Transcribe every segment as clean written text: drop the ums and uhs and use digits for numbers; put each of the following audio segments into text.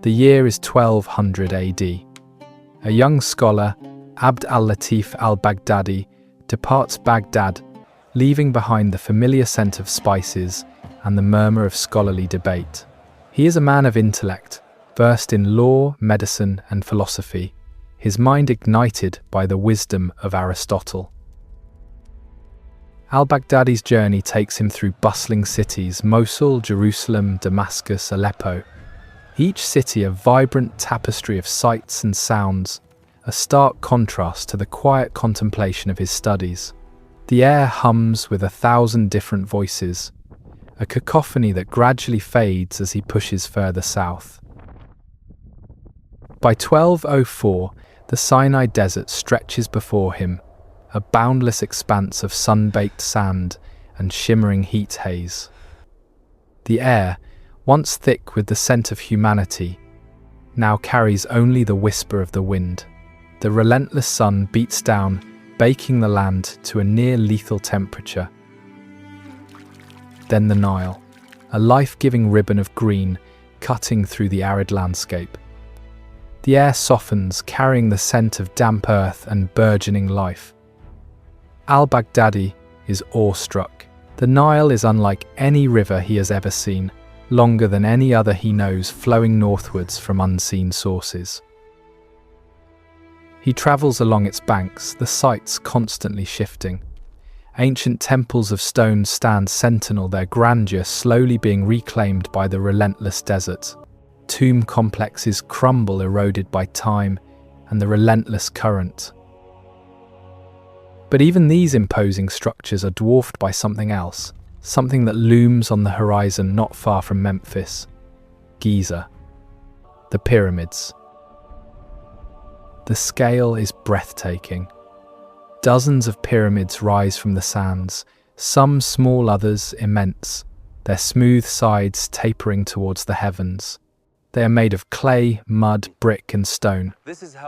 The year is 1200 AD. A young scholar, Abd al-Latif al-Baghdadi, departs Baghdad, leaving behind the familiar scent of spices and the murmur of scholarly debate. He is a man of intellect, versed in law, medicine, and philosophy, his mind ignited by the wisdom of Aristotle. Al-Baghdadi's journey takes him through bustling cities: Mosul, Jerusalem, Damascus, Aleppo. Each city a vibrant tapestry of sights and sounds, a stark contrast to the quiet contemplation of his studies. The air hums with 1,000 different voices, a cacophony that gradually fades as he pushes further south. By 1204, the Sinai Desert stretches before him, a boundless expanse of sun-baked sand and shimmering heat haze. The air, once thick with the scent of humanity, now carries only the whisper of the wind. The relentless sun beats down, baking the land to a near-lethal temperature. Then the Nile, a life-giving ribbon of green cutting through the arid landscape. The air softens, carrying the scent of damp earth and burgeoning life. Al-Baghdadi is awestruck. The Nile is unlike any river he has ever seen, longer than any other he knows, flowing northwards from unseen sources. He travels along its banks, the sights constantly shifting. Ancient temples of stone stand sentinel, their grandeur slowly being reclaimed by the relentless desert. Tomb complexes crumble, eroded by time and the relentless current. But even these imposing structures are dwarfed by something else, something that looms on the horizon not far from Memphis: Giza. The pyramids. The scale is breathtaking. Dozens of pyramids rise from the sands, some small, others immense, their smooth sides tapering towards the heavens. They are made of clay, mud, brick, and stone.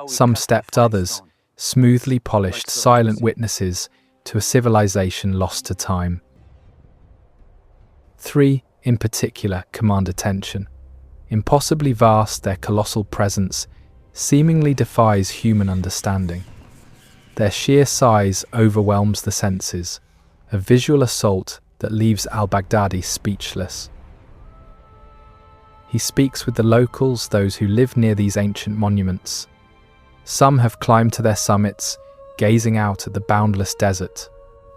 Some stepped, others smoothly polished, silent witnesses to a civilization lost to time. 3, in particular, command attention. Impossibly vast, their colossal presence seemingly defies human understanding. Their sheer size overwhelms the senses, a visual assault that leaves al-Baghdadi speechless. He speaks with the locals, those who live near these ancient monuments. Some have climbed to their summits, gazing out at the boundless desert.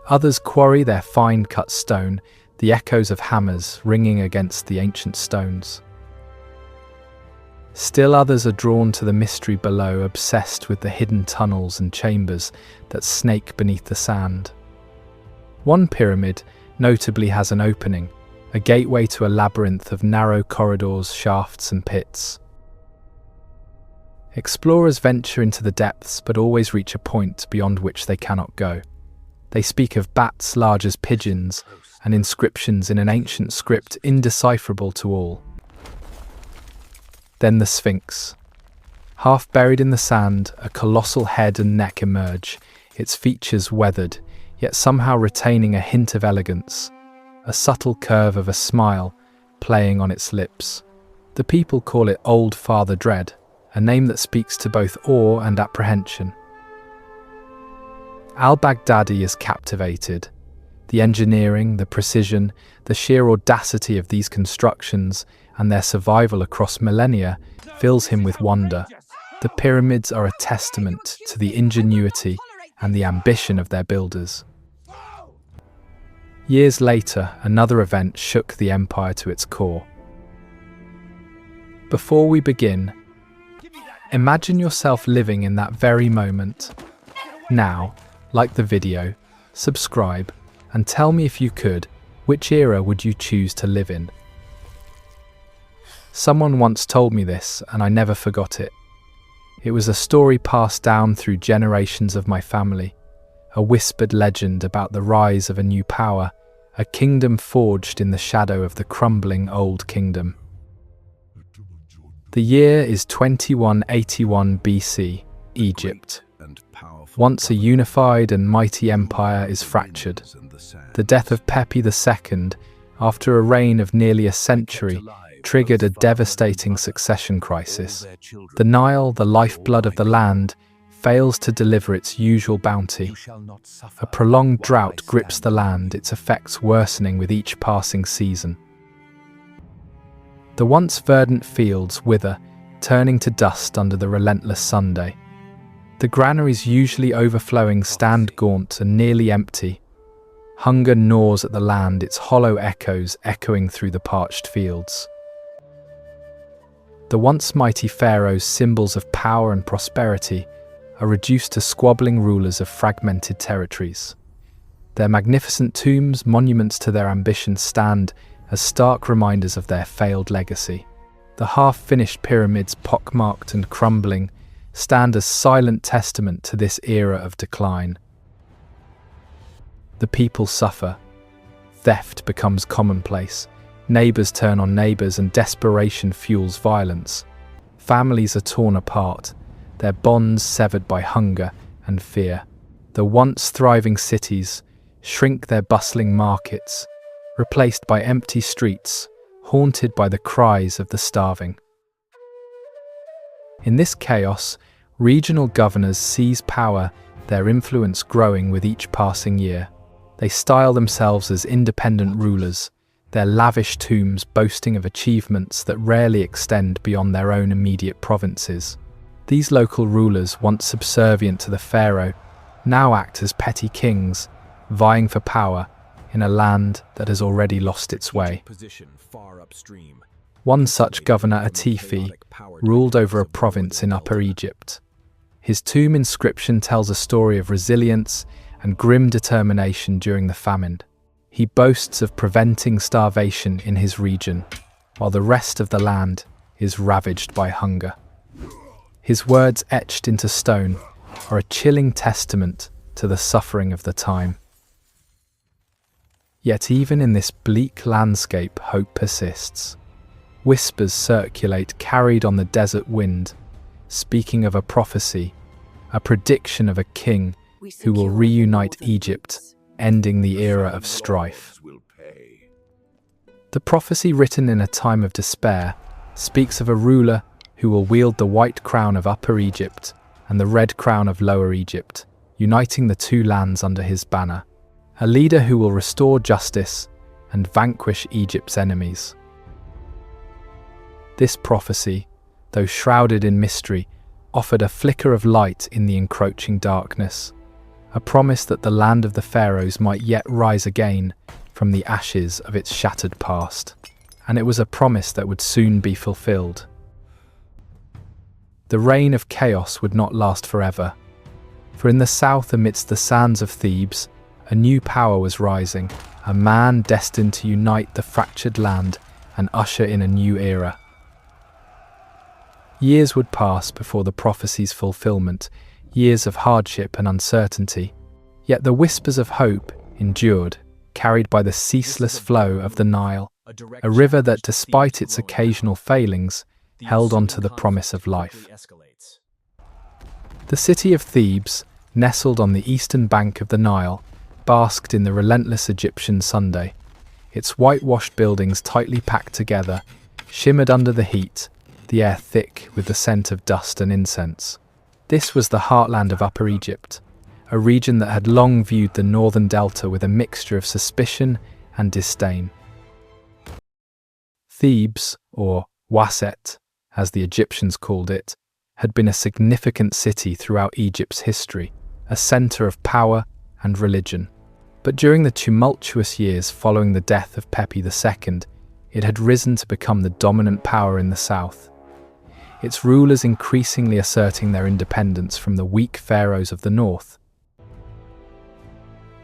Others quarry their fine-cut stone, the echoes of hammers ringing against the ancient stones. Still others are drawn to the mystery below, obsessed with the hidden tunnels and chambers that snake beneath the sand. One pyramid notably has an opening, a gateway to a labyrinth of narrow corridors, shafts, and pits. Explorers venture into the depths, but always reach a point beyond which they cannot go. They speak of bats large as pigeons and inscriptions in an ancient script indecipherable to all. Then the Sphinx. Half buried in the sand, a colossal head and neck emerge, its features weathered, yet somehow retaining a hint of elegance, a subtle curve of a smile playing on its lips. The people call it Old Father Dread, a name that speaks to both awe and apprehension. Al-Baghdadi is captivated. The engineering, the precision, the sheer audacity of these constructions and their survival across millennia fills him with wonder. The pyramids are a testament to the ingenuity and the ambition of their builders. Years later, another event shook the empire to its core. Before we begin, imagine yourself living in that very moment. Now, like the video, subscribe, and tell me, if you could, which era would you choose to live in? Someone once told me this, and I never forgot it. It was a story passed down through generations of my family, a whispered legend about the rise of a new power, a kingdom forged in the shadow of the crumbling old kingdom. The year is 2181 BC, Egypt. Once a unified and mighty empire is fractured. The death of Pepi II, after a reign of nearly a century, triggered a devastating succession crisis. The Nile, the lifeblood of the land, fails to deliver its usual bounty. A prolonged drought grips the land, its effects worsening with each passing season. The once verdant fields wither, turning to dust under the relentless Sunday. The granaries, usually overflowing, stand gaunt and nearly empty. Hunger gnaws at the land, its hollow echoes echoing through the parched fields. The once mighty pharaohs, symbols of power and prosperity, are reduced to squabbling rulers of fragmented territories. Their magnificent tombs, monuments to their ambition, stand as stark reminders of their failed legacy. The half-finished pyramids, pockmarked and crumbling, stand as silent testament to this era of decline. The people suffer. Theft becomes commonplace. Neighbors turn on neighbors and desperation fuels violence. Families are torn apart, their bonds severed by hunger and fear. The once thriving cities shrink, their bustling markets replaced by empty streets, haunted by the cries of the starving. In this chaos, regional governors seize power, their influence growing with each passing year. They style themselves as independent rulers, their lavish tombs boasting of achievements that rarely extend beyond their own immediate provinces. These local rulers, once subservient to the pharaoh, now act as petty kings, vying for power in a land that has already lost its way. One such governor, Atifi, ruled over a province in Upper Egypt. His tomb inscription tells a story of resilience and grim determination during the famine. He boasts of preventing starvation in his region, while the rest of the land is ravaged by hunger. His words, etched into stone, are a chilling testament to the suffering of the time. Yet even in this bleak landscape, hope persists. Whispers circulate, carried on the desert wind, speaking of a prophecy, a prediction of a king who will reunite Egypt, ending the era of strife. The prophecy, written in a time of despair, speaks of a ruler who will wield the white crown of Upper Egypt and the red crown of Lower Egypt, uniting the two lands under his banner. A leader who will restore justice and vanquish Egypt's enemies. This prophecy, though shrouded in mystery, offered a flicker of light in the encroaching darkness, a promise that the land of the pharaohs might yet rise again from the ashes of its shattered past. And it was a promise that would soon be fulfilled. The reign of chaos would not last forever, for in the south, amidst the sands of Thebes, a new power was rising, a man destined to unite the fractured land and usher in a new era. Years would pass before the prophecy's fulfillment, years of hardship and uncertainty. Yet the whispers of hope endured, carried by the ceaseless flow of the Nile, a river that, despite its occasional failings, held on to the promise of life. The city of Thebes, nestled on the eastern bank of the Nile, basked in the relentless Egyptian Sunday. Its whitewashed buildings, tightly packed together, shimmered under the heat, the air thick with the scent of dust and incense. This was the heartland of Upper Egypt, a region that had long viewed the northern delta with a mixture of suspicion and disdain. Thebes, or Waset, as the Egyptians called it, had been a significant city throughout Egypt's history, a center of power and religion. But during the tumultuous years following the death of Pepi II, it had risen to become the dominant power in the south, its rulers increasingly asserting their independence from the weak pharaohs of the north.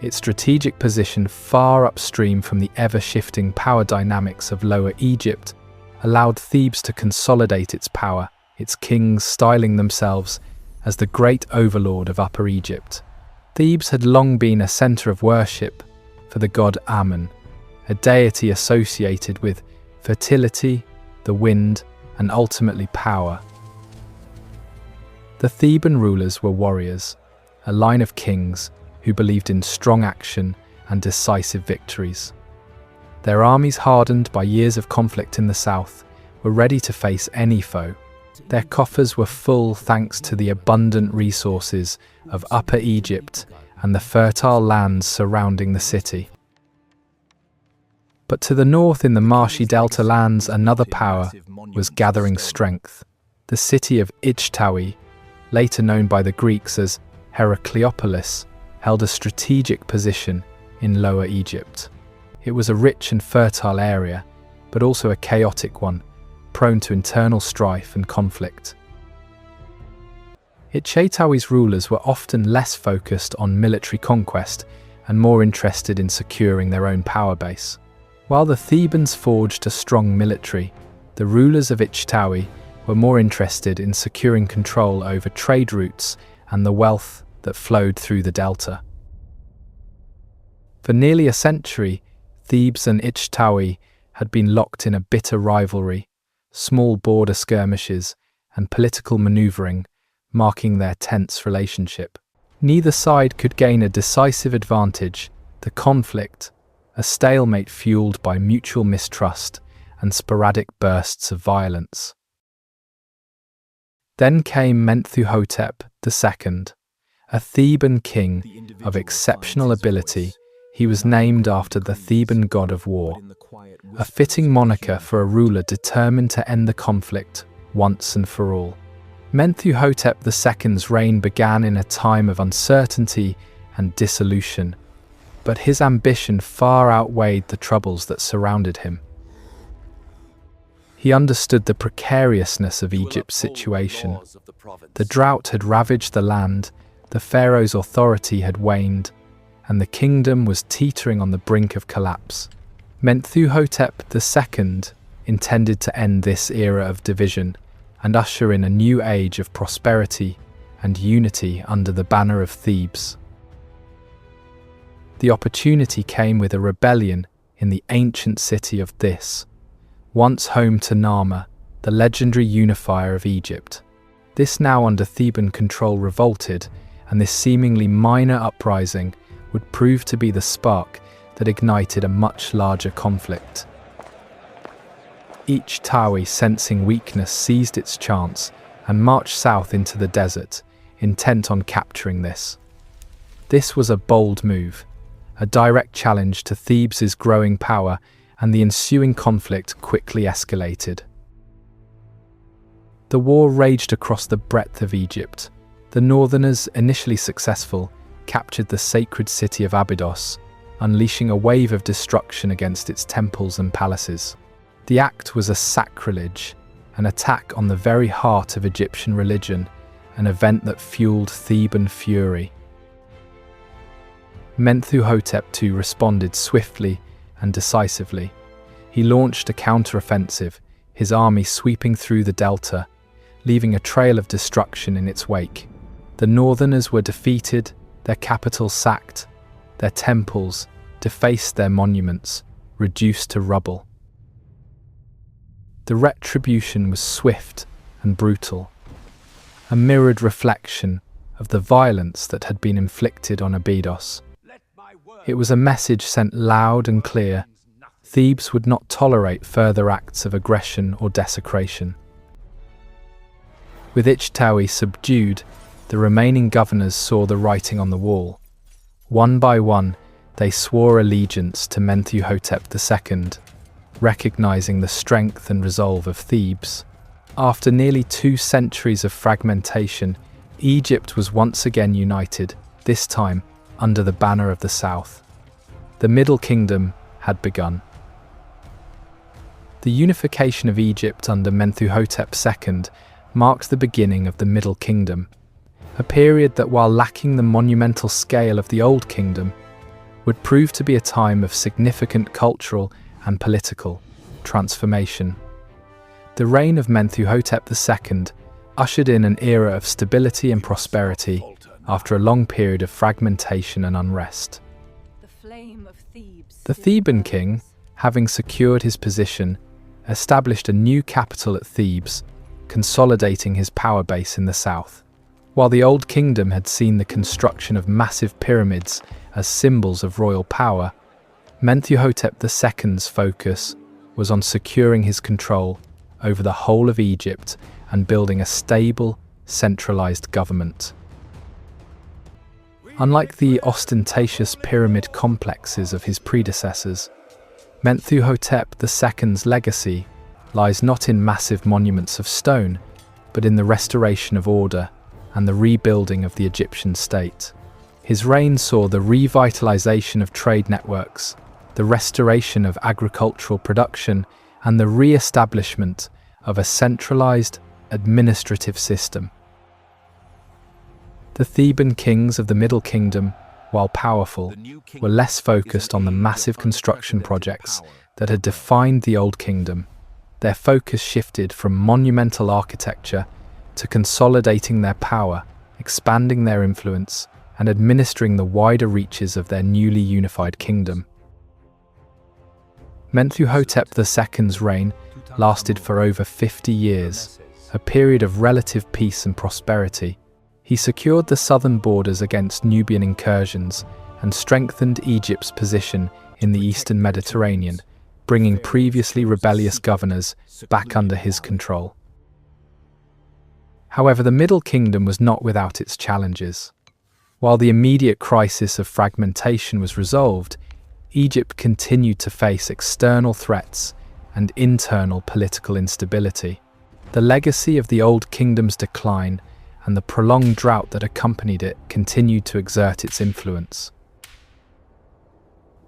Its strategic position far upstream from the ever-shifting power dynamics of Lower Egypt allowed Thebes to consolidate its power, its kings styling themselves as the great overlord of Upper Egypt. Thebes had long been a center of worship for the god Amun, a deity associated with fertility, the wind, and ultimately power. The Theban rulers were warriors, a line of kings who believed in strong action and decisive victories. Their armies, hardened by years of conflict in the south, were ready to face any foe. Their coffers were full thanks to the abundant resources of Upper Egypt and the fertile lands surrounding the city. But to the north in the marshy delta lands, another power was gathering strength. The city of Ijtawi, later known by the Greeks as Heracleopolis, held a strategic position in Lower Egypt. It was a rich and fertile area, but also a chaotic one, prone to internal strife and conflict. Ijtawi's rulers were often less focused on military conquest and more interested in securing their own power base. While the Thebans forged a strong military, the rulers of Ijtawi were more interested in securing control over trade routes and the wealth that flowed through the delta. For nearly a century, Thebes and Ijtawi had been locked in a bitter rivalry, small border skirmishes and political maneuvering marking their tense relationship. Neither side could gain a decisive advantage. The conflict, a stalemate fueled by mutual mistrust and sporadic bursts of violence. Then came Mentuhotep II, a Theban king of exceptional ability. He was named after the Theban god of war, a fitting moniker for a ruler determined to end the conflict once and for all. Mentuhotep II's reign began in a time of uncertainty and dissolution, but his ambition far outweighed the troubles that surrounded him. He understood the precariousness of Egypt's situation. The drought had ravaged the land, the pharaoh's authority had waned, and the kingdom was teetering on the brink of collapse. Mentuhotep II intended to end this era of division and usher in a new age of prosperity and unity under the banner of Thebes. The opportunity came with a rebellion in the ancient city of This, once home to Narmer, the legendary unifier of Egypt. This now under Theban control revolted, and this seemingly minor uprising would prove to be the spark that ignited a much larger conflict. Ijtawi, sensing weakness, seized its chance and marched south into the desert, intent on capturing this. This was a bold move, a direct challenge to Thebes' growing power, and the ensuing conflict quickly escalated. The war raged across the breadth of Egypt. The northerners, initially successful, captured the sacred city of Abydos, unleashing a wave of destruction against its temples and palaces. The act was a sacrilege, an attack on the very heart of Egyptian religion, an event that fueled Theban fury. Mentuhotep II responded swiftly and decisively. He launched a counter-offensive, his army sweeping through the delta, leaving a trail of destruction in its wake. The northerners were defeated, their capital sacked, their temples defaced, their monuments reduced to rubble. The retribution was swift and brutal, a mirrored reflection of the violence that had been inflicted on Abydos. It was a message sent loud and clear. Thebes would not tolerate further acts of aggression or desecration. With Ijtawi subdued, the remaining governors saw the writing on the wall. One by one, they swore allegiance to Mentuhotep II, recognizing the strength and resolve of Thebes. After nearly 2 centuries of fragmentation, Egypt was once again united, this time under the banner of the South. The Middle Kingdom had begun. The unification of Egypt under Mentuhotep II marked the beginning of the Middle Kingdom, a period that, while lacking the monumental scale of the Old Kingdom, would prove to be a time of significant cultural and political transformation. The reign of Mentuhotep II ushered in an era of stability and prosperity after a long period of fragmentation and unrest. The Theban king, having secured his position, established a new capital at Thebes, consolidating his power base in the south. While the Old Kingdom had seen the construction of massive pyramids as symbols of royal power, Mentuhotep II's focus was on securing his control over the whole of Egypt and building a stable, centralized government. Unlike the ostentatious pyramid complexes of his predecessors, Mentuhotep II's legacy lies not in massive monuments of stone, but in the restoration of order and the rebuilding of the Egyptian state. His reign saw the revitalization of trade networks, the restoration of agricultural production, and the re-establishment of a centralized administrative system. The Theban kings of the Middle Kingdom, while powerful, were less focused on the massive construction projects that had defined the Old Kingdom. Their focus shifted from monumental architecture to consolidating their power, expanding their influence, and administering the wider reaches of their newly unified kingdom. Mentuhotep II's reign lasted for over 50 years, a period of relative peace and prosperity. He secured the southern borders against Nubian incursions and strengthened Egypt's position in the eastern Mediterranean, bringing previously rebellious governors back under his control. However, the Middle Kingdom was not without its challenges. While the immediate crisis of fragmentation was resolved, Egypt continued to face external threats and internal political instability. The legacy of the Old Kingdom's decline and the prolonged drought that accompanied it continued to exert its influence.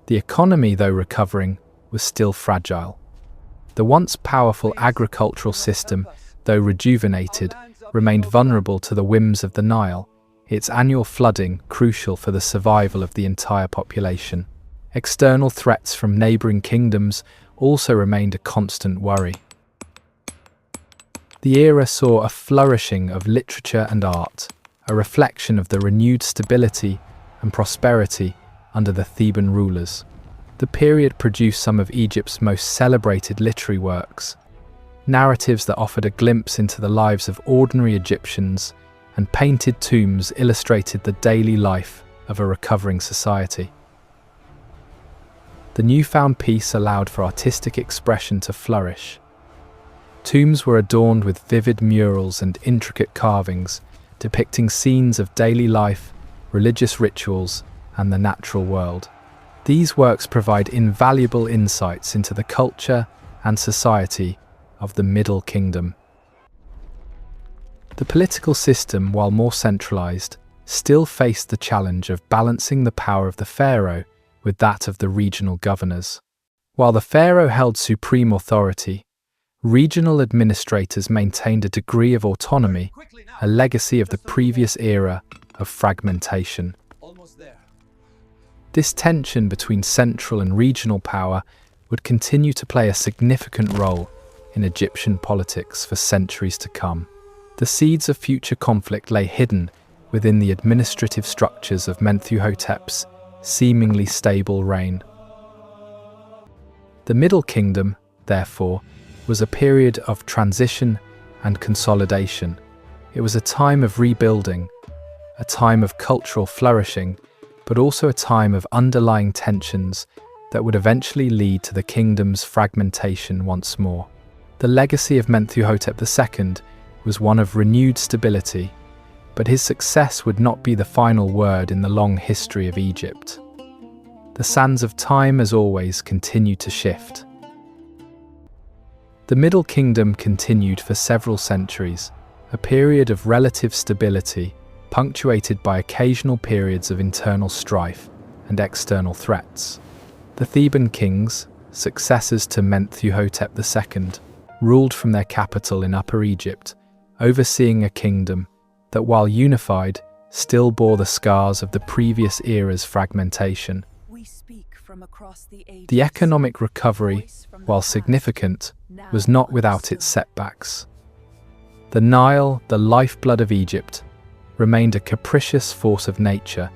The economy, though recovering, was still fragile. The once powerful agricultural system, though rejuvenated, remained vulnerable to the whims of the Nile, its annual flooding crucial for the survival of the entire population. External threats from neighboring kingdoms also remained a constant worry. The era saw a flourishing of literature and art, a reflection of the renewed stability and prosperity under the Theban rulers. The period produced some of Egypt's most celebrated literary works, narratives that offered a glimpse into the lives of ordinary Egyptians, and painted tombs illustrated the daily life of a recovering society. The newfound peace allowed for artistic expression to flourish. Tombs were adorned with vivid murals and intricate carvings, depicting scenes of daily life, religious rituals, and the natural world. These works provide invaluable insights into the culture and society of the Middle Kingdom. The political system, while more centralized, still faced the challenge of balancing the power of the pharaoh with that of the regional governors. While the pharaoh held supreme authority, regional administrators maintained a degree of autonomy, a legacy of the previous era of fragmentation. This tension between central and regional power would continue to play a significant role in Egyptian politics for centuries to come. The seeds of future conflict lay hidden within the administrative structures of Mentuhotep's seemingly stable reign. The Middle Kingdom, therefore, was a period of transition and consolidation. It was a time of rebuilding, a time of cultural flourishing, but also a time of underlying tensions that would eventually lead to the kingdom's fragmentation once more. The legacy of Mentuhotep II was one of renewed stability, but his success would not be the final word in the long history of Egypt. The sands of time, as always, continued to shift. The Middle Kingdom continued for several centuries, a period of relative stability, punctuated by occasional periods of internal strife and external threats. The Theban kings, successors to Mentuhotep II, ruled from their capital in Upper Egypt, overseeing a kingdom that, while unified, still bore the scars of the previous era's fragmentation. The economic recovery, while significant, was not without its setbacks. The Nile, the lifeblood of Egypt, remained a capricious force of nature.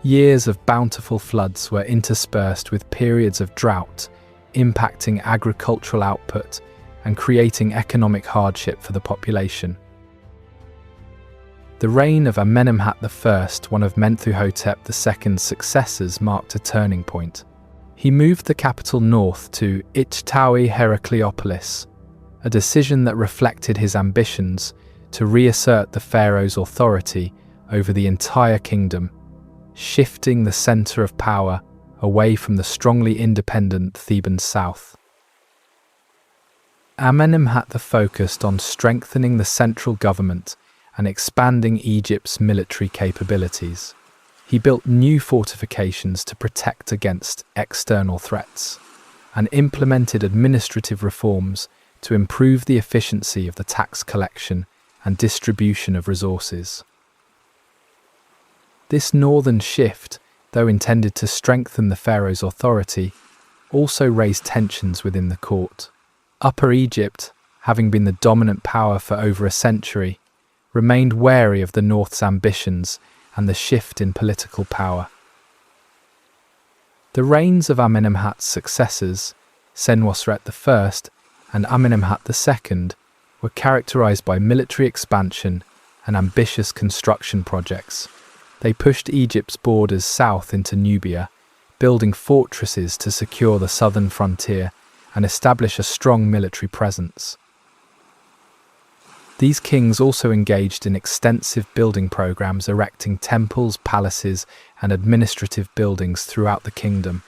Years of bountiful floods were interspersed with periods of drought, impacting agricultural output and creating economic hardship for the population. The reign of Amenemhat I, one of Mentuhotep II's successors, marked a turning point. He moved the capital north to Ichtawi Heracleopolis, a decision that reflected his ambitions to reassert the pharaoh's authority over the entire kingdom, shifting the center of power away from the strongly independent Theban south. Amenemhat focused on strengthening the central government and expanding Egypt's military capabilities. He built new fortifications to protect against external threats and implemented administrative reforms to improve the efficiency of the tax collection and distribution of resources. This northern shift, though intended to strengthen the pharaoh's authority, also raised tensions within the court. Upper Egypt, having been the dominant power for over a century, remained wary of the north's ambitions and the shift in political power. The reigns of Amenemhat's successors, Senwosret I and Amenemhat II, were characterized by military expansion and ambitious construction projects. They pushed Egypt's borders south into Nubia, building fortresses to secure the southern frontier and establish a strong military presence. These kings also engaged in extensive building programs, erecting temples, palaces, and administrative buildings throughout the kingdom.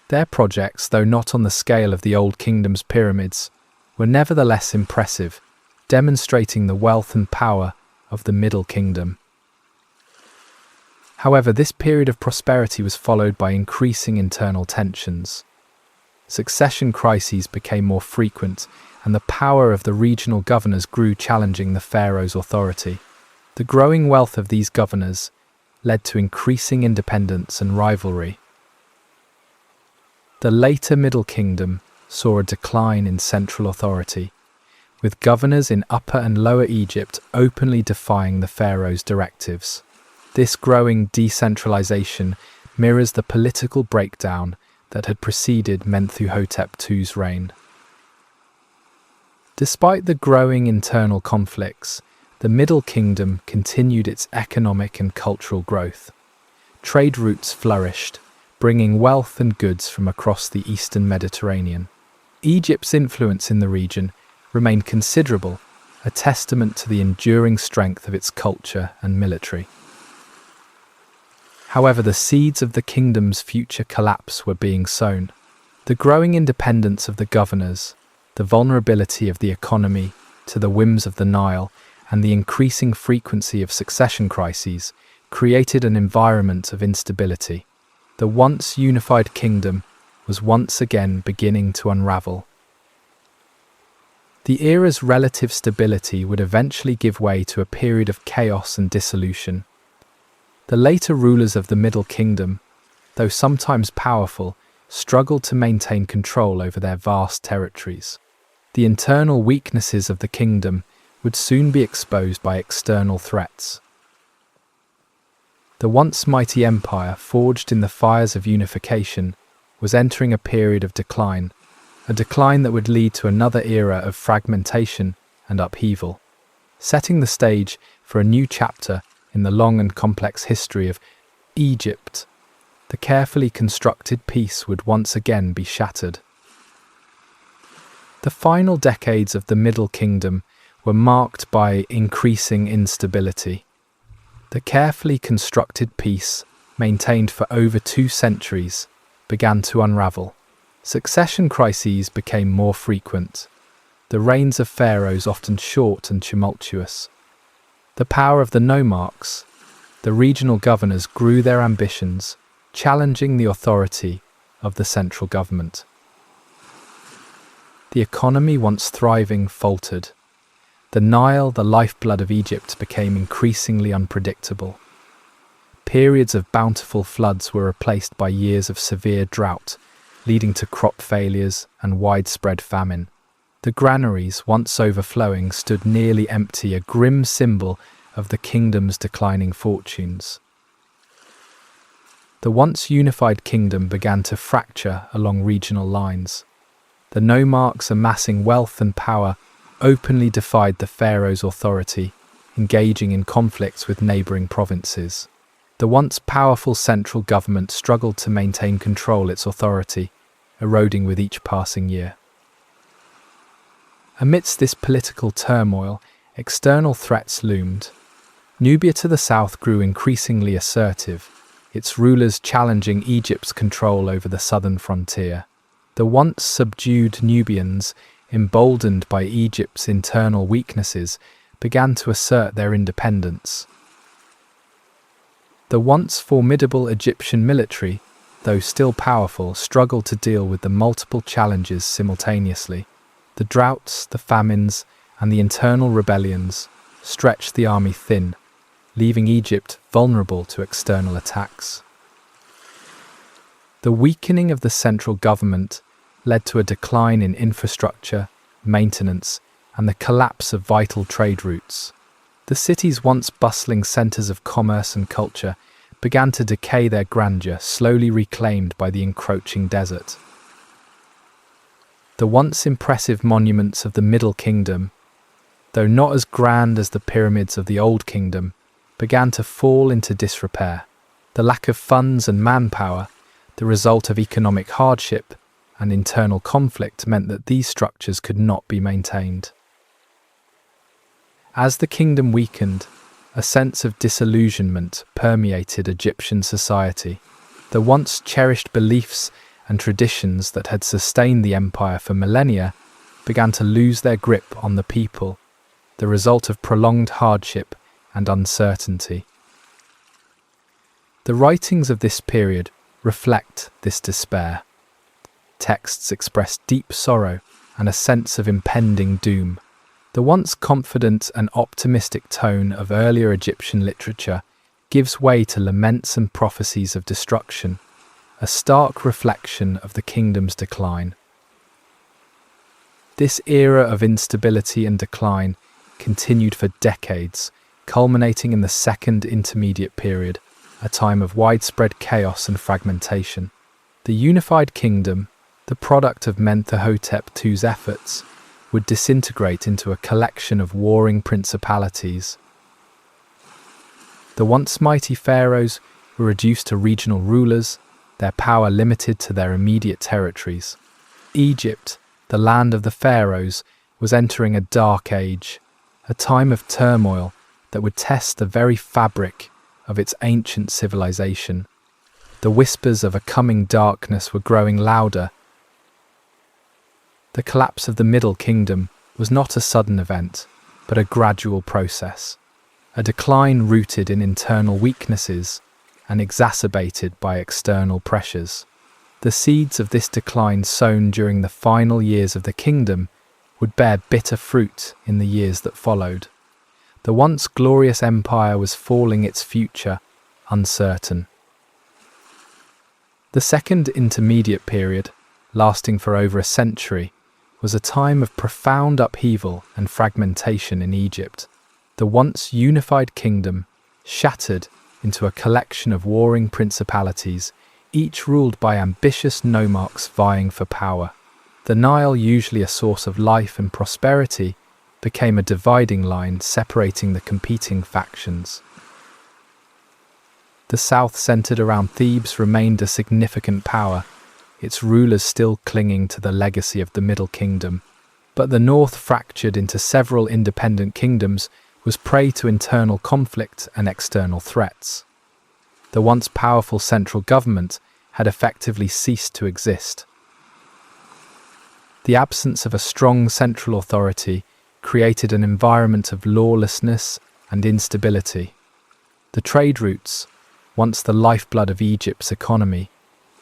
Their projects, though not on the scale of the Old Kingdom's pyramids, were nevertheless impressive, demonstrating the wealth and power of the Middle Kingdom. However, this period of prosperity was followed by increasing internal tensions. Succession crises became more frequent, and the power of the regional governors grew, challenging the pharaoh's authority. The growing wealth of these governors led to increasing independence and rivalry. The later Middle Kingdom saw a decline in central authority, with governors in Upper and Lower Egypt openly defying the pharaoh's directives. This growing decentralization mirrors the political breakdown that had preceded Mentuhotep II's reign. Despite the growing internal conflicts, the Middle Kingdom continued its economic and cultural growth. Trade routes flourished, bringing wealth and goods from across the eastern Mediterranean. Egypt's influence in the region remained considerable, a testament to the enduring strength of its culture and military. However, the seeds of the kingdom's future collapse were being sown. The growing independence of the governors, the vulnerability of the economy to the whims of the Nile, and the increasing frequency of succession crises created an environment of instability. The once unified kingdom was once again beginning to unravel. The era's relative stability would eventually give way to a period of chaos and dissolution. The later rulers of the Middle Kingdom, though sometimes powerful, struggled to maintain control over their vast territories. The internal weaknesses of the kingdom would soon be exposed by external threats. The once mighty empire, forged in the fires of unification, was entering a period of decline, a decline that would lead to another era of fragmentation and upheaval, setting the stage for a new chapter in the long and complex history of Egypt. The carefully constructed peace would once again be shattered. The final decades of the Middle Kingdom were marked by increasing instability. The carefully constructed peace, maintained for over 2 centuries, began to unravel. Succession crises became more frequent, the reigns of pharaohs often short and tumultuous. The power of the nomarchs, the regional governors, grew their ambitions, challenging the authority of the central government. The economy, once thriving, faltered. The Nile, the lifeblood of Egypt, became increasingly unpredictable. Periods of bountiful floods were replaced by years of severe drought, leading to crop failures and widespread famine. The granaries, once overflowing, stood nearly empty, a grim symbol of the kingdom's declining fortunes. The once unified kingdom began to fracture along regional lines. The nomarchs, amassing wealth and power, openly defied the pharaoh's authority, engaging in conflicts with neighbouring provinces. The once powerful central government struggled to maintain control its authority, eroding with each passing year. Amidst this political turmoil, external threats loomed. Nubia to the south grew increasingly assertive, its rulers challenging Egypt's control over the southern frontier. The once subdued Nubians, emboldened by Egypt's internal weaknesses, began to assert their independence. The once formidable Egyptian military, though still powerful, struggled to deal with the multiple challenges simultaneously. The droughts, the famines, and the internal rebellions stretched the army thin, leaving Egypt vulnerable to external attacks. The weakening of the central government led to a decline in infrastructure, maintenance, and the collapse of vital trade routes. The city's once bustling centres of commerce and culture began to decay, their grandeur slowly reclaimed by the encroaching desert. The once impressive monuments of the Middle Kingdom, though not as grand as the pyramids of the Old Kingdom, began to fall into disrepair. The lack of funds and manpower, the result of economic hardship and internal conflict, meant that these structures could not be maintained. As the kingdom weakened, a sense of disillusionment permeated Egyptian society. The once cherished beliefs and traditions that had sustained the empire for millennia began to lose their grip on the people, the result of prolonged hardship and uncertainty. The writings of this period reflect this despair. Texts express deep sorrow and a sense of impending doom. The once confident and optimistic tone of earlier Egyptian literature gives way to laments and prophecies of destruction, a stark reflection of the kingdom's decline. This era of instability and decline continued for decades, culminating in the Second Intermediate Period, a time of widespread chaos and fragmentation. The unified kingdom, the product of Mentuhotep II's efforts, would disintegrate into a collection of warring principalities. The once mighty pharaohs were reduced to regional rulers, their power limited to their immediate territories. Egypt, the land of the pharaohs, was entering a dark age, a time of turmoil that would test the very fabric of its ancient civilization. The whispers of a coming darkness were growing louder. The collapse of the Middle Kingdom was not a sudden event, but a gradual process, a decline rooted in internal weaknesses and exacerbated by external pressures. The seeds of this decline sown during the final years of the kingdom would bear bitter fruit in the years that followed. The once glorious empire was falling, its future uncertain. The Second Intermediate Period, lasting for over a century, was a time of profound upheaval and fragmentation in Egypt. The once unified kingdom shattered into a collection of warring principalities, each ruled by ambitious nomarchs vying for power. The Nile, usually a source of life and prosperity, became a dividing line separating the competing factions. The south, centered around Thebes, remained a significant power, its rulers still clinging to the legacy of the Middle Kingdom. But the north, fractured into several independent kingdoms, was prey to internal conflict and external threats. The once powerful central government had effectively ceased to exist. The absence of a strong central authority created an environment of lawlessness and instability. The trade routes, once the lifeblood of Egypt's economy,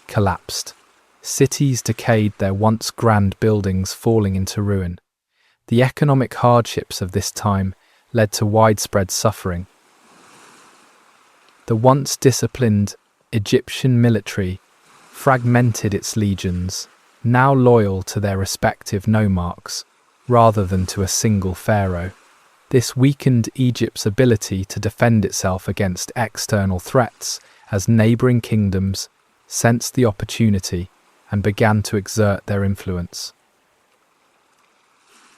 collapsed. Cities decayed, their once grand buildings falling into ruin. The economic hardships of this time led to widespread suffering. The once disciplined Egyptian military fragmented its legions, now loyal to their respective nomarchs, rather than to a single pharaoh. This weakened Egypt's ability to defend itself against external threats as neighbouring kingdoms sensed the opportunity and began to exert their influence.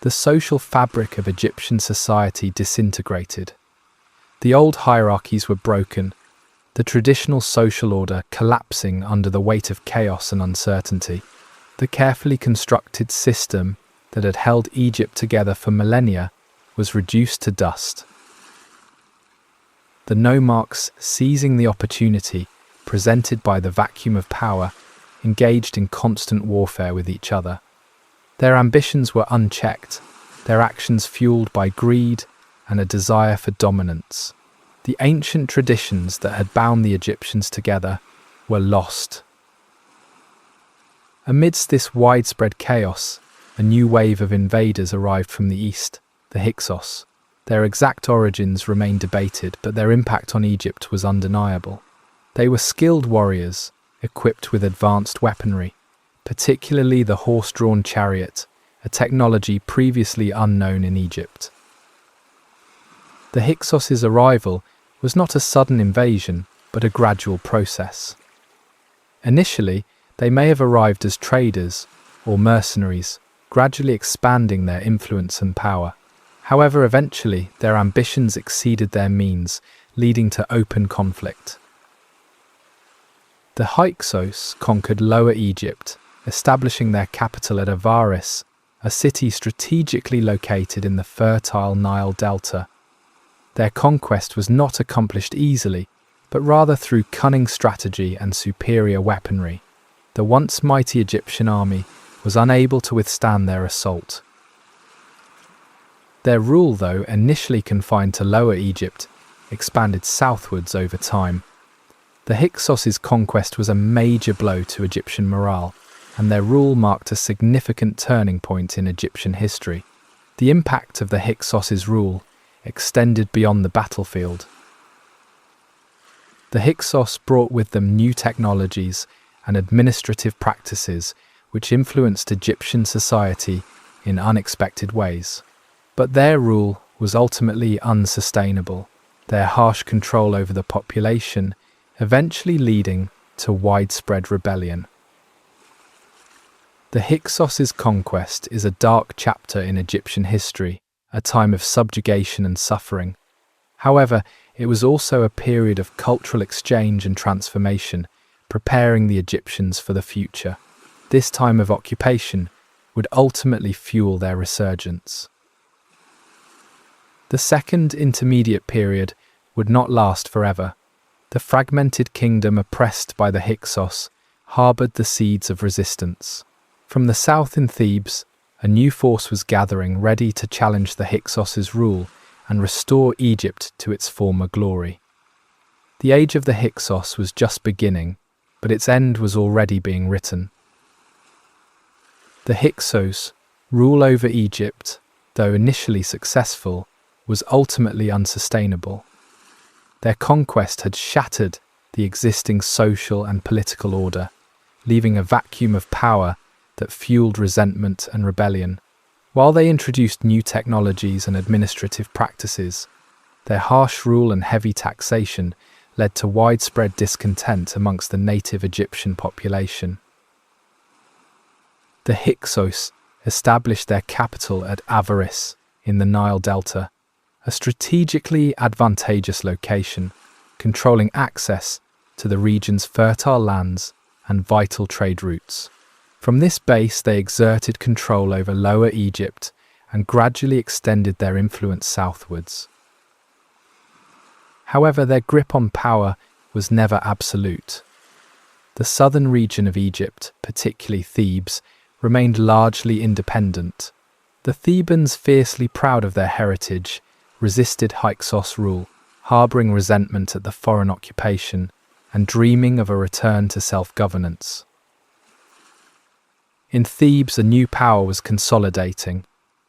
The social fabric of Egyptian society disintegrated. The old hierarchies were broken, the traditional social order collapsing under the weight of chaos and uncertainty. The carefully constructed system that had held Egypt together for millennia was reduced to dust. The nomarchs, seizing the opportunity presented by the vacuum of power, engaged in constant warfare with each other. Their ambitions were unchecked, their actions fueled by greed and a desire for dominance. The ancient traditions that had bound the Egyptians together were lost. Amidst this widespread chaos, a new wave of invaders arrived from the east, the Hyksos. Their exact origins remain debated, but their impact on Egypt was undeniable. They were skilled warriors, equipped with advanced weaponry, particularly the horse-drawn chariot, a technology previously unknown in Egypt. The Hyksos' arrival was not a sudden invasion, but a gradual process. Initially, they may have arrived as traders or mercenaries, gradually expanding their influence and power. However, eventually, their ambitions exceeded their means, leading to open conflict. The Hyksos conquered Lower Egypt, establishing their capital at Avaris, a city strategically located in the fertile Nile Delta. Their conquest was not accomplished easily, but rather through cunning strategy and superior weaponry. The once mighty Egyptian army was unable to withstand their assault. Their rule, though initially confined to Lower Egypt, expanded southwards over time. The Hyksos' conquest was a major blow to Egyptian morale, and their rule marked a significant turning point in Egyptian history. The impact of the Hyksos' rule extended beyond the battlefield. The Hyksos brought with them new technologies and administrative practices which influenced Egyptian society in unexpected ways. But their rule was ultimately unsustainable, their harsh control over the population eventually leading to widespread rebellion. The Hyksos' conquest is a dark chapter in Egyptian history, a time of subjugation and suffering. However, it was also a period of cultural exchange and transformation, preparing the Egyptians for the future. This time of occupation would ultimately fuel their resurgence. The second intermediate period would not last forever. The fragmented kingdom oppressed by the Hyksos harboured the seeds of resistance. From the south in Thebes, a new force was gathering, ready to challenge the Hyksos' rule and restore Egypt to its former glory. The age of the Hyksos was just beginning, but its end was already being written. The Hyksos' rule over Egypt, though initially successful, was ultimately unsustainable. Their conquest had shattered the existing social and political order, leaving a vacuum of power that fueled resentment and rebellion. While they introduced new technologies and administrative practices, their harsh rule and heavy taxation led to widespread discontent amongst the native Egyptian population. The Hyksos established their capital at Avaris in the Nile Delta, a strategically advantageous location, controlling access to the region's fertile lands and vital trade routes. From this base, they exerted control over Lower Egypt and gradually extended their influence southwards. However, their grip on power was never absolute. The southern region of Egypt, particularly Thebes, remained largely independent. The Thebans, fiercely proud of their heritage, resisted Hyksos rule, harbouring resentment at the foreign occupation and dreaming of a return to self-governance. In Thebes, a new power was consolidating.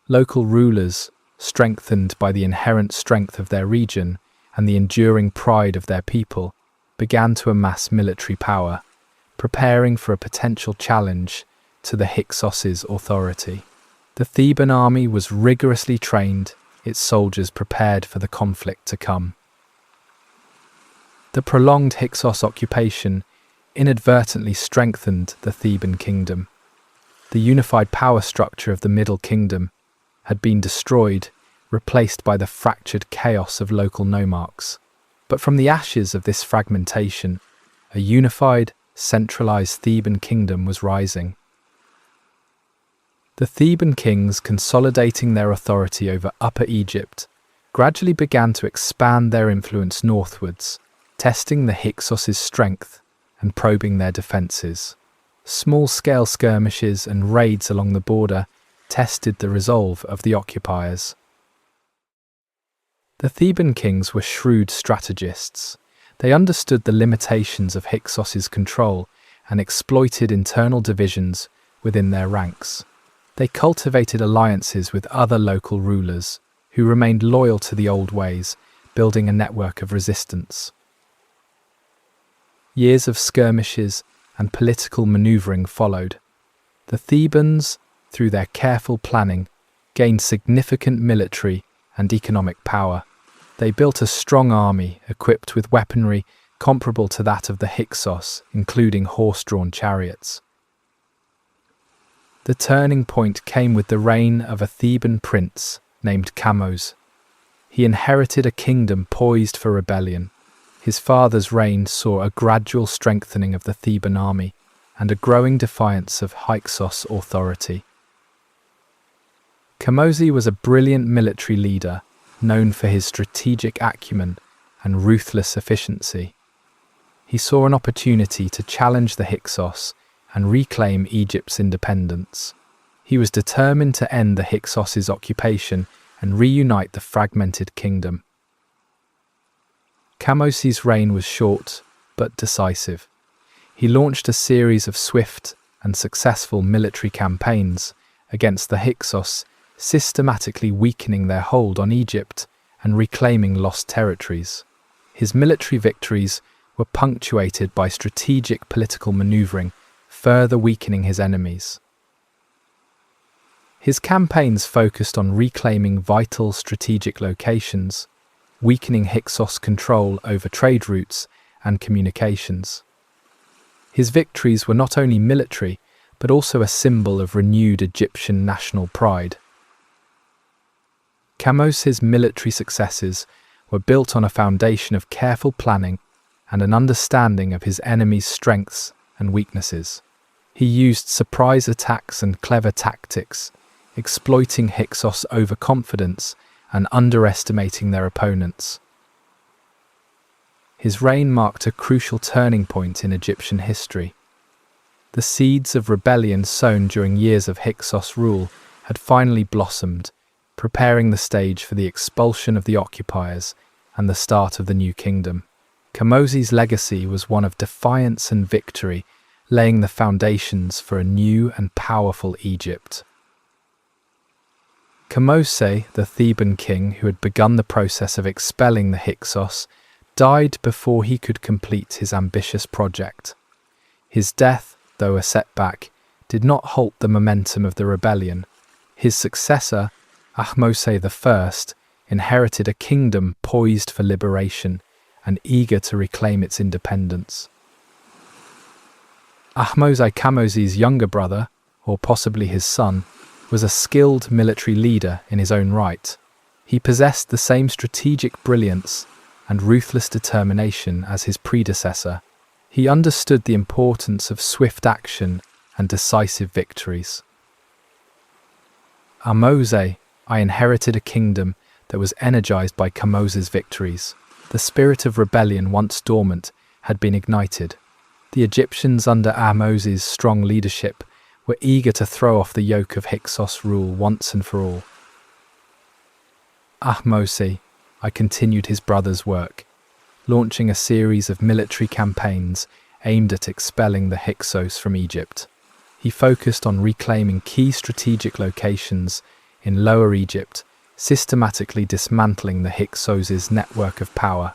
Local rulers, strengthened by the inherent strength of their region and the enduring pride of their people, began to amass military power, preparing for a potential challenge to the Hyksos' authority. The Theban army was rigorously trained, its soldiers prepared for the conflict to come. The prolonged Hyksos occupation inadvertently strengthened the Theban kingdom. The unified power structure of the Middle Kingdom had been destroyed, replaced by the fractured chaos of local nomarchs. But from the ashes of this fragmentation, a unified, centralized Theban kingdom was rising. The Theban kings, consolidating their authority over Upper Egypt, gradually began to expand their influence northwards, testing the Hyksos' strength and probing their defences. Small-scale skirmishes and raids along the border tested the resolve of the occupiers. The Theban kings were shrewd strategists. They understood the limitations of Hyksos' control and exploited internal divisions within their ranks. They cultivated alliances with other local rulers who remained loyal to the old ways, building a network of resistance. Years of skirmishes and political maneuvering followed. The Thebans, through their careful planning, gained significant military and economic power. They built a strong army equipped with weaponry comparable to that of the Hyksos, including horse-drawn chariots. The turning point came with the reign of a Theban prince named Pharaohs. He inherited a kingdom poised for rebellion. His father's reign saw a gradual strengthening of the Theban army and a growing defiance of Hyksos authority. Pharaohs was a brilliant military leader, known for his strategic acumen and ruthless efficiency. He saw an opportunity to challenge the Hyksos and reclaim Egypt's independence. He was determined to end the Hyksos' occupation and reunite the fragmented kingdom. Pharaohs' reign was short but decisive. He launched a series of swift and successful military campaigns against the Hyksos, systematically weakening their hold on Egypt and reclaiming lost territories. His military victories were punctuated by strategic political maneuvering, further weakening his enemies. His campaigns focused on reclaiming vital strategic locations, weakening Hyksos' control over trade routes and communications. His victories were not only military, but also a symbol of renewed Egyptian national pride. Pharaohs' military successes were built on a foundation of careful planning and an understanding of his enemies' strengths and weaknesses. He used surprise attacks and clever tactics, exploiting Hyksos' overconfidence and underestimating their opponents. His reign marked a crucial turning point in Egyptian history. The seeds of rebellion sown during years of Hyksos rule had finally blossomed, preparing the stage for the expulsion of the occupiers and the start of the new kingdom. Pharaohs' legacy was one of defiance and victory, laying the foundations for a new and powerful Egypt. Pharaohs, the Theban king who had begun the process of expelling the Hyksos, died before he could complete his ambitious project. His death, though a setback, did not halt the momentum of the rebellion. His successor, Ahmose I, inherited a kingdom poised for liberation and eager to reclaim its independence. Ahmose Pharaohs' younger brother, or possibly his son, was a skilled military leader in his own right. He possessed the same strategic brilliance and ruthless determination as his predecessor. He understood the importance of swift action and decisive victories. Ahmose, I inherited a kingdom that was energized by Pharaohs' victories. The spirit of rebellion, once dormant, had been ignited. The Egyptians under Ahmose's strong leadership were eager to throw off the yoke of Hyksos rule once and for all. Ahmose, I continued his brother's work, launching a series of military campaigns aimed at expelling the Hyksos from Egypt. He focused on reclaiming key strategic locations in Lower Egypt, systematically dismantling the Hyksos' network of power.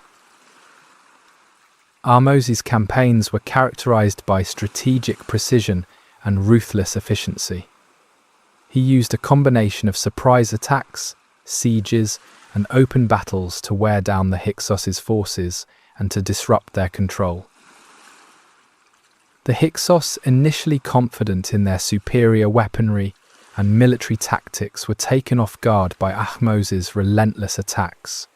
Ahmose's campaigns were characterized by strategic precision and ruthless efficiency. He used a combination of surprise attacks, sieges, and open battles to wear down the Hyksos' forces and to disrupt their control. The Hyksos, initially confident in their superior weaponry and military tactics, were taken off guard by Ahmose's relentless attacks.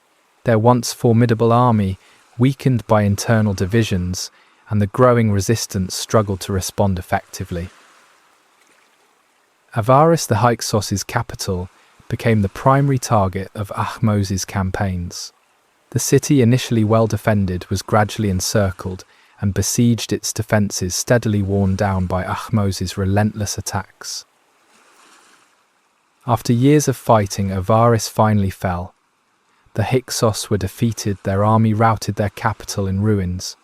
Their once formidable army, weakened by internal divisions, and the growing resistance struggled to respond effectively. Avaris, the Hyksos' capital, became the primary target of Ahmos's campaigns. The city, initially well defended, was gradually encircled, and besieged, its defences steadily worn down by Ahmos's relentless attacks. After years of fighting, Avaris finally fell. The Hyksos were defeated, their army routed, their capital in ruins.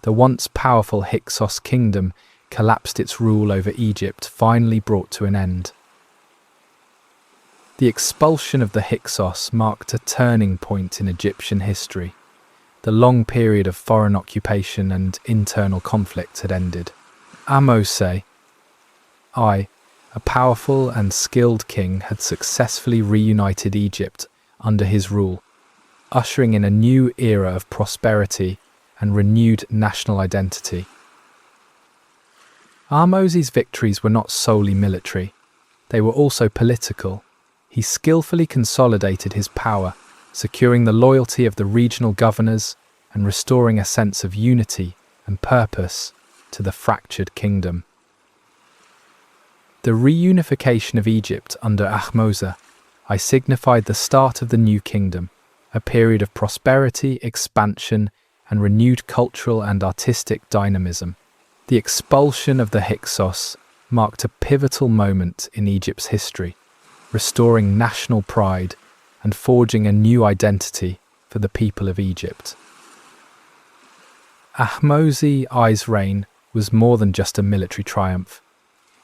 The once powerful Hyksos kingdom collapsed, its rule over Egypt finally brought to an end. The expulsion of the Hyksos marked a turning point in Egyptian history. The long period of foreign occupation and internal conflict had ended. Ahmose I, a powerful and skilled king, had successfully reunited Egypt under his rule, ushering in a new era of prosperity and renewed national identity. Ahmose's victories were not solely military, they were also political. He skillfully consolidated his power, securing the loyalty of the regional governors and restoring a sense of unity and purpose to the fractured kingdom. The reunification of Egypt under Ahmose I signified the start of the new kingdom, a period of prosperity, expansion, and renewed cultural and artistic dynamism. The expulsion of the Hyksos marked a pivotal moment in Egypt's history, restoring national pride and forging a new identity for the people of Egypt. Ahmose I's reign was more than just a military triumph.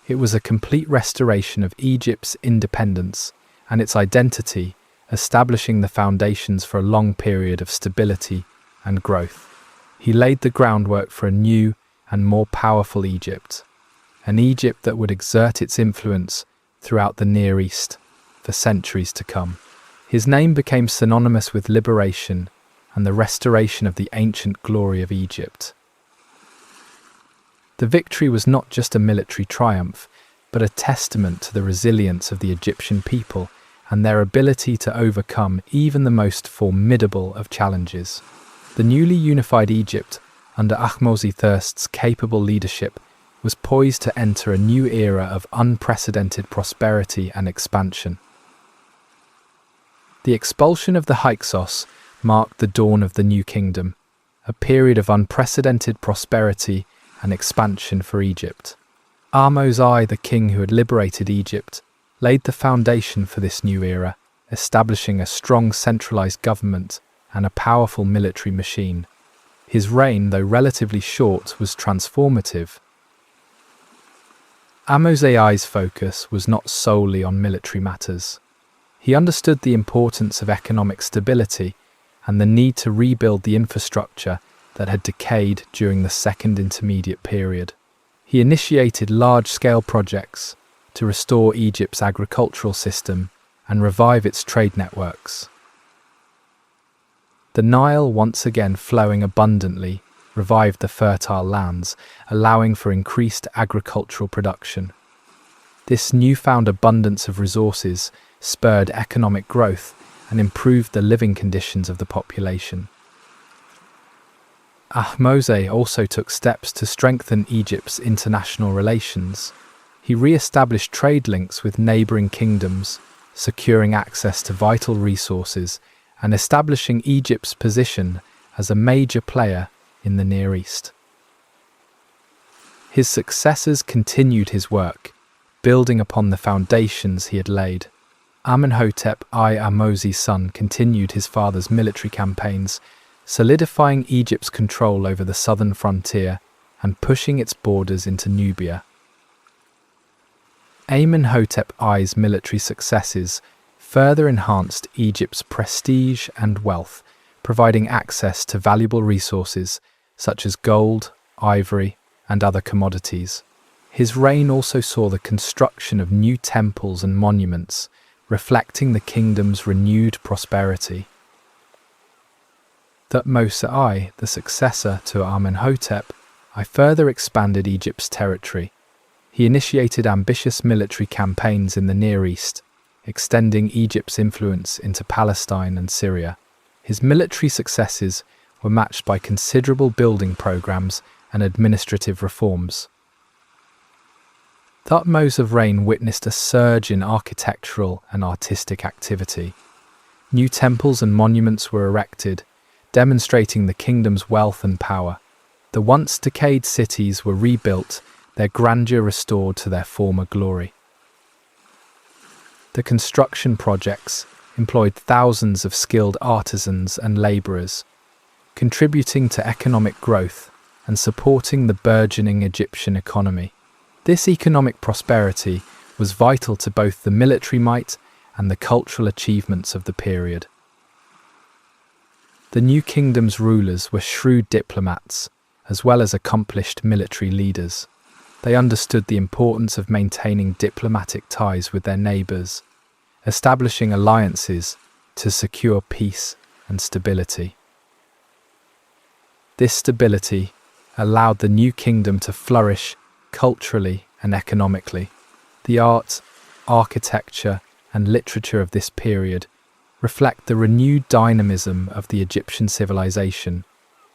It was a complete restoration of Egypt's independence and its identity, establishing the foundations for a long period of stability and growth. He laid the groundwork for a new and more powerful Egypt, an Egypt that would exert its influence throughout the Near East for centuries to come. His name became synonymous with liberation and the restoration of the ancient glory of Egypt. The victory was not just a military triumph, but a testament to the resilience of the Egyptian people and their ability to overcome even the most formidable of challenges. The newly unified Egypt, under Ahmose I's capable leadership, was poised to enter a new era of unprecedented prosperity and expansion. The expulsion of the Hyksos marked the dawn of the new kingdom, a period of unprecedented prosperity and expansion for Egypt. Ahmose I, the king who had liberated Egypt, laid the foundation for this new era, establishing a strong centralized government and a powerful military machine. His reign, though relatively short, was transformative. Ahmose I's focus was not solely on military matters. He understood the importance of economic stability and the need to rebuild the infrastructure that had decayed during the Second Intermediate Period. He initiated large-scale projects to restore Egypt's agricultural system and revive its trade networks. The Nile, once again flowing abundantly, revived the fertile lands, allowing for increased agricultural production. This newfound abundance of resources spurred economic growth and improved the living conditions of the population. Ahmose also took steps to strengthen Egypt's international relations. He re-established trade links with neighbouring kingdoms, securing access to vital resources and establishing Egypt's position as a major player in the Near East. His successors continued his work, building upon the foundations he had laid. Amenhotep I, Ahmose's son, continued his father's military campaigns, solidifying Egypt's control over the southern frontier and pushing its borders into Nubia. Amenhotep I's military successes further enhanced Egypt's prestige and wealth, providing access to valuable resources such as gold, ivory, and other commodities. His reign also saw the construction of new temples and monuments, reflecting the kingdom's renewed prosperity. Thutmose I, the successor to Amenhotep I, further expanded Egypt's territory. He initiated ambitious military campaigns in the Near East, extending Egypt's influence into Palestine and Syria. His military successes were matched by considerable building programs and administrative reforms. Thutmose reign witnessed a surge in architectural and artistic activity. New temples and monuments were erected, demonstrating the kingdom's wealth and power. The once decayed cities were rebuilt, their grandeur restored to their former glory. The construction projects employed thousands of skilled artisans and laborers, contributing to economic growth and supporting the burgeoning Egyptian economy. This economic prosperity was vital to both the military might and the cultural achievements of the period. The new kingdom's rulers were shrewd diplomats, as well as accomplished military leaders. They understood the importance of maintaining diplomatic ties with their neighbours, establishing alliances to secure peace and stability. This stability allowed the new kingdom to flourish culturally and economically. The art, architecture, and literature of this period reflect the renewed dynamism of the Egyptian civilization,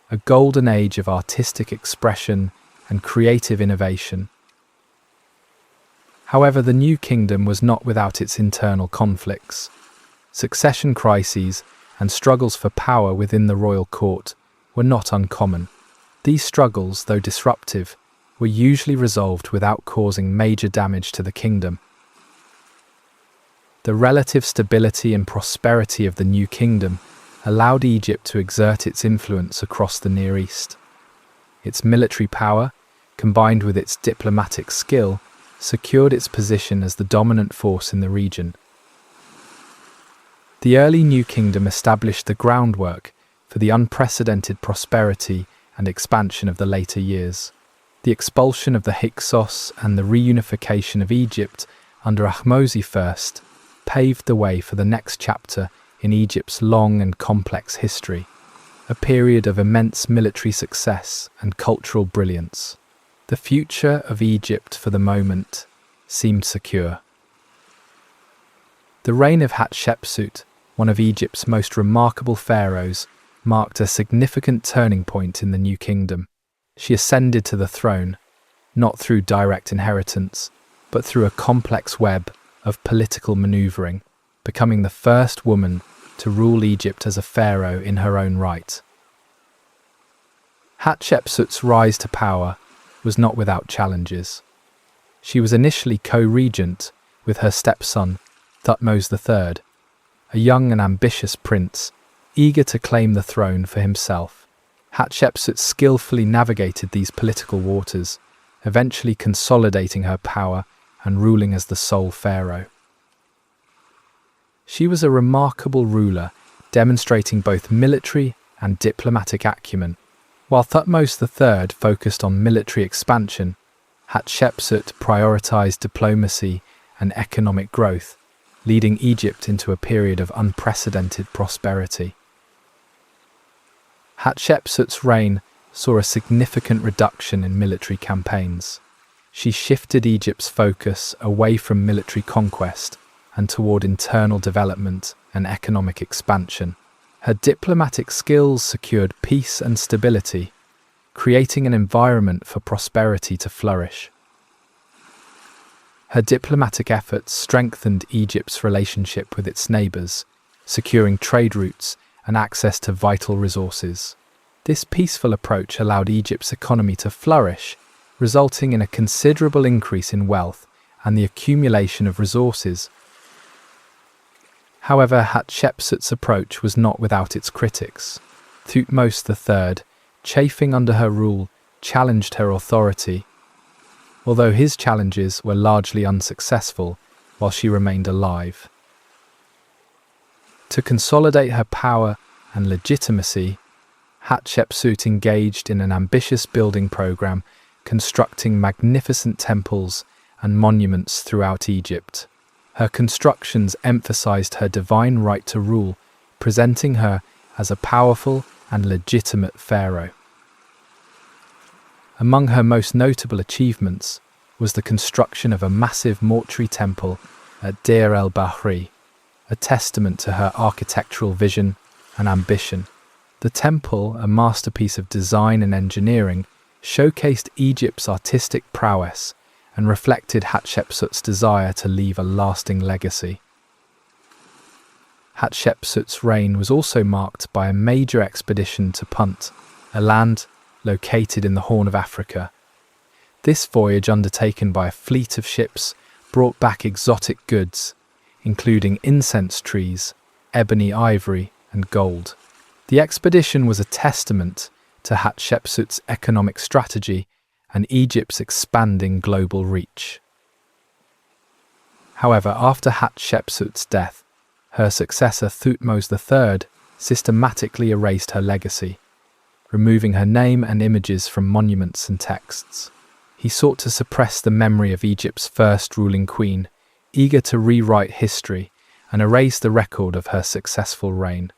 a golden age of artistic expression and creative innovation. However, the new kingdom was not without its internal conflicts. Succession crises and struggles for power within the royal court were not uncommon. These struggles, though disruptive, were usually resolved without causing major damage to the kingdom. The relative stability and prosperity of the new kingdom allowed Egypt to exert its influence across the Near East. Its military power, combined with its diplomatic skill, secured its position as the dominant force in the region. The early New Kingdom established the groundwork for the unprecedented prosperity and expansion of the later years. The expulsion of the Hyksos and the reunification of Egypt under Ahmose I paved the way for the next chapter in Egypt's long and complex history, a period of immense military success and cultural brilliance. The future of Egypt, for the moment, seemed secure. The reign of Hatshepsut, one of Egypt's most remarkable pharaohs, marked a significant turning point in the new kingdom. She ascended to the throne, not through direct inheritance, but through a complex web of political maneuvering, becoming the first woman to rule Egypt as a pharaoh in her own right. Hatshepsut's rise to power was not without challenges. She was initially co-regent with her stepson, Thutmose III, a young and ambitious prince, eager to claim the throne for himself. Hatshepsut skillfully navigated these political waters, eventually consolidating her power and ruling as the sole pharaoh. She was a remarkable ruler, demonstrating both military and diplomatic acumen. While Thutmose III focused on military expansion, Hatshepsut prioritized diplomacy and economic growth, leading Egypt into a period of unprecedented prosperity. Hatshepsut's reign saw a significant reduction in military campaigns. She shifted Egypt's focus away from military conquest and toward internal development and economic expansion. Her diplomatic skills secured peace and stability, creating an environment for prosperity to flourish. Her diplomatic efforts strengthened Egypt's relationship with its neighbours, securing trade routes and access to vital resources. This peaceful approach allowed Egypt's economy to flourish, resulting in a considerable increase in wealth and the accumulation of resources. However, Hatshepsut's approach was not without its critics. Thutmose III, chafing under her rule, challenged her authority, although his challenges were largely unsuccessful while she remained alive. To consolidate her power and legitimacy, Hatshepsut engaged in an ambitious building program, constructing magnificent temples and monuments throughout Egypt. Her constructions emphasized her divine right to rule, presenting her as a powerful and legitimate pharaoh. Among her most notable achievements was the construction of a massive mortuary temple at Deir el-Bahri, a testament to her architectural vision and ambition. The temple, a masterpiece of design and engineering, showcased Egypt's artistic prowess and reflected Hatshepsut's desire to leave a lasting legacy. Hatshepsut's reign was also marked by a major expedition to Punt, a land located in the Horn of Africa. This voyage, undertaken by a fleet of ships, brought back exotic goods, including incense trees, ebony, ivory, and gold. The expedition was a testament to Hatshepsut's economic strategy and Egypt's expanding global reach. However, after Hatshepsut's death, her successor Thutmose III systematically erased her legacy, removing her name and images from monuments and texts. He sought to suppress the memory of Egypt's first ruling queen, eager to rewrite history and erase the record of her successful reign.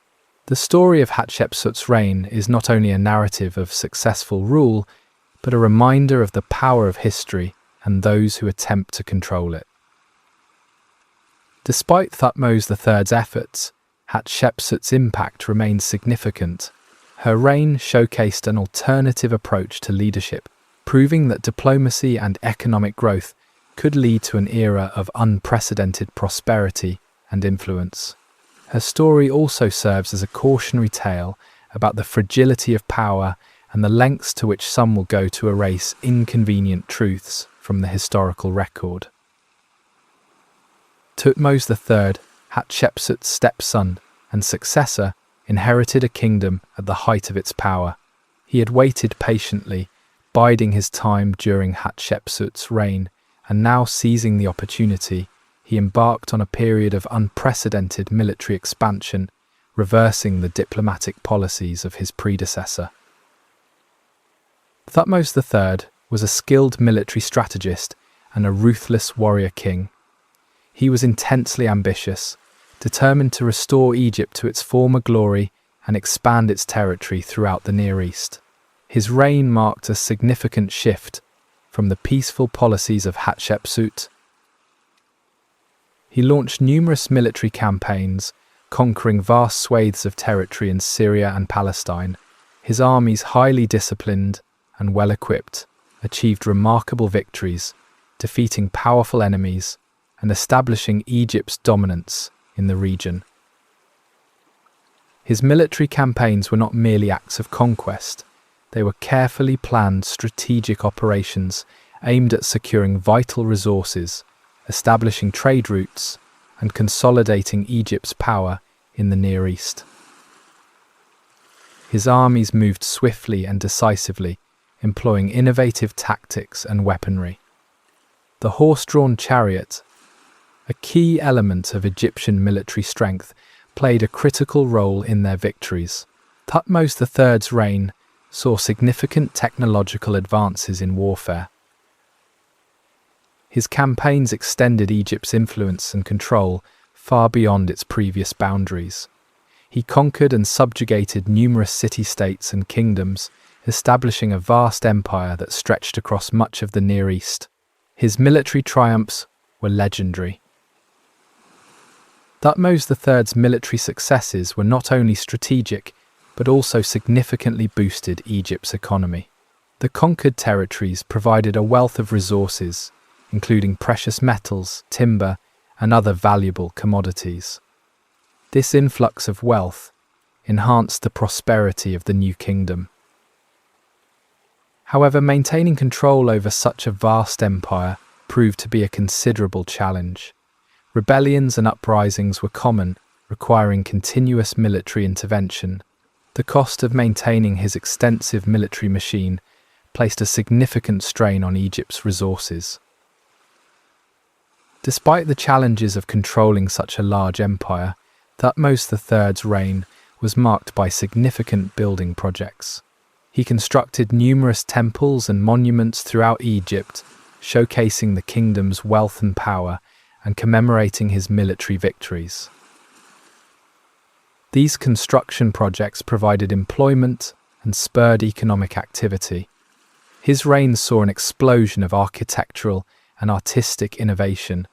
The story of Hatshepsut's reign is not only a narrative of successful rule, but a reminder of the power of history and those who attempt to control it. Despite Thutmose III's efforts, Hatshepsut's impact remained significant. Her reign showcased an alternative approach to leadership, proving that diplomacy and economic growth could lead to an era of unprecedented prosperity and influence. Her story also serves as a cautionary tale about the fragility of power and the lengths to which some will go to erase inconvenient truths from the historical record. Thutmose III, Hatshepsut's stepson and successor, inherited a kingdom at the height of its power. He had waited patiently, biding his time during Hatshepsut's reign, and now seizing the opportunity, he embarked on a period of unprecedented military expansion, reversing the diplomatic policies of his predecessor. Thutmose III was a skilled military strategist and a ruthless warrior king. He was intensely ambitious, determined to restore Egypt to its former glory and expand its territory throughout the Near East. His reign marked a significant shift from the peaceful policies of Hatshepsut. He launched numerous military campaigns, conquering vast swathes of territory in Syria and Palestine. His armies, highly disciplined and well-equipped, achieved remarkable victories, defeating powerful enemies and establishing Egypt's dominance in the region. His military campaigns were not merely acts of conquest. They were carefully planned strategic operations aimed at securing vital resources, establishing trade routes, and consolidating Egypt's power in the Near East. His armies moved swiftly and decisively, employing innovative tactics and weaponry. The horse-drawn chariot, a key element of Egyptian military strength, played a critical role in their victories. Thutmose III's reign saw significant technological advances in warfare. His campaigns extended Egypt's influence and control far beyond its previous boundaries. He conquered and subjugated numerous city-states and kingdoms, establishing a vast empire that stretched across much of the Near East. His military triumphs were legendary. Thutmose III's military successes were not only strategic, but also significantly boosted Egypt's economy. The conquered territories provided a wealth of resources, including precious metals, timber, and other valuable commodities. This influx of wealth enhanced the prosperity of the new kingdom. However, maintaining control over such a vast empire proved to be a considerable challenge. Rebellions and uprisings were common, requiring continuous military intervention. The cost of maintaining his extensive military machine placed a significant strain on Egypt's resources. Despite the challenges of controlling such a large empire, Thutmose III's reign was marked by significant building projects. He constructed numerous temples and monuments throughout Egypt, showcasing the kingdom's wealth and power and commemorating his military victories. These construction projects provided employment and spurred economic activity. His reign saw an explosion of architectural and artistic innovation,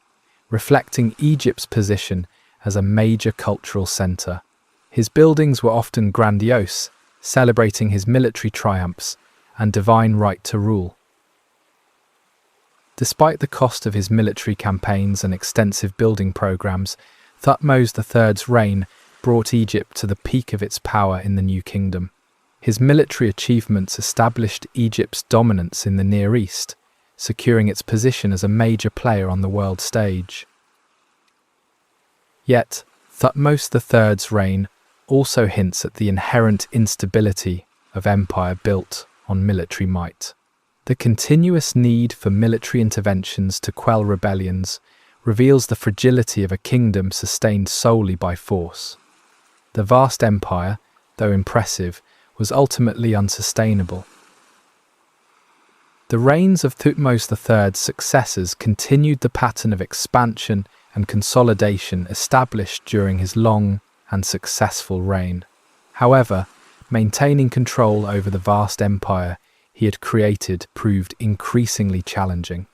reflecting Egypt's position as a major cultural center. His buildings were often grandiose, celebrating his military triumphs and divine right to rule. Despite the cost of his military campaigns and extensive building programs, Thutmose III's reign brought Egypt to the peak of its power in the New Kingdom. His military achievements established Egypt's dominance in the Near East, securing its position as a major player on the world stage. Yet, Thutmose III's reign also hints at the inherent instability of empire built on military might. The continuous need for military interventions to quell rebellions reveals the fragility of a kingdom sustained solely by force. The vast empire, though impressive, was ultimately unsustainable. The reigns of Thutmose III's successors continued the pattern of expansion and consolidation established during his long and successful reign. However, maintaining control over the vast empire he had created proved increasingly challenging.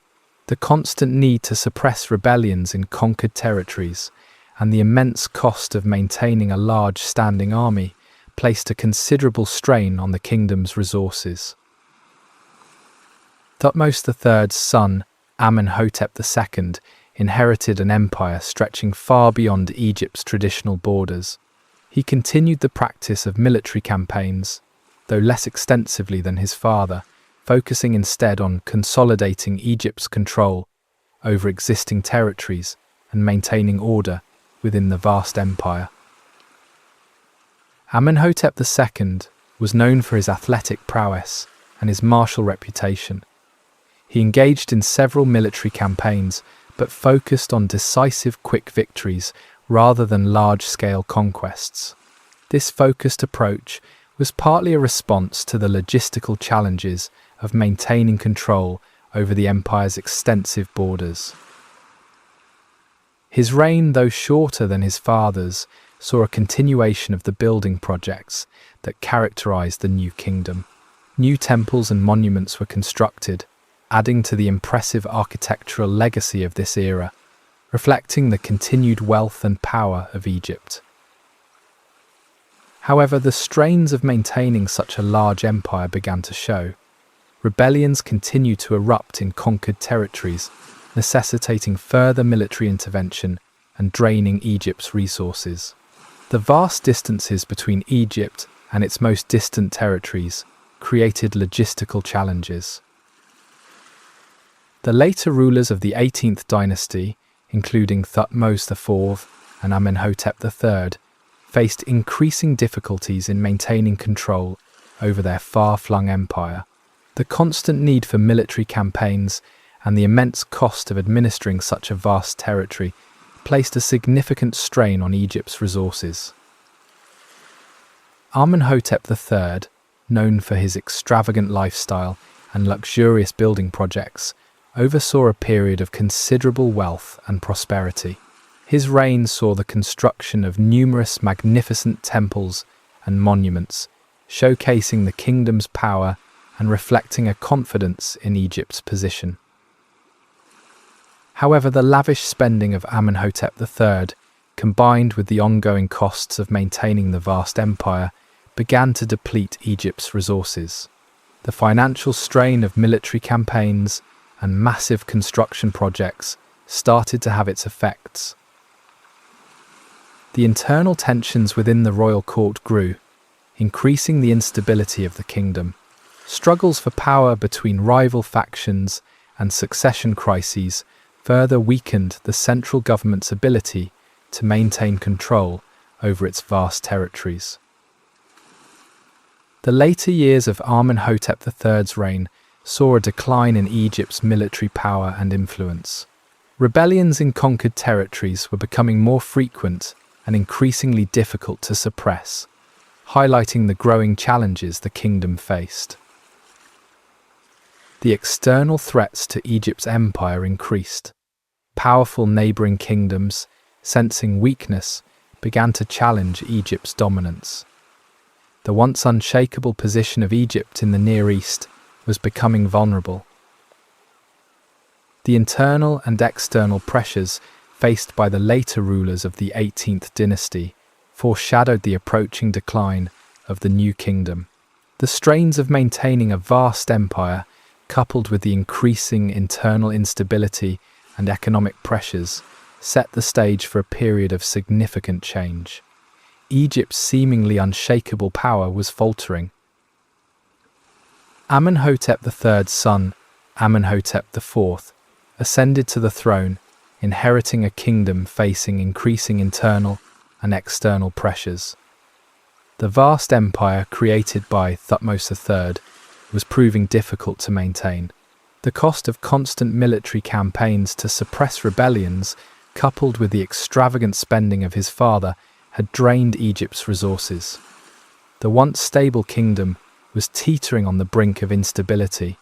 The constant need to suppress rebellions in conquered territories and the immense cost of maintaining a large standing army placed a considerable strain on the kingdom's resources. Thutmose III's son, Amenhotep II, inherited an empire stretching far beyond Egypt's traditional borders. He continued the practice of military campaigns, though less extensively than his father, focusing instead on consolidating Egypt's control over existing territories and maintaining order within the vast empire. Amenhotep II was known for his athletic prowess and his martial reputation. He engaged in several military campaigns, but focused on decisive quick victories rather than large-scale conquests. This focused approach was partly a response to the logistical challenges of maintaining control over the empire's extensive borders. His reign, though shorter than his father's, saw a continuation of the building projects that characterized the New Kingdom. New temples and monuments were constructed, adding to the impressive architectural legacy of this era, reflecting the continued wealth and power of Egypt. However, the strains of maintaining such a large empire began to show. Rebellions continued to erupt in conquered territories, necessitating further military intervention and draining Egypt's resources. The vast distances between Egypt and its most distant territories created logistical challenges. The later rulers of the 18th dynasty, including Thutmose IV and Amenhotep III, faced increasing difficulties in maintaining control over their far-flung empire. The constant need for military campaigns and the immense cost of administering such a vast territory placed a significant strain on Egypt's resources. Amenhotep III, known for his extravagant lifestyle and luxurious building projects, oversaw a period of considerable wealth and prosperity. His reign saw the construction of numerous magnificent temples and monuments, showcasing the kingdom's power and reflecting a confidence in Egypt's position. However, the lavish spending of Amenhotep III, combined with the ongoing costs of maintaining the vast empire, began to deplete Egypt's resources. The financial strain of military campaigns and massive construction projects started to have its effects. The internal tensions within the royal court grew, increasing the instability of the kingdom. Struggles for power between rival factions and succession crises further weakened the central government's ability to maintain control over its vast territories. The later years of Amenhotep III's reign saw a decline in Egypt's military power and influence. Rebellions in conquered territories were becoming more frequent and increasingly difficult to suppress, highlighting the growing challenges the kingdom faced. The external threats to Egypt's empire increased. Powerful neighboring kingdoms, sensing weakness, began to challenge Egypt's dominance. The once unshakable position of Egypt in the Near East was becoming vulnerable. The internal and external pressures faced by the later rulers of the 18th dynasty foreshadowed the approaching decline of the New Kingdom. The strains of maintaining a vast empire coupled with the increasing internal instability and economic pressures, set the stage for a period of significant change. Egypt's seemingly unshakable power was faltering. Amenhotep III's son, Amenhotep IV, ascended to the throne, inheriting a kingdom facing increasing internal and external pressures. The vast empire created by Thutmose III was proving difficult to maintain. The cost of constant military campaigns to suppress rebellions, coupled with the extravagant spending of his father, had drained Egypt's resources. The once stable kingdom was teetering on the brink of instability.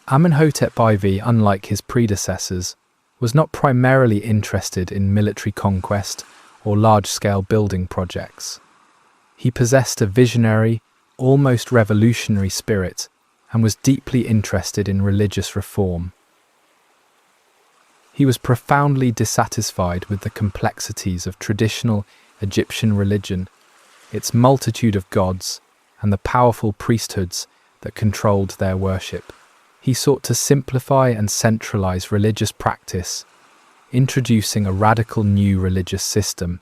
Amenhotep IV, unlike his predecessors, was not primarily interested in military conquest or large-scale building projects. He possessed a visionary, almost revolutionary spirit and was deeply interested in religious reform. He was profoundly dissatisfied with the complexities of traditional Egyptian religion, its multitude of gods, and the powerful priesthoods that controlled their worship. He sought to simplify and centralize religious practice, introducing a radical new religious system.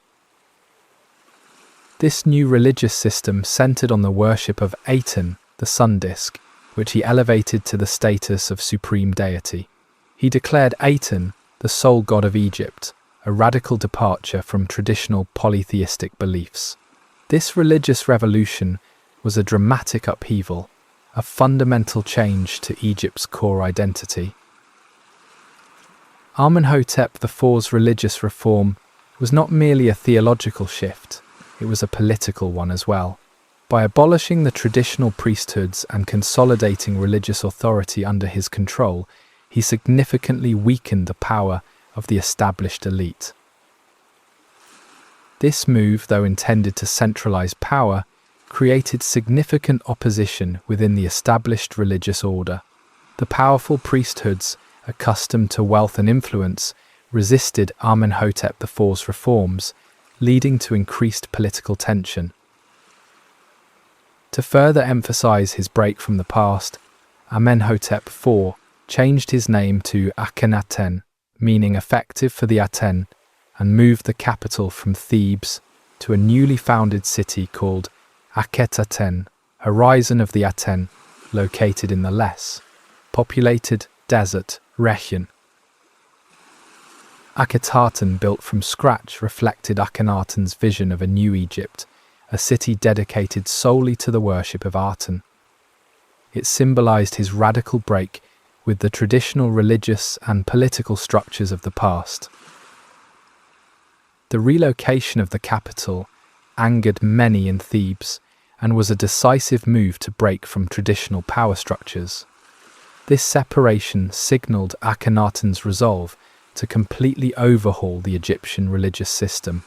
This new religious system centered on the worship of Aten, the sun disk, which he elevated to the status of supreme deity. He declared Aten the sole god of Egypt, a radical departure from traditional polytheistic beliefs. This religious revolution was a dramatic upheaval, a fundamental change to Egypt's core identity. Amenhotep IV's religious reform was not merely a theological shift, it was a political one as well. By abolishing the traditional priesthoods and consolidating religious authority under his control, he significantly weakened the power of the established elite. This move, though intended to centralize power, created significant opposition within the established religious order. The powerful priesthoods, accustomed to wealth and influence, resisted Amenhotep IV's reforms, leading to increased political tension. To further emphasize his break from the past, Amenhotep IV changed his name to Akhenaten, meaning effective for the Aten, and moved the capital from Thebes to a newly founded city called Akhetaten, horizon of the Aten, located in the less populated desert region. Akhetaten, built from scratch, reflected Akhenaten's vision of a new Egypt, a city dedicated solely to the worship of Aten. It symbolized his radical break with the traditional religious and political structures of the past. The relocation of the capital angered many in Thebes and was a decisive move to break from traditional power structures. This separation signaled Akhenaten's resolve to completely overhaul the Egyptian religious system.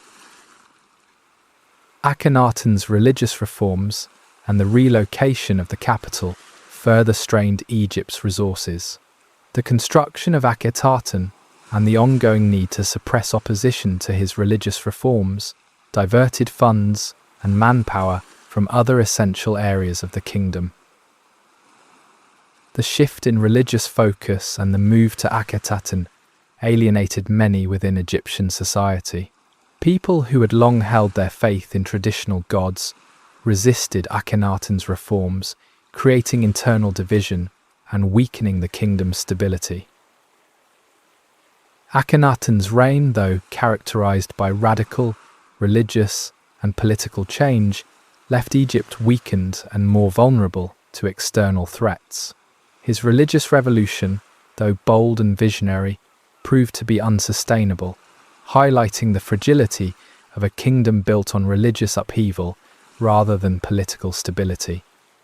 Akhenaten's religious reforms and the relocation of the capital further strained Egypt's resources. The construction of Akhetaten and the ongoing need to suppress opposition to his religious reforms diverted funds and manpower from other essential areas of the kingdom. The shift in religious focus and the move to Akhetaten alienated many within Egyptian society. People who had long held their faith in traditional gods resisted Akhenaten's reforms, creating internal division and weakening the kingdom's stability. Akhenaten's reign, though characterized by radical, religious, and political change, left Egypt weakened and more vulnerable to external threats. His religious revolution, though bold and visionary, proved to be unsustainable, highlighting the fragility of a kingdom built on religious upheaval rather than political stability.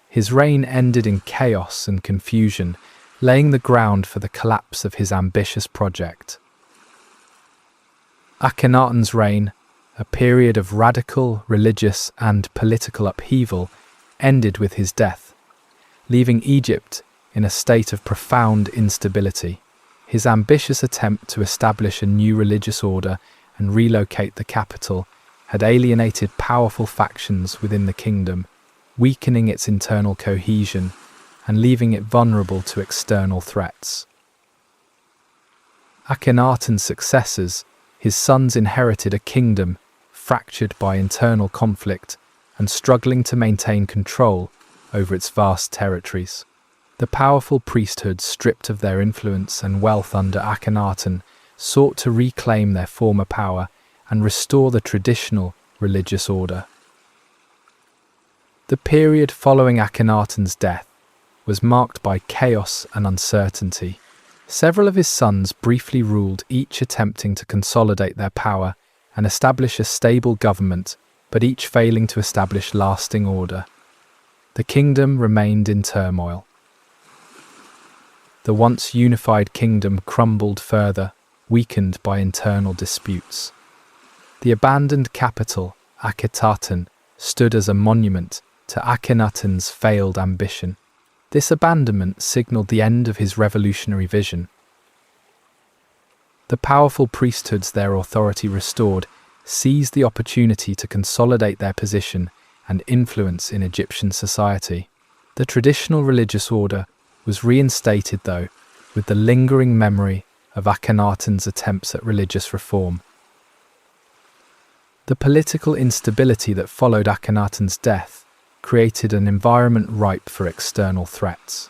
His reign ended in chaos and confusion, laying the ground for the collapse of his ambitious project. Akhenaten's reign, a period of radical, religious, and political upheaval, ended with his death, leaving Egypt in a state of profound instability. His ambitious attempt to establish a new religious order and relocate the capital had alienated powerful factions within the kingdom, weakening its internal cohesion and leaving it vulnerable to external threats. Akhenaten's successors, his sons, inherited a kingdom fractured by internal conflict and struggling to maintain control over its vast territories. The powerful priesthoods, stripped of their influence and wealth under Akhenaten, sought to reclaim their former power and restore the traditional religious order. The period following Akhenaten's death was marked by chaos and uncertainty. Several of his sons briefly ruled, each attempting to consolidate their power and establish a stable government, but each failing to establish lasting order. The kingdom remained in turmoil. The once unified kingdom crumbled further, weakened by internal disputes. The abandoned capital, Akhetaten, stood as a monument to Akhenaten's failed ambition. This abandonment signaled the end of his revolutionary vision. The powerful priesthoods, their authority restored, seized the opportunity to consolidate their position and influence in Egyptian society. The traditional religious order was reinstated, though, with the lingering memory of Akhenaten's attempts at religious reform. The political instability that followed Akhenaten's death created an environment ripe for external threats.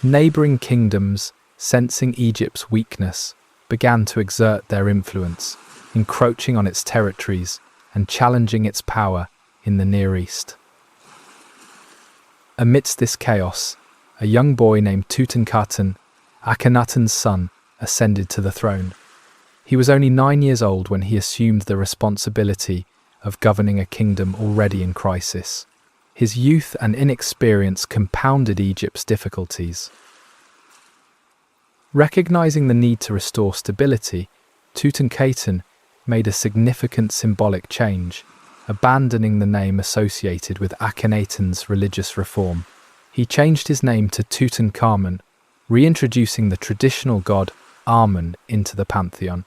Neighbouring kingdoms, sensing Egypt's weakness, began to exert their influence, encroaching on its territories and challenging its power in the Near East. Amidst this chaos, a young boy named Tutankhaten, Akhenaten's son, ascended to the throne. He was only 9 years old when he assumed the responsibility of governing a kingdom already in crisis. His youth and inexperience compounded Egypt's difficulties. Recognizing the need to restore stability, Tutankhaten made a significant symbolic change, abandoning the name associated with Akhenaten's religious reform. He changed his name to Tutankhamun, reintroducing the traditional god Amun into the pantheon.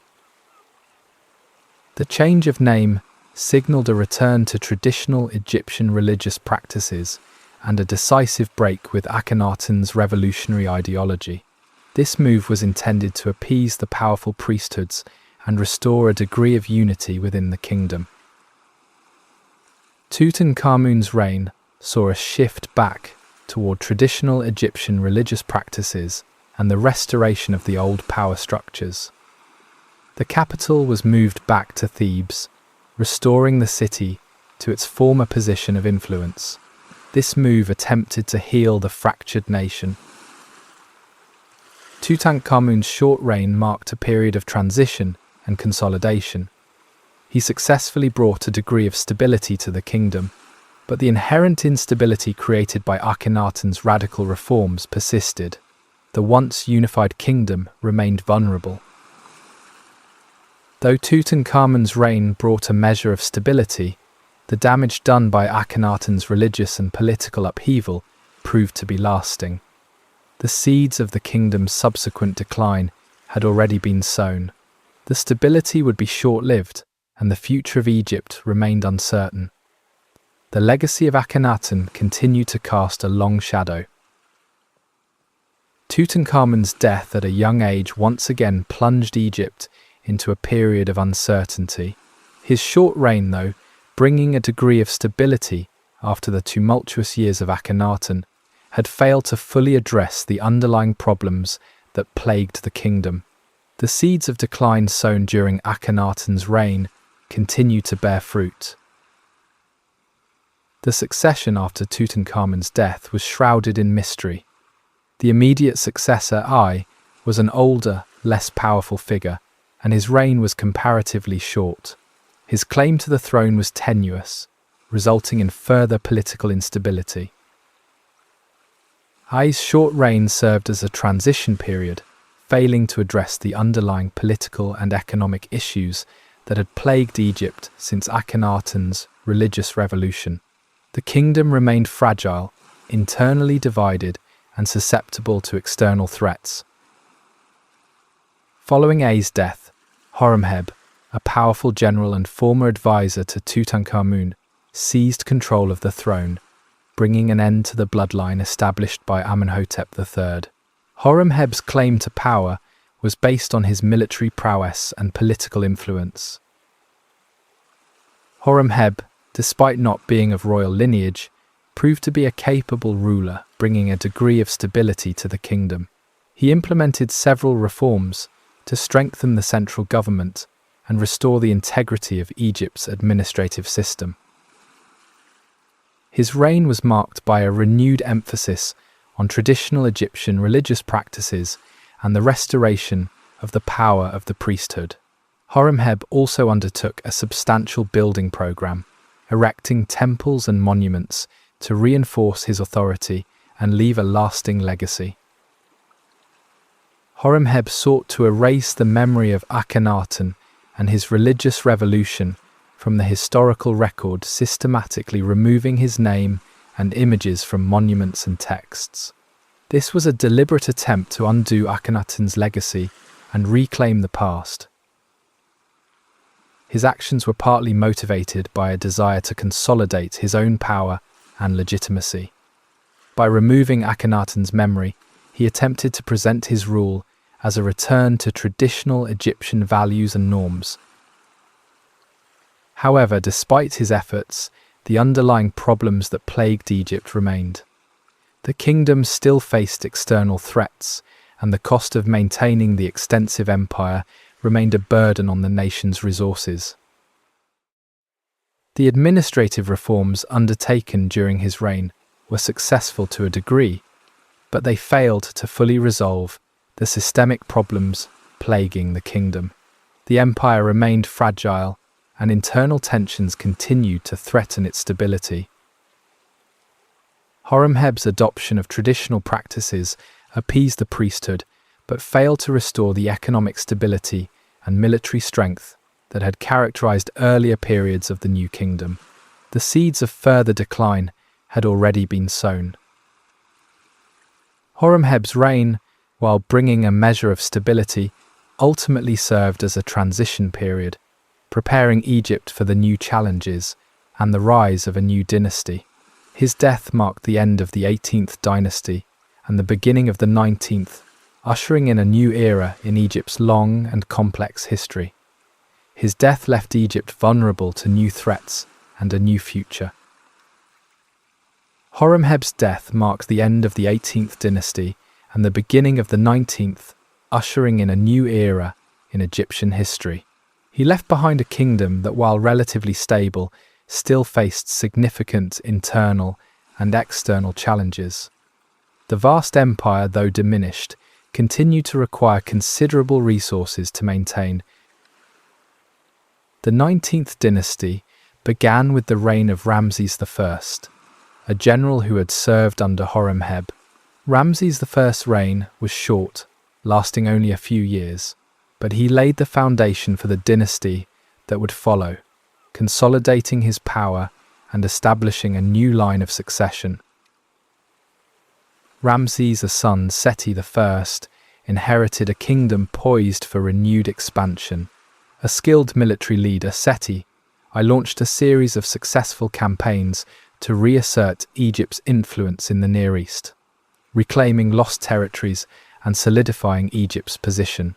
The change of name signaled a return to traditional Egyptian religious practices and a decisive break with Akhenaten's revolutionary ideology. This move was intended to appease the powerful priesthoods and restore a degree of unity within the kingdom. Tutankhamun's reign saw a shift back toward traditional Egyptian religious practices and the restoration of the old power structures. The capital was moved back to Thebes, restoring the city to its former position of influence. This move attempted to heal the fractured nation. Tutankhamun's short reign marked a period of transition and consolidation. He successfully brought a degree of stability to the kingdom, but the inherent instability created by Akhenaten's radical reforms persisted. The once unified kingdom remained vulnerable. Though Tutankhamun's reign brought a measure of stability, the damage done by Akhenaten's religious and political upheaval proved to be lasting. The seeds of the kingdom's subsequent decline had already been sown. The stability would be short-lived, and the future of Egypt remained uncertain. The legacy of Akhenaten continued to cast a long shadow. Tutankhamun's death at a young age once again plunged Egypt into a period of uncertainty. His short reign, though, bringing a degree of stability after the tumultuous years of Akhenaten, had failed to fully address the underlying problems that plagued the kingdom. The seeds of decline sown during Akhenaten's reign continued to bear fruit. The succession after Tutankhamun's death was shrouded in mystery. The immediate successor, Ai, was an older, less powerful figure, and his reign was comparatively short. His claim to the throne was tenuous, resulting in further political instability. Ai's short reign served as a transition period, failing to address the underlying political and economic issues that had plagued Egypt since Akhenaten's religious revolution. The kingdom remained fragile, internally divided, and susceptible to external threats. Following Ai's death, Horemheb, a powerful general and former advisor to Tutankhamun, seized control of the throne. bringing an end to the bloodline established by Amenhotep III. Horemheb's claim to power was based on his military prowess and political influence. Horemheb, despite not being of royal lineage, proved to be a capable ruler, bringing a degree of stability to the kingdom. He implemented several reforms to strengthen the central government and restore the integrity of Egypt's administrative system. His reign was marked by a renewed emphasis on traditional Egyptian religious practices and the restoration of the power of the priesthood. Horemheb also undertook a substantial building program, erecting temples and monuments to reinforce his authority and leave a lasting legacy. Horemheb sought to erase the memory of Akhenaten and his religious revolution from the historical record, systematically removing his name and images from monuments and texts. This was a deliberate attempt to undo Akhenaten's legacy and reclaim the past. His actions were partly motivated by a desire to consolidate his own power and legitimacy. By removing Akhenaten's memory, he attempted to present his rule as a return to traditional Egyptian values and norms. However, despite his efforts, the underlying problems that plagued Egypt remained. The kingdom still faced external threats, and the cost of maintaining the extensive empire remained a burden on the nation's resources. The administrative reforms undertaken during his reign were successful to a degree, but they failed to fully resolve the systemic problems plaguing the kingdom. The empire remained fragile, and internal tensions continued to threaten its stability. Horemheb's adoption of traditional practices appeased the priesthood, but failed to restore the economic stability and military strength that had characterized earlier periods of the new kingdom. The seeds of further decline had already been sown. Horemheb's reign, while bringing a measure of stability, ultimately served as a transition period, preparing Egypt for the new challenges and the rise of a new dynasty. His death marked the end of the 18th dynasty and the beginning of the 19th, ushering in a new era in Egypt's long and complex history. His death left Egypt vulnerable to new threats and a new future. Horemheb's death marked the end of the 18th dynasty and the beginning of the 19th, ushering in a new era in Egyptian history. He left behind a kingdom that, while relatively stable, still faced significant internal and external challenges. The vast empire, though diminished, continued to require considerable resources to maintain. The 19th dynasty began with the reign of Ramses I, a general who had served under Horemheb. Ramses I's reign was short, lasting only a few years, but he laid the foundation for the dynasty that would follow, consolidating his power and establishing a new line of succession. Ramses' son Seti I inherited a kingdom poised for renewed expansion. A skilled military leader, Seti I launched a series of successful campaigns to reassert Egypt's influence in the Near East, reclaiming lost territories and solidifying Egypt's position.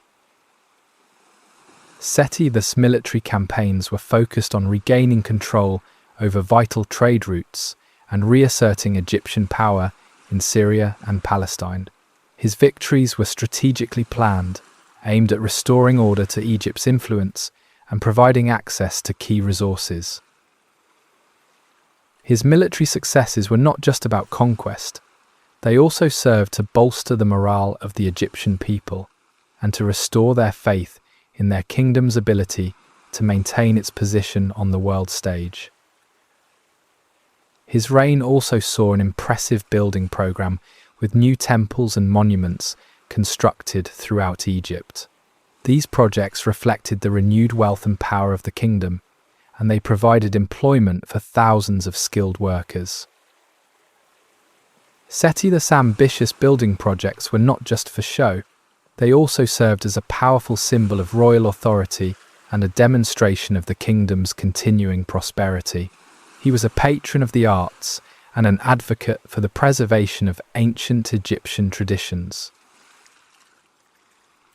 Seti's military campaigns were focused on regaining control over vital trade routes and reasserting Egyptian power in Syria and Palestine. His victories were strategically planned, aimed at restoring order to Egypt's influence and providing access to key resources. His military successes were not just about conquest. They also served to bolster the morale of the Egyptian people and to restore their faith in their kingdom's ability to maintain its position on the world stage. His reign also saw an impressive building program with new temples and monuments constructed throughout Egypt. These projects reflected the renewed wealth and power of the kingdom, and they provided employment for thousands of skilled workers. Seti's ambitious building projects were not just for show. They also served as a powerful symbol of royal authority and a demonstration of the kingdom's continuing prosperity. He was a patron of the arts and an advocate for the preservation of ancient Egyptian traditions.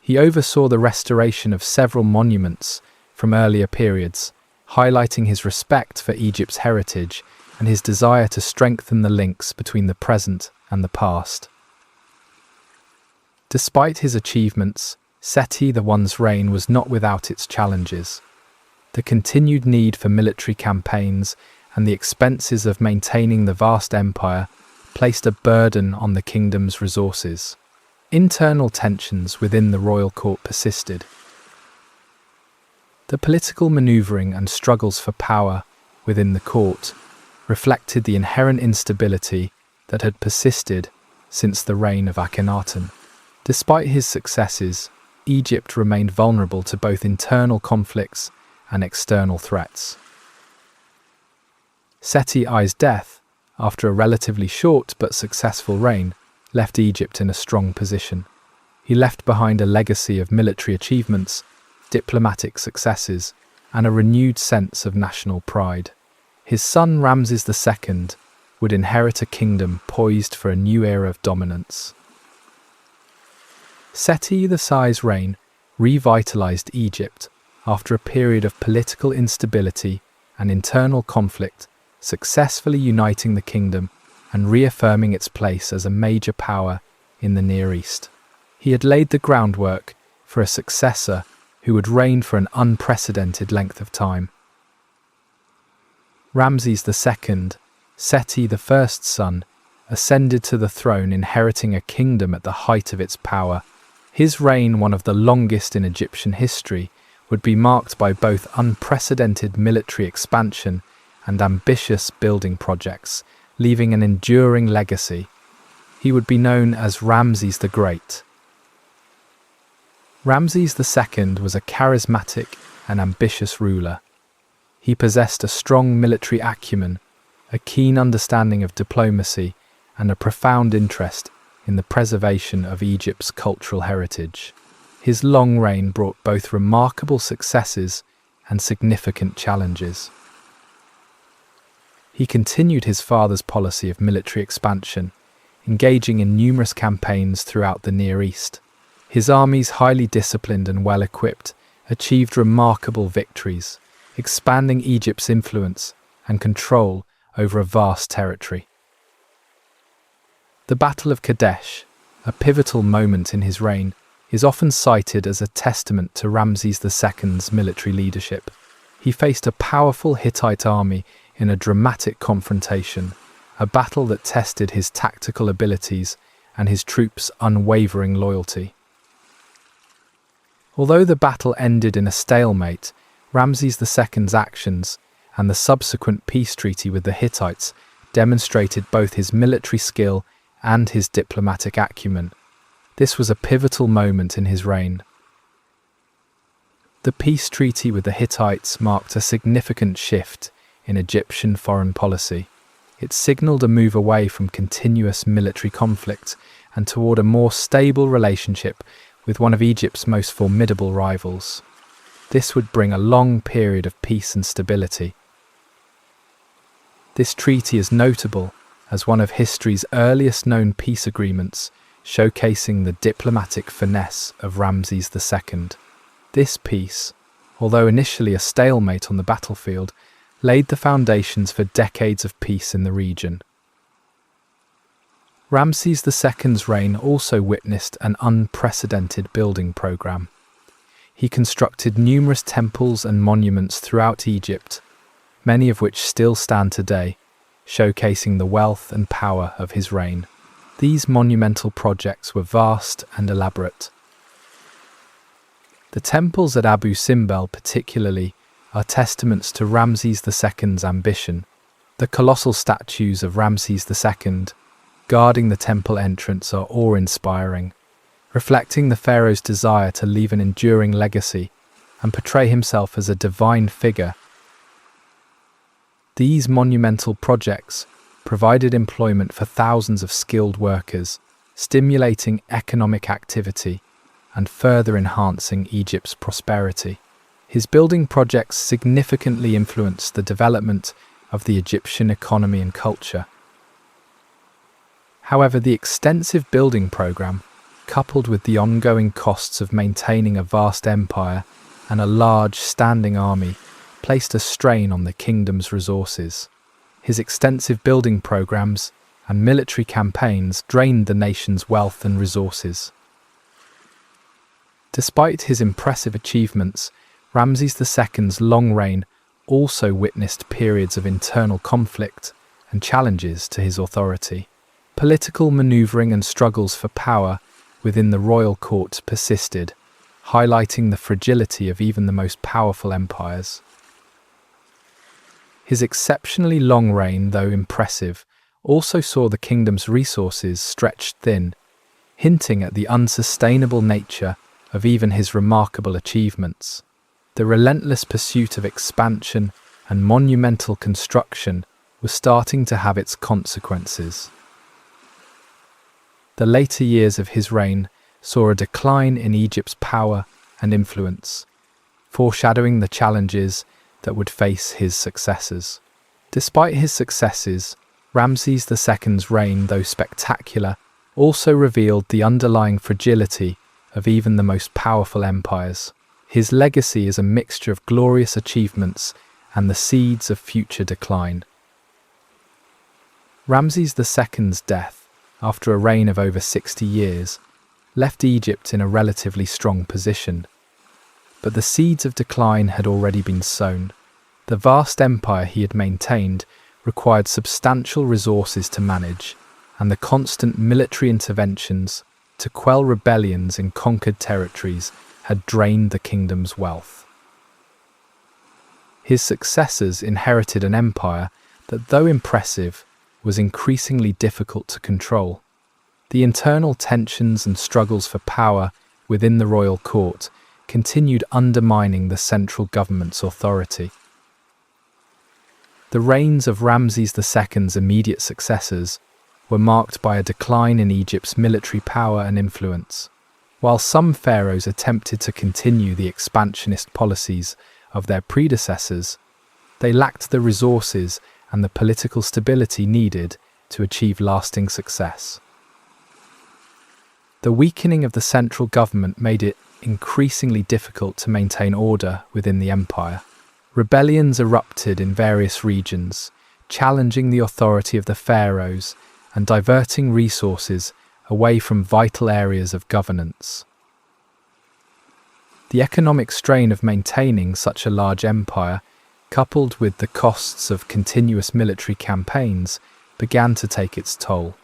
He oversaw the restoration of several monuments from earlier periods, highlighting his respect for Egypt's heritage and his desire to strengthen the links between the present and the past. Despite his achievements, Seti I's reign was not without its challenges. The continued need for military campaigns and the expenses of maintaining the vast empire placed a burden on the kingdom's resources. Internal tensions within the royal court persisted. The political maneuvering and struggles for power within the court reflected the inherent instability that had persisted since the reign of Akhenaten. Despite his successes, Egypt remained vulnerable to both internal conflicts and external threats. Seti I's death, after a relatively short but successful reign, left Egypt in a strong position. He left behind a legacy of military achievements, diplomatic successes, and a renewed sense of national pride. His son Ramses II would inherit a kingdom poised for a new era of dominance. Seti I's reign revitalized Egypt after a period of political instability and internal conflict, successfully uniting the kingdom and reaffirming its place as a major power in the Near East. He had laid the groundwork for a successor who would reign for an unprecedented length of time. Ramses II, Seti I's son, ascended to the throne, inheriting a kingdom at the height of its power. His reign, one of the longest in Egyptian history, would be marked by both unprecedented military expansion and ambitious building projects, leaving an enduring legacy. He would be known as Ramses the Great. Ramses II was a charismatic and ambitious ruler. He possessed a strong military acumen, a keen understanding of diplomacy, and a profound interest in the preservation of Egypt's cultural heritage. His long reign brought both remarkable successes and significant challenges. He continued his father's policy of military expansion, engaging in numerous campaigns throughout the Near East. His armies, highly disciplined and well-equipped, achieved remarkable victories, expanding Egypt's influence and control over a vast territory. The Battle of Kadesh, a pivotal moment in his reign, is often cited as a testament to Ramses II's military leadership. He faced a powerful Hittite army in a dramatic confrontation, a battle that tested his tactical abilities and his troops' unwavering loyalty. Although the battle ended in a stalemate, Ramses II's actions and the subsequent peace treaty with the Hittites demonstrated both his military skill and his diplomatic acumen. This was a pivotal moment in his reign. The peace treaty with the Hittites marked a significant shift in Egyptian foreign policy. It signaled a move away from continuous military conflict and toward a more stable relationship with one of Egypt's most formidable rivals. This would bring a long period of peace and stability. This treaty is notable as one of history's earliest known peace agreements, showcasing the diplomatic finesse of Ramses II. This peace, although initially a stalemate on the battlefield, laid the foundations for decades of peace in the region. Ramses II's reign also witnessed an unprecedented building program. He constructed numerous temples and monuments throughout Egypt, many of which still stand today, showcasing the wealth and power of his reign. These monumental projects were vast and elaborate. The temples at Abu Simbel particularly are testaments to Ramses II's ambition. The colossal statues of Ramses II guarding the temple entrance are awe-inspiring, reflecting the pharaoh's desire to leave an enduring legacy and portray himself as a divine figure. These monumental projects provided employment for thousands of skilled workers, stimulating economic activity and further enhancing Egypt's prosperity. His building projects significantly influenced the development of the Egyptian economy and culture. However, the extensive building program, coupled with the ongoing costs of maintaining a vast empire and a large standing army, placed a strain on the kingdom's resources. His extensive building programs and military campaigns drained the nation's wealth and resources. Despite his impressive achievements, Ramses II's long reign also witnessed periods of internal conflict and challenges to his authority. Political maneuvering and struggles for power within the royal court persisted, highlighting the fragility of even the most powerful empires. His exceptionally long reign, though impressive, also saw the kingdom's resources stretched thin, hinting at the unsustainable nature of even his remarkable achievements. The relentless pursuit of expansion and monumental construction was starting to have its consequences. The later years of his reign saw a decline in Egypt's power and influence, foreshadowing the challenges that would face his successors. Despite his successes, Ramses II's reign, though spectacular, also revealed the underlying fragility of even the most powerful empires. His legacy is a mixture of glorious achievements and the seeds of future decline. Ramses II's death, after a reign of over 60 years, left Egypt in a relatively strong position. But the seeds of decline had already been sown. The vast empire he had maintained required substantial resources to manage, and the constant military interventions to quell rebellions in conquered territories had drained the kingdom's wealth. His successors inherited an empire that, though impressive, was increasingly difficult to control. The internal tensions and struggles for power within the royal court continued undermining the central government's authority. The reigns of Ramses II's immediate successors were marked by a decline in Egypt's military power and influence. While some pharaohs attempted to continue the expansionist policies of their predecessors, they lacked the resources and the political stability needed to achieve lasting success. The weakening of the central government made it increasingly difficult to maintain order within the empire. Rebellions erupted in various regions, challenging the authority of the pharaohs and diverting resources away from vital areas of governance. The economic strain of maintaining such a large empire, coupled with the costs of continuous military campaigns, began to take its toll.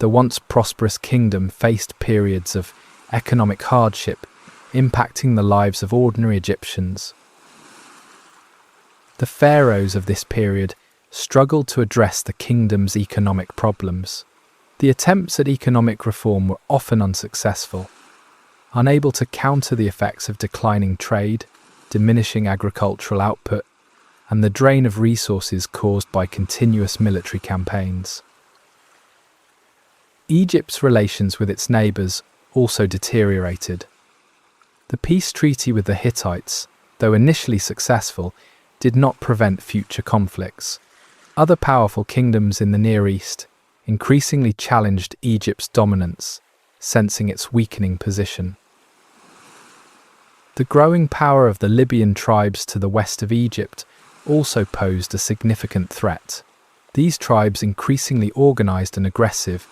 The once prosperous kingdom faced periods of economic hardship, impacting the lives of ordinary Egyptians. The pharaohs of this period struggled to address the kingdom's economic problems. The attempts at economic reform were often unsuccessful, unable to counter the effects of declining trade, diminishing agricultural output, and the drain of resources caused by continuous military campaigns. Egypt's relations with its neighbours also deteriorated. The peace treaty with the Hittites, though initially successful, did not prevent future conflicts. Other powerful kingdoms in the Near East increasingly challenged Egypt's dominance, sensing its weakening position. The growing power of the Libyan tribes to the west of Egypt also posed a significant threat. These tribes, increasingly organized and aggressive,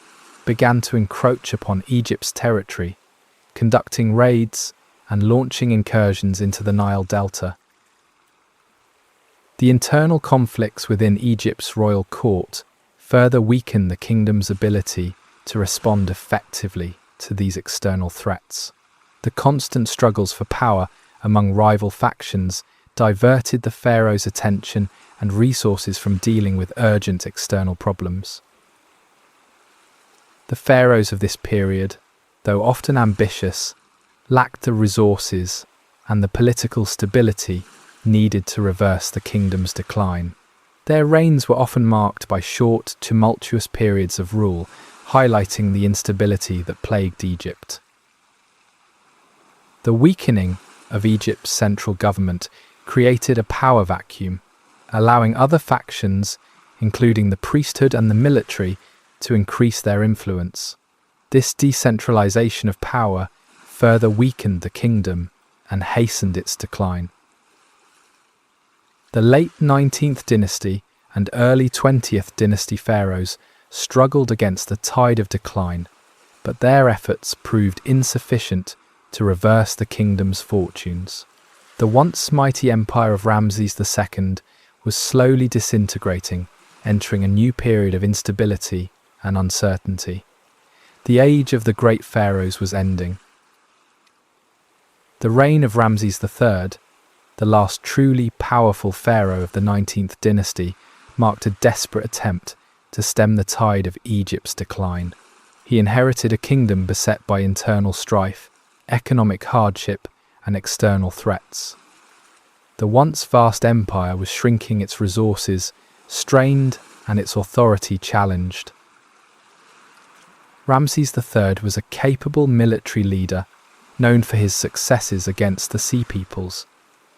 began to encroach upon Egypt's territory, conducting raids and launching incursions into the Nile Delta. The internal conflicts within Egypt's royal court further weakened the kingdom's ability to respond effectively to these external threats. The constant struggles for power among rival factions diverted the pharaoh's attention and resources from dealing with urgent external problems. The pharaohs of this period, though often ambitious, lacked the resources and the political stability needed to reverse the kingdom's decline. Their reigns were often marked by short, tumultuous periods of rule, highlighting the instability that plagued Egypt. The weakening of Egypt's central government created a power vacuum, allowing other factions, including the priesthood and the military, to increase their influence. This decentralization of power further weakened the kingdom and hastened its decline. The late 19th dynasty and early 20th dynasty pharaohs struggled against the tide of decline, but their efforts proved insufficient to reverse the kingdom's fortunes. The once mighty empire of Ramses II was slowly disintegrating, entering a new period of instability and uncertainty. The age of the great pharaohs was ending. The reign of Ramses III, the last truly powerful pharaoh of the 19th dynasty, marked a desperate attempt to stem the tide of Egypt's decline. He inherited a kingdom beset by internal strife, economic hardship, and external threats. The once vast empire was shrinking, its resources strained, and its authority challenged. Ramses III was a capable military leader, known for his successes against the Sea Peoples,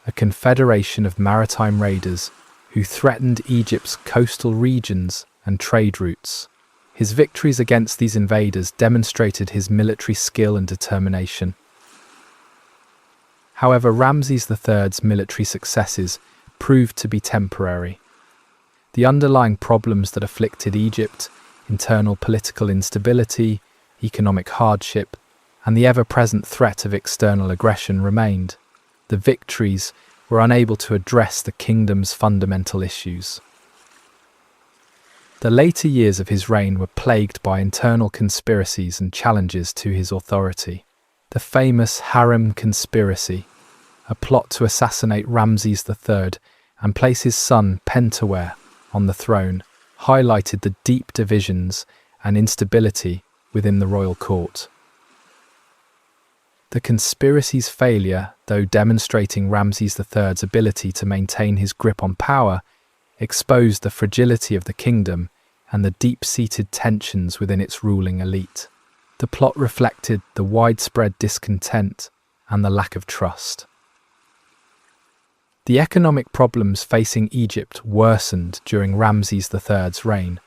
a confederation of maritime raiders who threatened Egypt's coastal regions and trade routes. His victories against these invaders demonstrated his military skill and determination. However, Ramses III's military successes proved to be temporary. The underlying problems that afflicted Egypt, internal political instability, economic hardship, and the ever-present threat of external aggression remained. The victories were unable to address the kingdom's fundamental issues. The later years of his reign were plagued by internal conspiracies and challenges to his authority. The famous Harem conspiracy, a plot to assassinate Ramses III and place his son Pentuer on the throne, highlighted the deep divisions and instability within the royal court. The conspiracy's failure, though demonstrating Ramses III's ability to maintain his grip on power, exposed the fragility of the kingdom and the deep-seated tensions within its ruling elite. The plot reflected the widespread discontent and the lack of trust. The economic problems facing Egypt worsened during Ramses III's reign.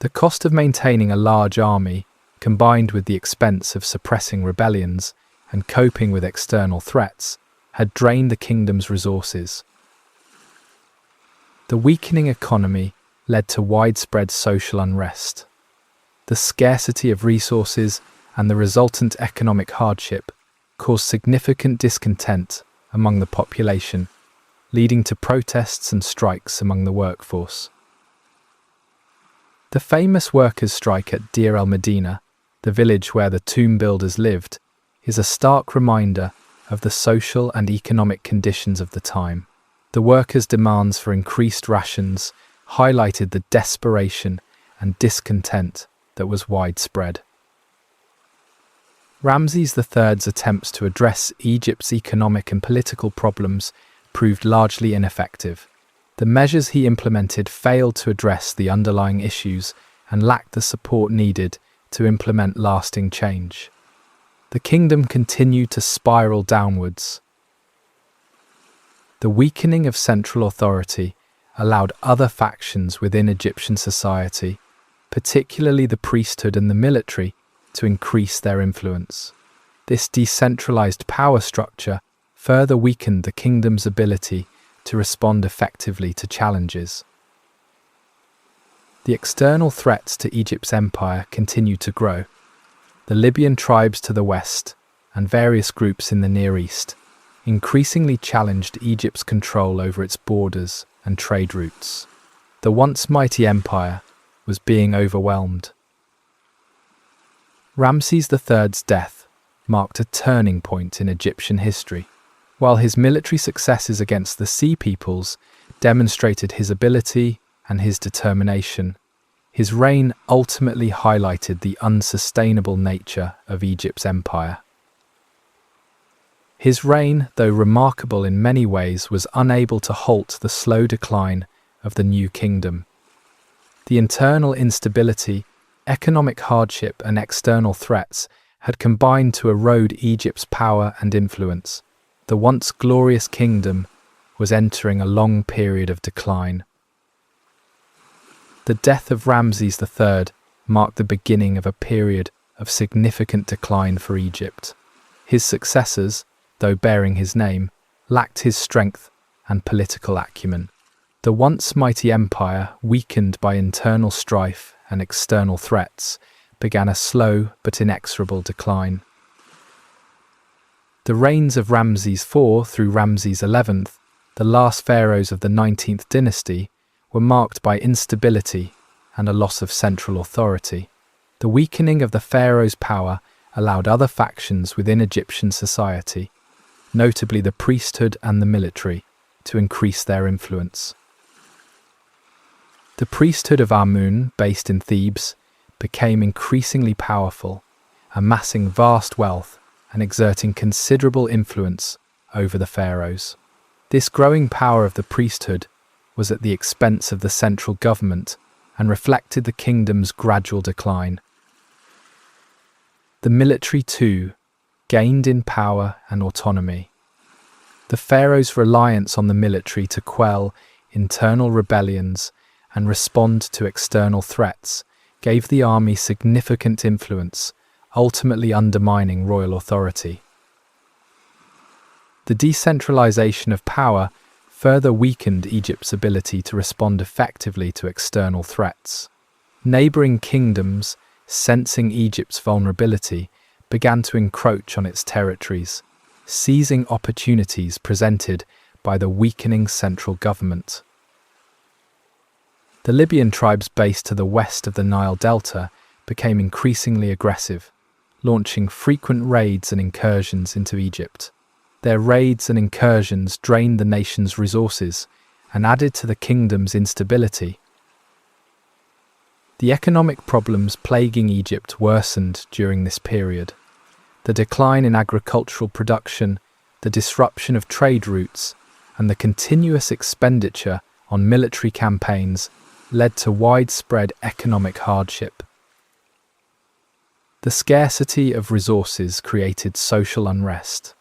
The cost of maintaining a large army, combined with the expense of suppressing rebellions and coping with external threats, had drained the kingdom's resources. The weakening economy led to widespread social unrest. The scarcity of resources and the resultant economic hardship caused significant discontent among the population, leading to protests and strikes among the workforce. The famous workers' strike at Deir el-Medina, the village where the tomb builders lived, is a stark reminder of the social and economic conditions of the time. The workers' demands for increased rations highlighted the desperation and discontent that was widespread. Ramses III's attempts to address Egypt's economic and political problems proved largely ineffective. The measures he implemented failed to address the underlying issues and lacked the support needed to implement lasting change. The kingdom continued to spiral downwards. The weakening of central authority allowed other factions within Egyptian society, particularly the priesthood and the military, to increase their influence. This decentralized power structure further weakened the kingdom's ability to respond effectively to challenges. The external threats to Egypt's empire continued to grow. The Libyan tribes to the west and various groups in the Near East increasingly challenged Egypt's control over its borders and trade routes. The once mighty empire was being overwhelmed. Ramses III's death marked a turning point in Egyptian history. While his military successes against the Sea Peoples demonstrated his ability and his determination, his reign ultimately highlighted the unsustainable nature of Egypt's empire. His reign, though remarkable in many ways, was unable to halt the slow decline of the new kingdom. The internal instability, economic hardship, and external threats had combined to erode Egypt's power and influence. The once glorious kingdom was entering a long period of decline. The death of Ramses III marked the beginning of a period of significant decline for Egypt. His successors, though bearing his name, lacked his strength and political acumen. The once mighty empire, weakened by internal strife and external threats, began a slow but inexorable decline. The reigns of Ramses IV through Ramses XI, the last pharaohs of the 19th dynasty, were marked by instability and a loss of central authority. The weakening of the pharaoh's power allowed other factions within Egyptian society, notably the priesthood and the military, to increase their influence. The priesthood of Amun, based in Thebes, became increasingly powerful, amassing vast wealth and exerting considerable influence over the pharaohs. This growing power of the priesthood was at the expense of the central government and reflected the kingdom's gradual decline. The military, too, gained in power and autonomy. The pharaoh's reliance on the military to quell internal rebellions and respond to external threats gave the army significant influence, ultimately undermining royal authority. The decentralization of power further weakened Egypt's ability to respond effectively to external threats. Neighboring kingdoms, sensing Egypt's vulnerability, began to encroach on its territories, seizing opportunities presented by the weakening central government. The Libyan tribes based to the west of the Nile Delta became increasingly aggressive, launching frequent raids and incursions into Egypt. Their raids and incursions drained the nation's resources and added to the kingdom's instability. The economic problems plaguing Egypt worsened during this period. The decline in agricultural production, the disruption of trade routes, and the continuous expenditure on military campaigns led to widespread economic hardship. The scarcity of resources created social unrest.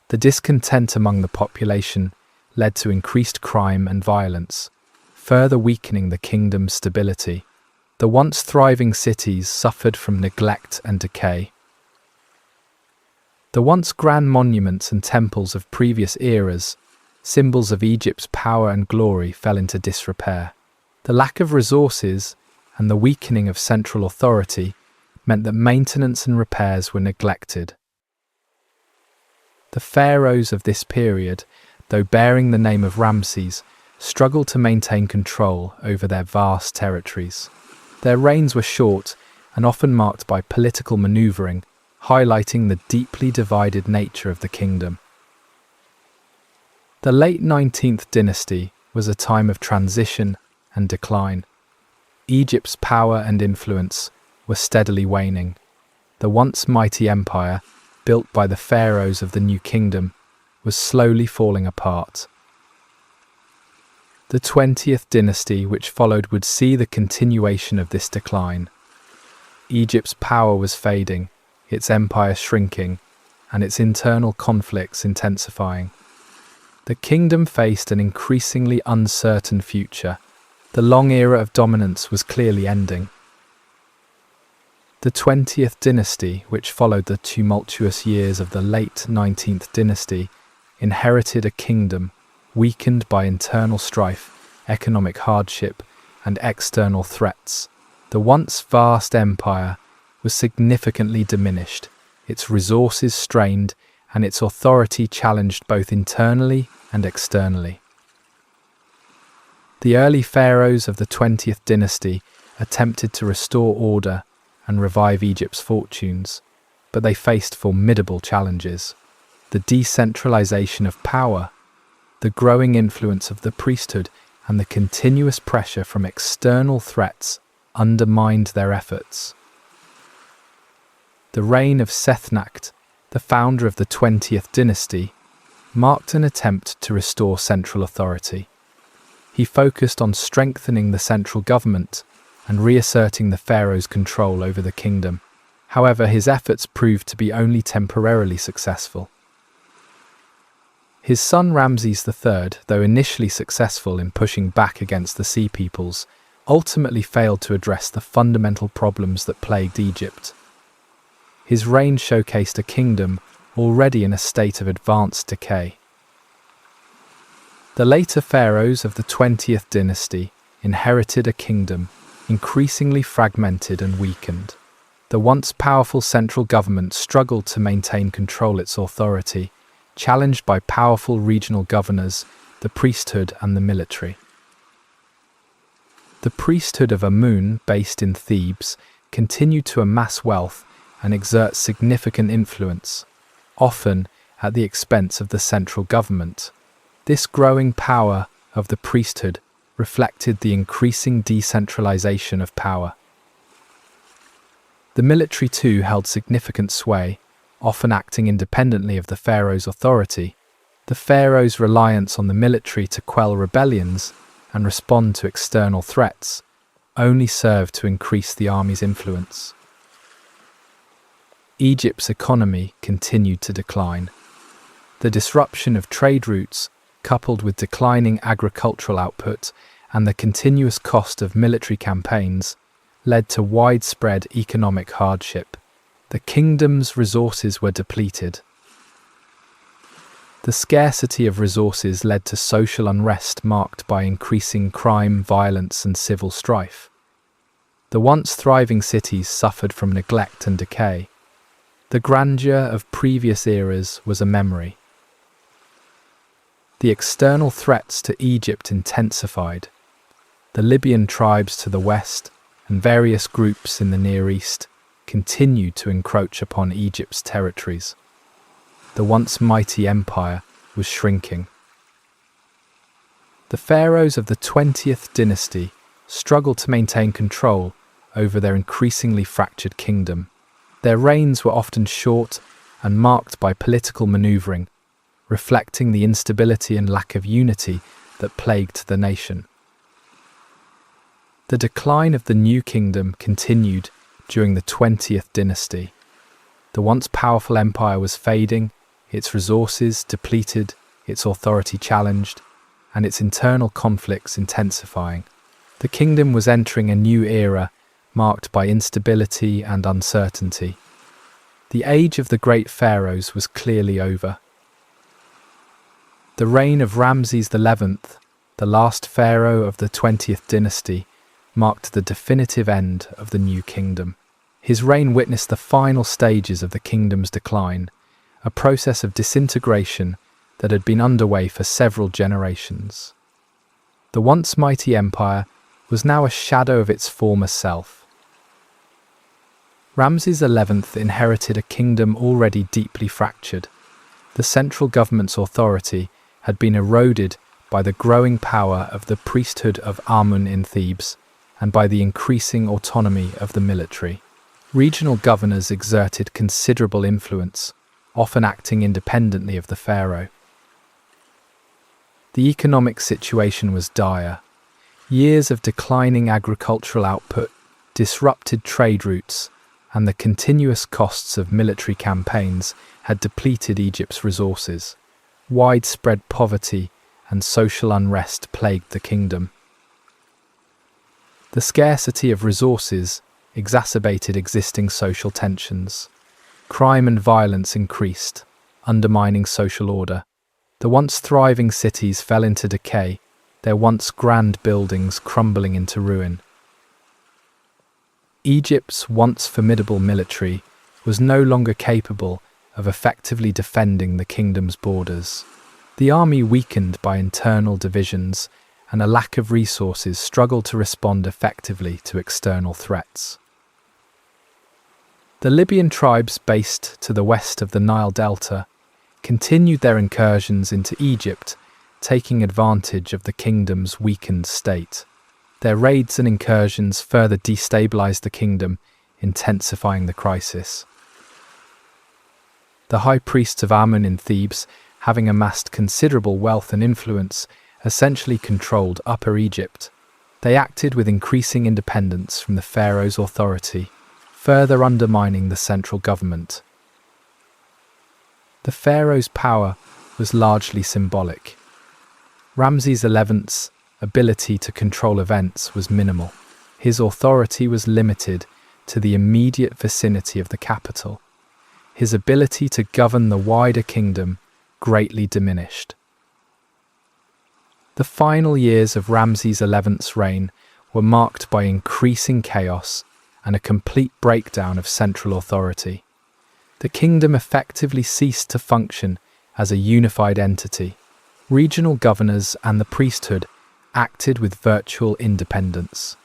The discontent among the population led to increased crime and violence, further weakening the kingdom's stability. The once thriving cities suffered from neglect and decay. The once grand monuments and temples of previous eras, symbols of Egypt's power and glory, fell into disrepair. The lack of resources and the weakening of central authority meant that maintenance and repairs were neglected. The pharaohs of this period, though bearing the name of Ramses, struggled to maintain control over their vast territories. Their reigns were short and often marked by political maneuvering, highlighting the deeply divided nature of the kingdom. The late 19th dynasty was a time of transition and decline. Egypt's power and influence were steadily waning. The once mighty empire, built by the pharaohs of the new kingdom, was slowly falling apart. The 20th dynasty which followed would see the continuation of this decline. Egypt's power was fading, its empire shrinking, and its internal conflicts intensifying. The kingdom faced an increasingly uncertain future. The long era of dominance was clearly ending. The 20th dynasty, which followed the tumultuous years of the late 19th dynasty, inherited a kingdom weakened by internal strife, economic hardship, and external threats. The once vast empire was significantly diminished, its resources strained, and its authority challenged both internally and externally. The early pharaohs of the 20th dynasty attempted to restore order and revive Egypt's fortunes, but they faced formidable challenges. The decentralization of power, the growing influence of the priesthood, and the continuous pressure from external threats undermined their efforts. The reign of Sethnakht, the founder of the 20th dynasty, marked an attempt to restore central authority. He focused on strengthening the central government and reasserting the pharaoh's control over the kingdom. However, his efforts proved to be only temporarily successful. His son Ramses III, though initially successful in pushing back against the Sea Peoples, ultimately failed to address the fundamental problems that plagued Egypt. His reign showcased a kingdom already in a state of advanced decay. The later pharaohs of the 20th dynasty inherited a kingdom increasingly fragmented and weakened. The once powerful central government struggled to maintain control its authority, challenged by powerful regional governors, the priesthood and the military. The priesthood of Amun, based in Thebes, continued to amass wealth and exert significant influence, often at the expense of the central government. This growing power of the priesthood reflected the increasing decentralization of power. The military too held significant sway, often acting independently of the pharaoh's authority. The pharaoh's reliance on the military to quell rebellions and respond to external threats only served to increase the army's influence. Egypt's economy continued to decline. The disruption of trade routes, coupled with declining agricultural output and the continuous cost of military campaigns, led to widespread economic hardship. The kingdom's resources were depleted. The scarcity of resources led to social unrest marked by increasing crime, violence, and civil strife. The once thriving cities suffered from neglect and decay. The grandeur of previous eras was a memory. The external threats to Egypt intensified. The Libyan tribes to the west and various groups in the Near East continued to encroach upon Egypt's territories. The once mighty empire was shrinking. The pharaohs of the 20th dynasty struggled to maintain control over their increasingly fractured kingdom. Their reigns were often short and marked by political maneuvering, reflecting the instability and lack of unity that plagued the nation. The decline of the new kingdom continued during the 20th dynasty. The once powerful empire was fading, its resources depleted, its authority challenged, and its internal conflicts intensifying. The kingdom was entering a new era marked by instability and uncertainty. The age of the great pharaohs was clearly over. The reign of Ramses XI, the last pharaoh of the 20th dynasty, marked the definitive end of the new kingdom. His reign witnessed the final stages of the kingdom's decline, a process of disintegration that had been underway for several generations. The once mighty empire was now a shadow of its former self. Ramses XI inherited a kingdom already deeply fractured. The central government's authority had been eroded by the growing power of the priesthood of Amun in Thebes and by the increasing autonomy of the military. Regional governors exerted considerable influence, often acting independently of the pharaoh. The economic situation was dire. Years of declining agricultural output, disrupted trade routes, and the continuous costs of military campaigns had depleted Egypt's resources. Widespread poverty and social unrest plagued the kingdom. The scarcity of resources exacerbated existing social tensions. Crime and violence increased, undermining social order. The once thriving cities fell into decay, their once grand buildings crumbling into ruin. Egypt's once formidable military was no longer capable of effectively defending the kingdom's borders. The army, weakened by internal divisions and a lack of resources, struggled to respond effectively to external threats. The Libyan tribes based to the west of the Nile Delta continued their incursions into Egypt, taking advantage of the kingdom's weakened state. Their raids and incursions further destabilized the kingdom, intensifying the crisis. The high priests of Amun in Thebes, having amassed considerable wealth and influence, essentially controlled Upper Egypt. They acted with increasing independence from the pharaoh's authority, further undermining the central government. The pharaoh's power was largely symbolic. Ramses XI's ability to control events was minimal. His authority was limited to the immediate vicinity of the capital. His ability to govern the wider kingdom greatly diminished. The final years of Ramses XI's reign were marked by increasing chaos and a complete breakdown of central authority. The kingdom effectively ceased to function as a unified entity. Regional governors and the priesthood acted with virtual independence.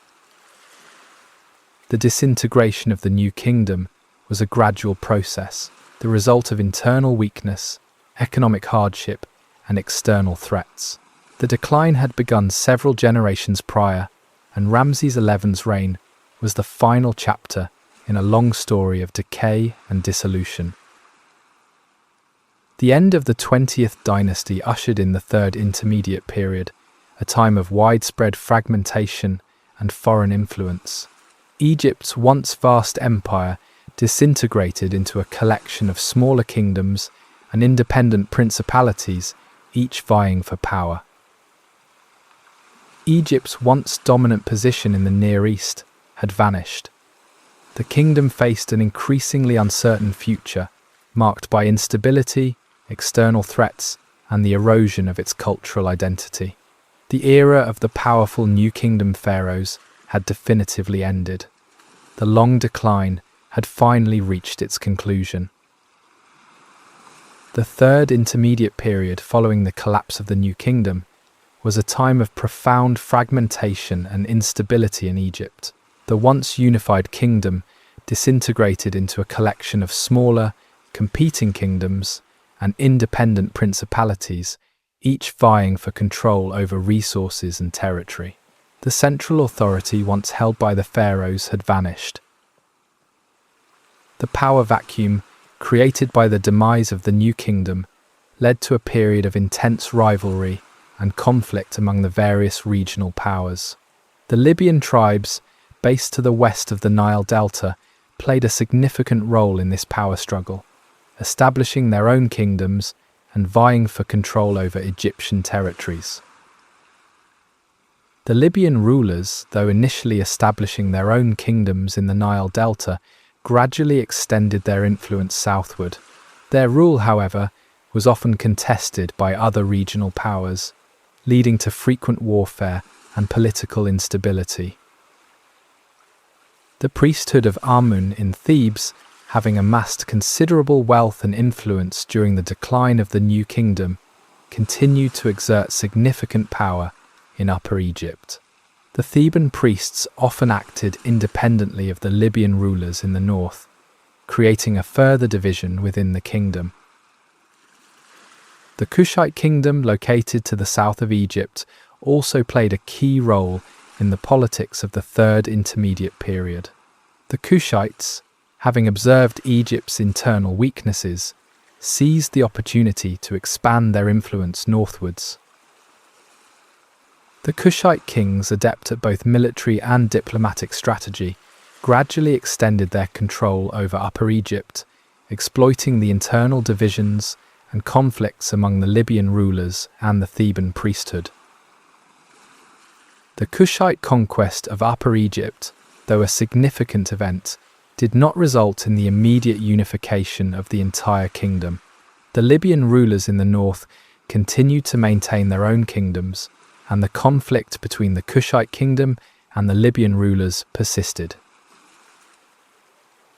The disintegration of the new kingdom was a gradual process, the result of internal weakness, economic hardship, and external threats. The decline had begun several generations prior, and Ramses XI's reign was the final chapter in a long story of decay and dissolution. The end of the 20th dynasty ushered in the Third Intermediate Period, a time of widespread fragmentation and foreign influence. Egypt's once vast empire disintegrated into a collection of smaller kingdoms and independent principalities, each vying for power. Egypt's once dominant position in the Near East had vanished. The kingdom faced an increasingly uncertain future, marked by instability, external threats, and the erosion of its cultural identity. The era of the powerful New Kingdom pharaohs had definitively ended. The long decline had finally reached its conclusion. The Third Intermediate Period following the collapse of the New Kingdom was a time of profound fragmentation and instability in Egypt. The once unified kingdom disintegrated into a collection of smaller, competing kingdoms and independent principalities, each vying for control over resources and territory. The central authority once held by the pharaohs had vanished. The power vacuum created by the demise of the new kingdom led to a period of intense rivalry and conflict among the various regional powers. The Libyan tribes, based to the west of the Nile Delta, played a significant role in this power struggle, establishing their own kingdoms and vying for control over Egyptian territories. The Libyan rulers, though initially establishing their own kingdoms in the Nile Delta, gradually extended their influence southward. Their rule, however, was often contested by other regional powers, leading to frequent warfare and political instability. The priesthood of Amun in Thebes, having amassed considerable wealth and influence during the decline of the New Kingdom, continued to exert significant power in Upper Egypt. The Theban priests often acted independently of the Libyan rulers in the north, creating a further division within the kingdom. The Kushite kingdom, located to the south of Egypt, also played a key role in the politics of the Third Intermediate Period. The Kushites, having observed Egypt's internal weaknesses, seized the opportunity to expand their influence northwards. The Kushite kings, adept at both military and diplomatic strategy, gradually extended their control over Upper Egypt, exploiting the internal divisions and conflicts among the Libyan rulers and the Theban priesthood. The Kushite conquest of Upper Egypt, though a significant event, did not result in the immediate unification of the entire kingdom. The Libyan rulers in the north continued to maintain their own kingdoms, and the conflict between the Kushite kingdom and the Libyan rulers persisted.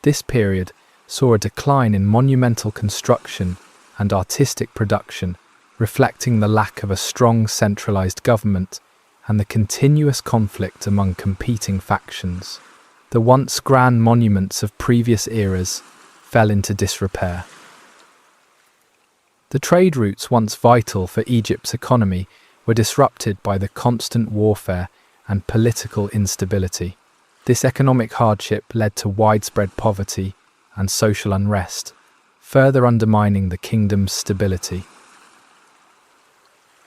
This period saw a decline in monumental construction and artistic production, reflecting the lack of a strong centralized government and the continuous conflict among competing factions. The once grand monuments of previous eras fell into disrepair. The trade routes once vital for Egypt's economy were disrupted by the constant warfare and political instability. This economic hardship led to widespread poverty and social unrest, further undermining the kingdom's stability.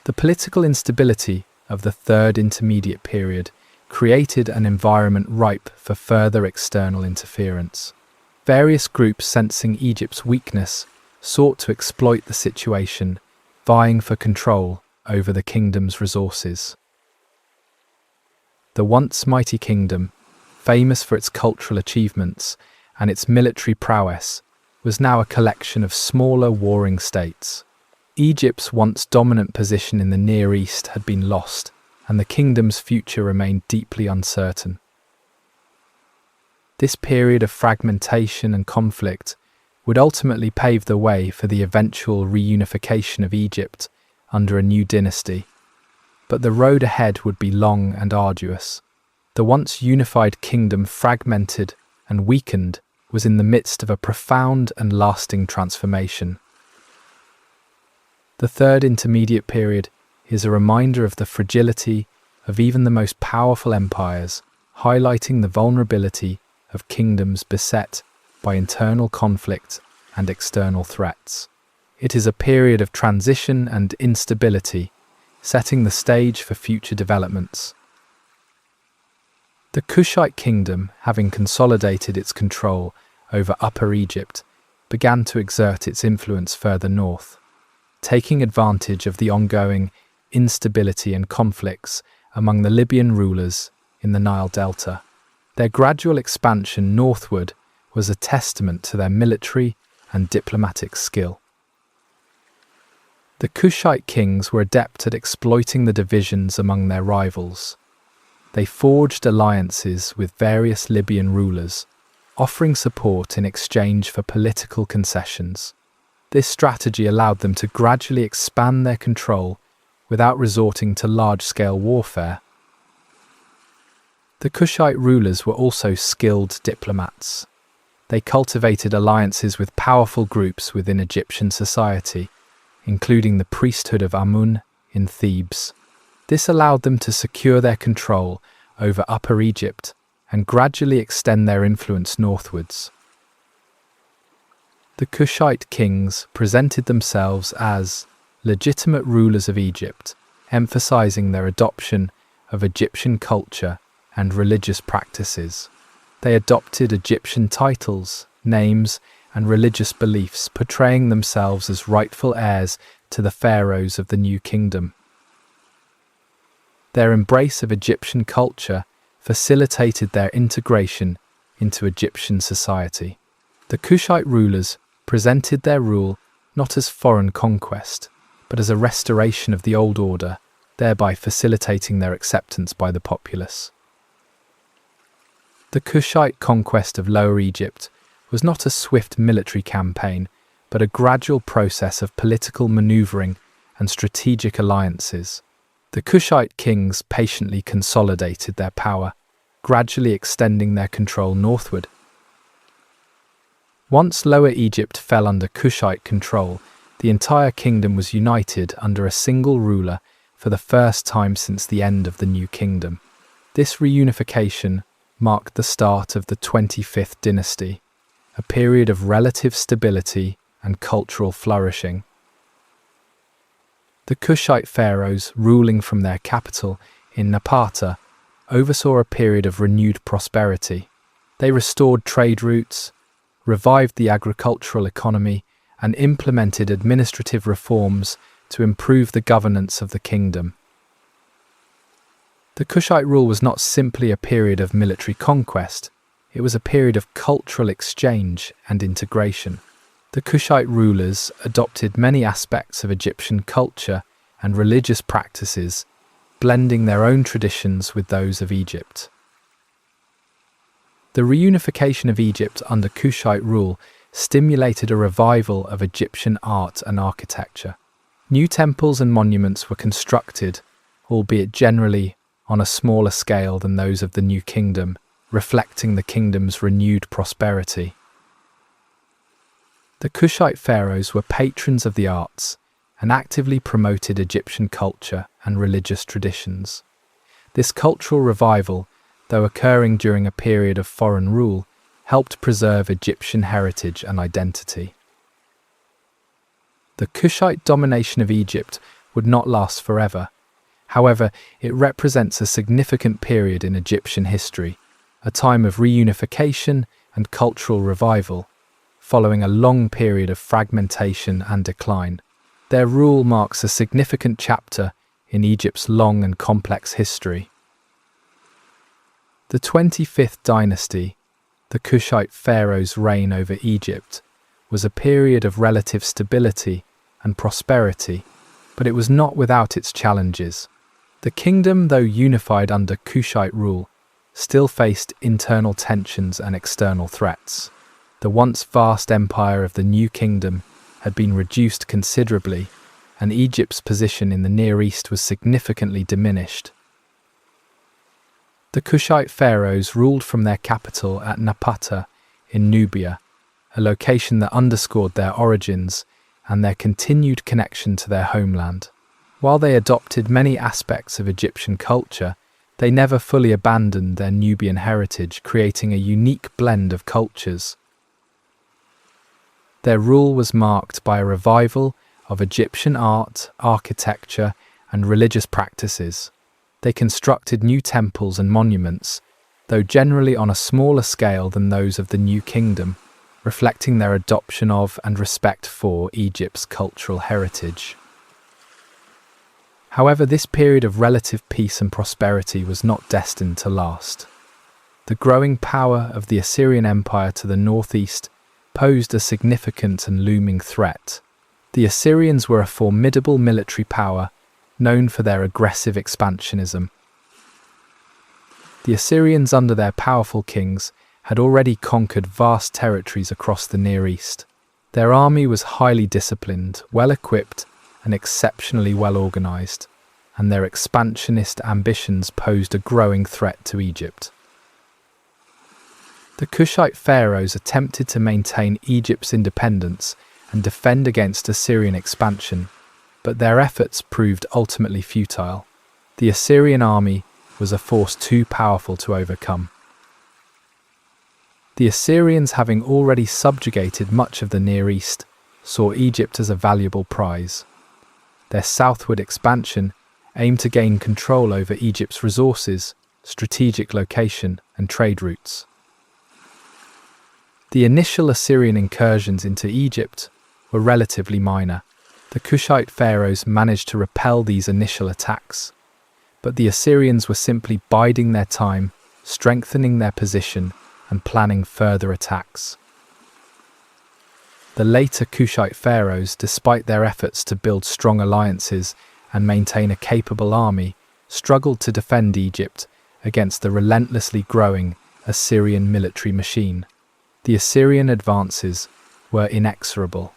The political instability of the Third Intermediate Period created an environment ripe for further external interference. Various groups, sensing Egypt's weakness, sought to exploit the situation, vying for control over the kingdom's resources. The once mighty kingdom, famous for its cultural achievements and its military prowess, was now a collection of smaller warring states. Egypt's once dominant position in the Near East had been lost, and the kingdom's future remained deeply uncertain. This period of fragmentation and conflict would ultimately pave the way for the eventual reunification of Egypt under a new dynasty. But the road ahead would be long and arduous. The once unified kingdom, fragmented and weakened, was in the midst of a profound and lasting transformation. The third intermediate period is a reminder of the fragility of even the most powerful empires, highlighting the vulnerability of kingdoms beset by internal conflict and external threats. It is a period of transition and instability, setting the stage for future developments. The Kushite kingdom, having consolidated its control over Upper Egypt, began to exert its influence further north, taking advantage of the ongoing instability and conflicts among the Libyan rulers in the Nile Delta. Their gradual expansion northward was a testament to their military and diplomatic skill. The Kushite kings were adept at exploiting the divisions among their rivals. They forged alliances with various Libyan rulers, offering support in exchange for political concessions. This strategy allowed them to gradually expand their control without resorting to large-scale warfare. The Kushite rulers were also skilled diplomats. They cultivated alliances with powerful groups within Egyptian society, including the priesthood of Amun in Thebes. This allowed them to secure their control over Upper Egypt and gradually extend their influence northwards. The Kushite kings presented themselves as legitimate rulers of Egypt, emphasizing their adoption of Egyptian culture and religious practices. They adopted Egyptian titles, names, and religious beliefs, portraying themselves as rightful heirs to the pharaohs of the new kingdom. Their embrace of Egyptian culture facilitated their integration into Egyptian society. The Kushite rulers presented their rule not as foreign conquest, but as a restoration of the old order, thereby facilitating their acceptance by the populace. The Kushite conquest of Lower Egypt was not a swift military campaign, but a gradual process of political maneuvering and strategic alliances. The Kushite kings patiently consolidated their power, gradually extending their control northward. Once Lower Egypt fell under Kushite control, the entire kingdom was united under a single ruler for the first time since the end of the New Kingdom. This reunification marked the start of the 25th dynasty, a period of relative stability and cultural flourishing. The Kushite pharaohs, ruling from their capital in Napata, oversaw a period of renewed prosperity. They restored trade routes, revived the agricultural economy, and implemented administrative reforms to improve the governance of the kingdom. The Kushite rule was not simply a period of military conquest, it was a period of cultural exchange and integration. The Kushite rulers adopted many aspects of Egyptian culture and religious practices, blending their own traditions with those of Egypt. The reunification of Egypt under Kushite rule stimulated a revival of Egyptian art and architecture. New temples and monuments were constructed, albeit generally on a smaller scale than those of the New Kingdom, reflecting the kingdom's renewed prosperity. The Kushite pharaohs were patrons of the arts and actively promoted Egyptian culture and religious traditions. This cultural revival, though occurring during a period of foreign rule, helped preserve Egyptian heritage and identity. The Kushite domination of Egypt would not last forever. However, it represents a significant period in Egyptian history, a time of reunification and cultural revival, following a long period of fragmentation and decline. Their rule marks a significant chapter in Egypt's long and complex history. The 25th dynasty, the Kushite pharaohs' reign over Egypt, was a period of relative stability and prosperity, but it was not without its challenges. The kingdom, though unified under Kushite rule, still faced internal tensions and external threats. The once vast empire of the New Kingdom had been reduced considerably, and Egypt's position in the Near East was significantly diminished. The Kushite pharaohs ruled from their capital at Napata in Nubia, a location that underscored their origins and their continued connection to their homeland. While they adopted many aspects of Egyptian culture, they never fully abandoned their Nubian heritage, creating a unique blend of cultures. Their rule was marked by a revival of Egyptian art, architecture, and religious practices. They constructed new temples and monuments, though generally on a smaller scale than those of the New Kingdom, reflecting their adoption of and respect for Egypt's cultural heritage. However, this period of relative peace and prosperity was not destined to last. The growing power of the Assyrian Empire to the northeast posed a significant and looming threat. The Assyrians were a formidable military power, known for their aggressive expansionism. The Assyrians, under their powerful kings, had already conquered vast territories across the Near East. Their army was highly disciplined, well-equipped, and exceptionally well-organized, and their expansionist ambitions posed a growing threat to Egypt. The Kushite pharaohs attempted to maintain Egypt's independence and defend against Assyrian expansion, but their efforts proved ultimately futile. The Assyrian army was a force too powerful to overcome. The Assyrians, having already subjugated much of the Near East, saw Egypt as a valuable prize. Their southward expansion aimed to gain control over Egypt's resources, strategic location, and trade routes. The initial Assyrian incursions into Egypt were relatively minor. The Kushite pharaohs managed to repel these initial attacks, but the Assyrians were simply biding their time, strengthening their position, and planning further attacks. The later Kushite pharaohs, despite their efforts to build strong alliances and maintain a capable army, struggled to defend Egypt against the relentlessly growing Assyrian military machine. The Assyrian advances were inexorable.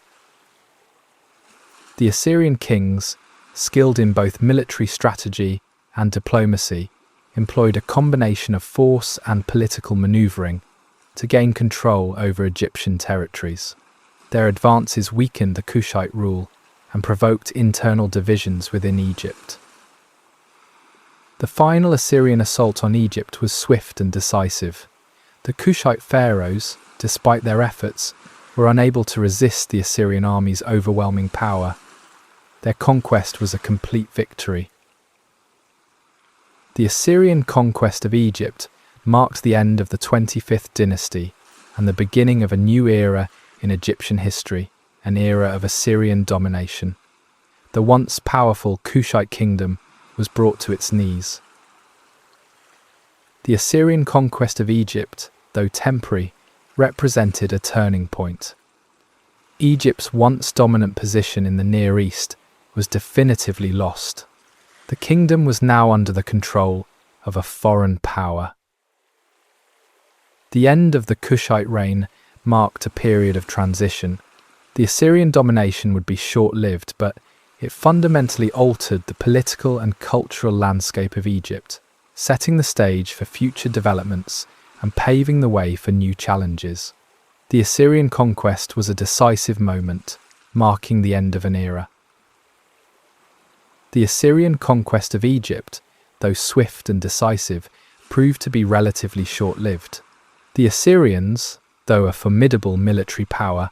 The Assyrian kings, skilled in both military strategy and diplomacy, employed a combination of force and political maneuvering to gain control over Egyptian territories. Their advances weakened the Kushite rule and provoked internal divisions within Egypt. The final Assyrian assault on Egypt was swift and decisive. The Kushite pharaohs, despite their efforts, were unable to resist the Assyrian army's overwhelming power. Their conquest was a complete victory. The Assyrian conquest of Egypt marked the end of the 25th dynasty and the beginning of a new era in Egyptian history, an era of Assyrian domination. The once powerful Kushite kingdom was brought to its knees. The Assyrian conquest of Egypt, though temporary, represented a turning point. Egypt's once dominant position in the Near East was definitively lost. The kingdom was now under the control of a foreign power. The end of the Kushite reign marked a period of transition. The Assyrian domination would be short-lived, but it fundamentally altered the political and cultural landscape of Egypt, setting the stage for future developments and paving the way for new challenges. The Assyrian conquest was a decisive moment, marking the end of an era. The Assyrian conquest of Egypt, though swift and decisive, proved to be relatively short-lived. The Assyrians, though a formidable military power,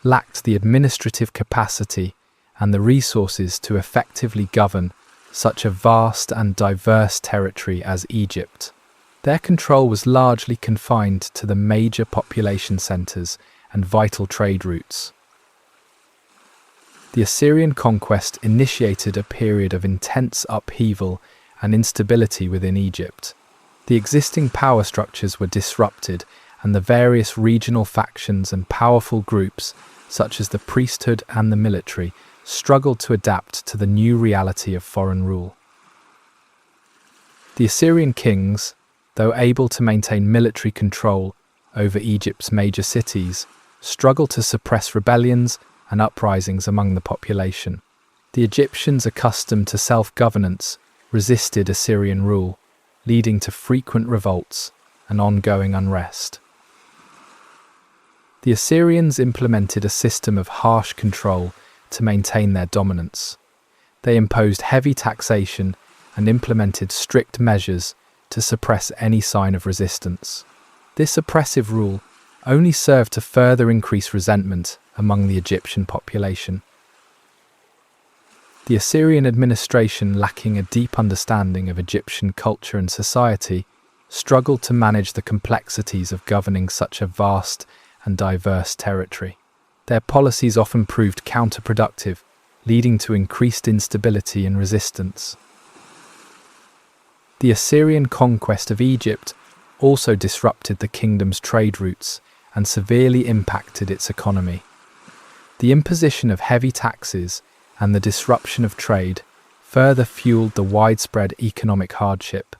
lacked the administrative capacity and the resources to effectively govern such a vast and diverse territory as Egypt. Their control was largely confined to the major population centres and vital trade routes. The Assyrian conquest initiated a period of intense upheaval and instability within Egypt. The existing power structures were disrupted, and the various regional factions and powerful groups, such as the priesthood and the military, struggled to adapt to the new reality of foreign rule. The Assyrian kings, though able to maintain military control over Egypt's major cities, struggled to suppress rebellions and uprisings among the population. The Egyptians, accustomed to self-governance, resisted Assyrian rule, leading to frequent revolts and ongoing unrest. The Assyrians implemented a system of harsh control to maintain their dominance. They imposed heavy taxation and implemented strict measures to suppress any sign of resistance. This oppressive rule only served to further increase resentment among the Egyptian population. The Assyrian administration, lacking a deep understanding of Egyptian culture and society, struggled to manage the complexities of governing such a vast and diverse territory. Their policies often proved counterproductive, leading to increased instability and resistance. The Assyrian conquest of Egypt also disrupted the kingdom's trade routes and severely impacted its economy. The imposition of heavy taxes and the disruption of trade further fueled the widespread economic hardship.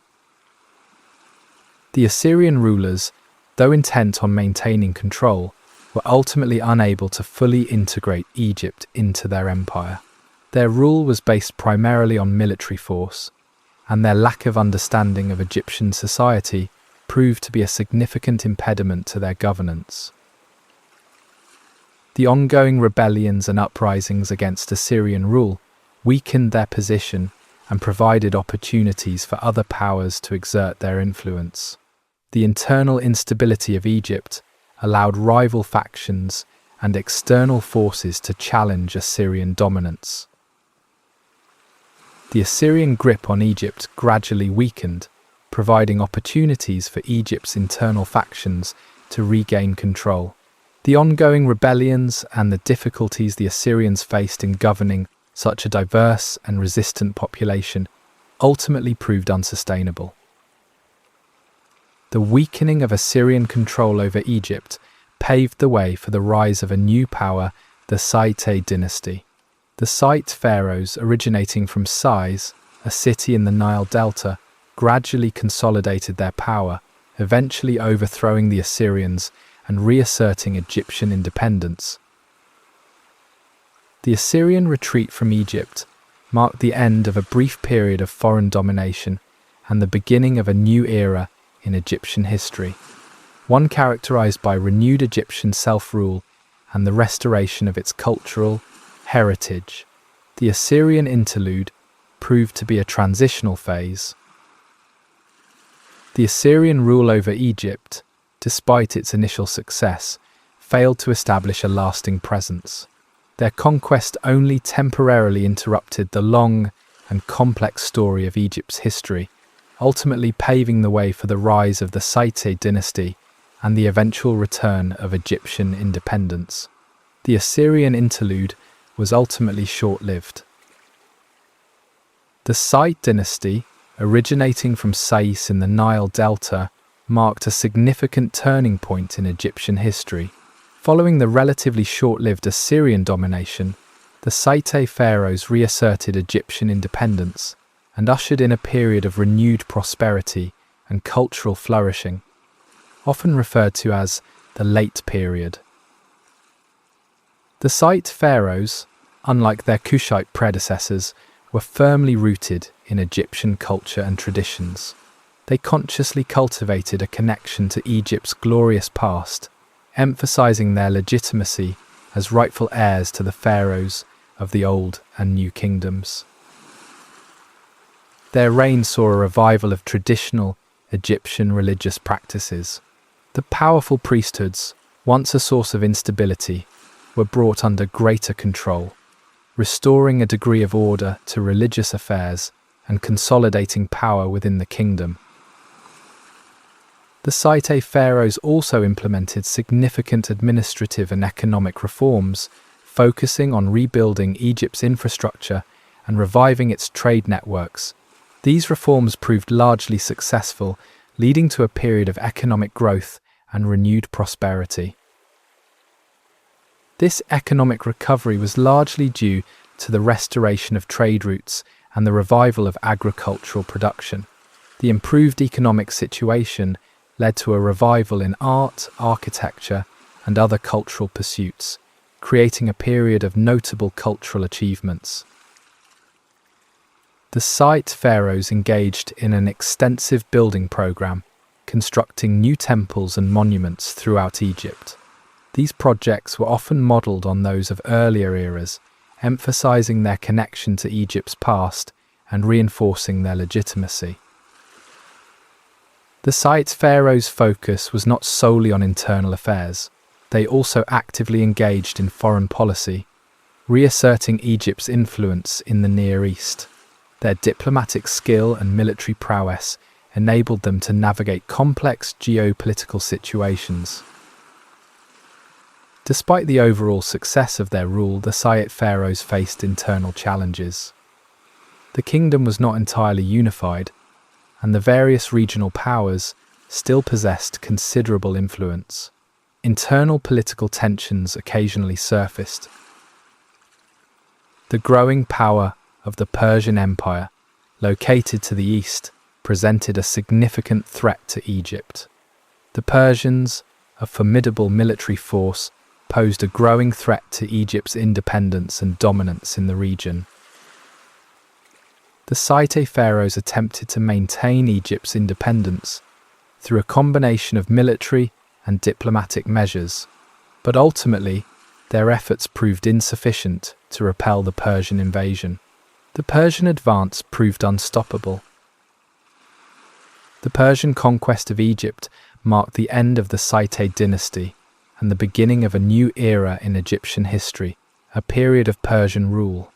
The Assyrian rulers, though intent on maintaining control, were ultimately unable to fully integrate Egypt into their empire. Their rule was based primarily on military force, and their lack of understanding of Egyptian society proved to be a significant impediment to their governance. The ongoing rebellions and uprisings against Assyrian rule weakened their position and provided opportunities for other powers to exert their influence. The internal instability of Egypt allowed rival factions and external forces to challenge Assyrian dominance. The Assyrian grip on Egypt gradually weakened, providing opportunities for Egypt's internal factions to regain control. The ongoing rebellions and the difficulties the Assyrians faced in governing such a diverse and resistant population ultimately proved unsustainable. The weakening of Assyrian control over Egypt paved the way for the rise of a new power, the Saite dynasty. The Site pharaohs, originating from Sais, a city in the Nile Delta, gradually consolidated their power, eventually overthrowing the Assyrians and reasserting Egyptian independence. The Assyrian retreat from Egypt marked the end of a brief period of foreign domination and the beginning of a new era in Egyptian history, one characterized by renewed Egyptian self-rule and the restoration of its cultural heritage. The Assyrian interlude proved to be a transitional phase. The Assyrian rule over Egypt, despite its initial success, failed to establish a lasting presence. Their conquest only temporarily interrupted the long and complex story of Egypt's history, ultimately paving the way for the rise of the Saite dynasty and the eventual return of Egyptian independence. The Assyrian interlude was ultimately short-lived. The Site dynasty, originating from Sais in the Nile Delta, marked a significant turning point in Egyptian history. Following the relatively short-lived Assyrian domination, the Saite pharaohs reasserted Egyptian independence and ushered in a period of renewed prosperity and cultural flourishing, often referred to as the Late Period. The Site pharaohs, unlike their Kushite predecessors, were firmly rooted in Egyptian culture and traditions. They consciously cultivated a connection to Egypt's glorious past, emphasizing their legitimacy as rightful heirs to the pharaohs of the Old and New Kingdoms. Their reign saw a revival of traditional Egyptian religious practices. The powerful priesthoods, once a source of instability, were brought under greater control, restoring a degree of order to religious affairs and consolidating power within the kingdom. The Saite pharaohs also implemented significant administrative and economic reforms, focusing on rebuilding Egypt's infrastructure and reviving its trade networks. These reforms proved largely successful leading to a period of economic growth and renewed prosperity. This economic recovery was largely due to the restoration of trade routes and the revival of agricultural production. The improved economic situation led to a revival in art, architecture, and other cultural pursuits, creating a period of notable cultural achievements. The Pharaohs engaged in an extensive building program, constructing new temples and monuments throughout Egypt. These projects were often modeled on those of earlier eras, emphasizing their connection to Egypt's past and reinforcing their legitimacy. The Pharaohs' focus was not solely on internal affairs. They also actively engaged in foreign policy, reasserting Egypt's influence in the Near East. Their diplomatic skill and military prowess enabled them to navigate complex geopolitical situations. Despite the overall success of their rule, the Pharaohs faced internal challenges. The kingdom was not entirely unified, and the various regional powers still possessed considerable influence. Internal political tensions occasionally surfaced. The growing power of the Persian Empire, located to the east, presented a significant threat to Egypt. The Persians, a formidable military force, posed a growing threat to Egypt's independence and dominance in the region. The Pharaohs attempted to maintain Egypt's independence through a combination of military and diplomatic measures, but ultimately their efforts proved insufficient to repel the Persian invasion. The Persian advance proved unstoppable. The Persian conquest of Egypt marked the end of the Saite dynasty and the beginning of a new era in Egyptian history, a period of Persian rule.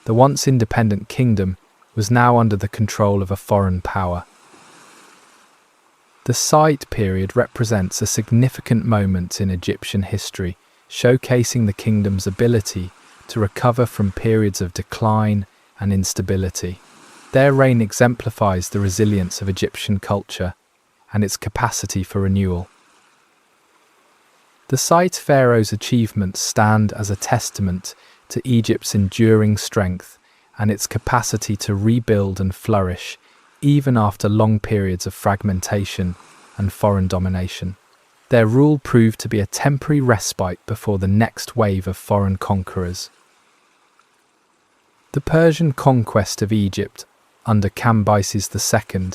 The once independent kingdom was now under the control of a foreign power. The Saite period represents a significant moment in Egyptian history, showcasing the kingdom's ability to recover from periods of decline and instability. Their reign exemplifies the resilience of Egyptian culture and its capacity for renewal. The Pharaohs' achievements stand as a testament to Egypt's enduring strength and its capacity to rebuild and flourish even after long periods of fragmentation and foreign domination. Their rule proved to be a temporary respite before the next wave of foreign conquerors. The Persian conquest of Egypt under Cambyses II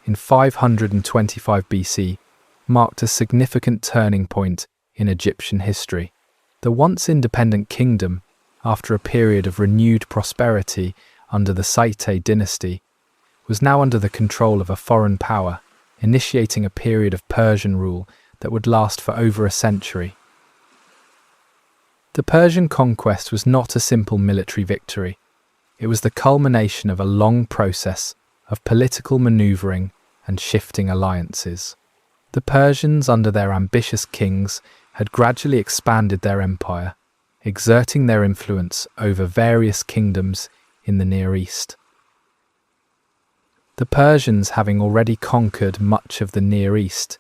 in 525 BC marked a significant turning point in Egyptian history. The once independent kingdom, after a period of renewed prosperity under the Saite dynasty, was now under the control of a foreign power, initiating a period of Persian rule that would last for over a century. The Persian conquest was not a simple military victory. It was the culmination of a long process of political maneuvering and shifting alliances. The Persians, under their ambitious kings, had gradually expanded their empire, exerting their influence over various kingdoms in the Near East. The Persians, having already conquered much of the Near East,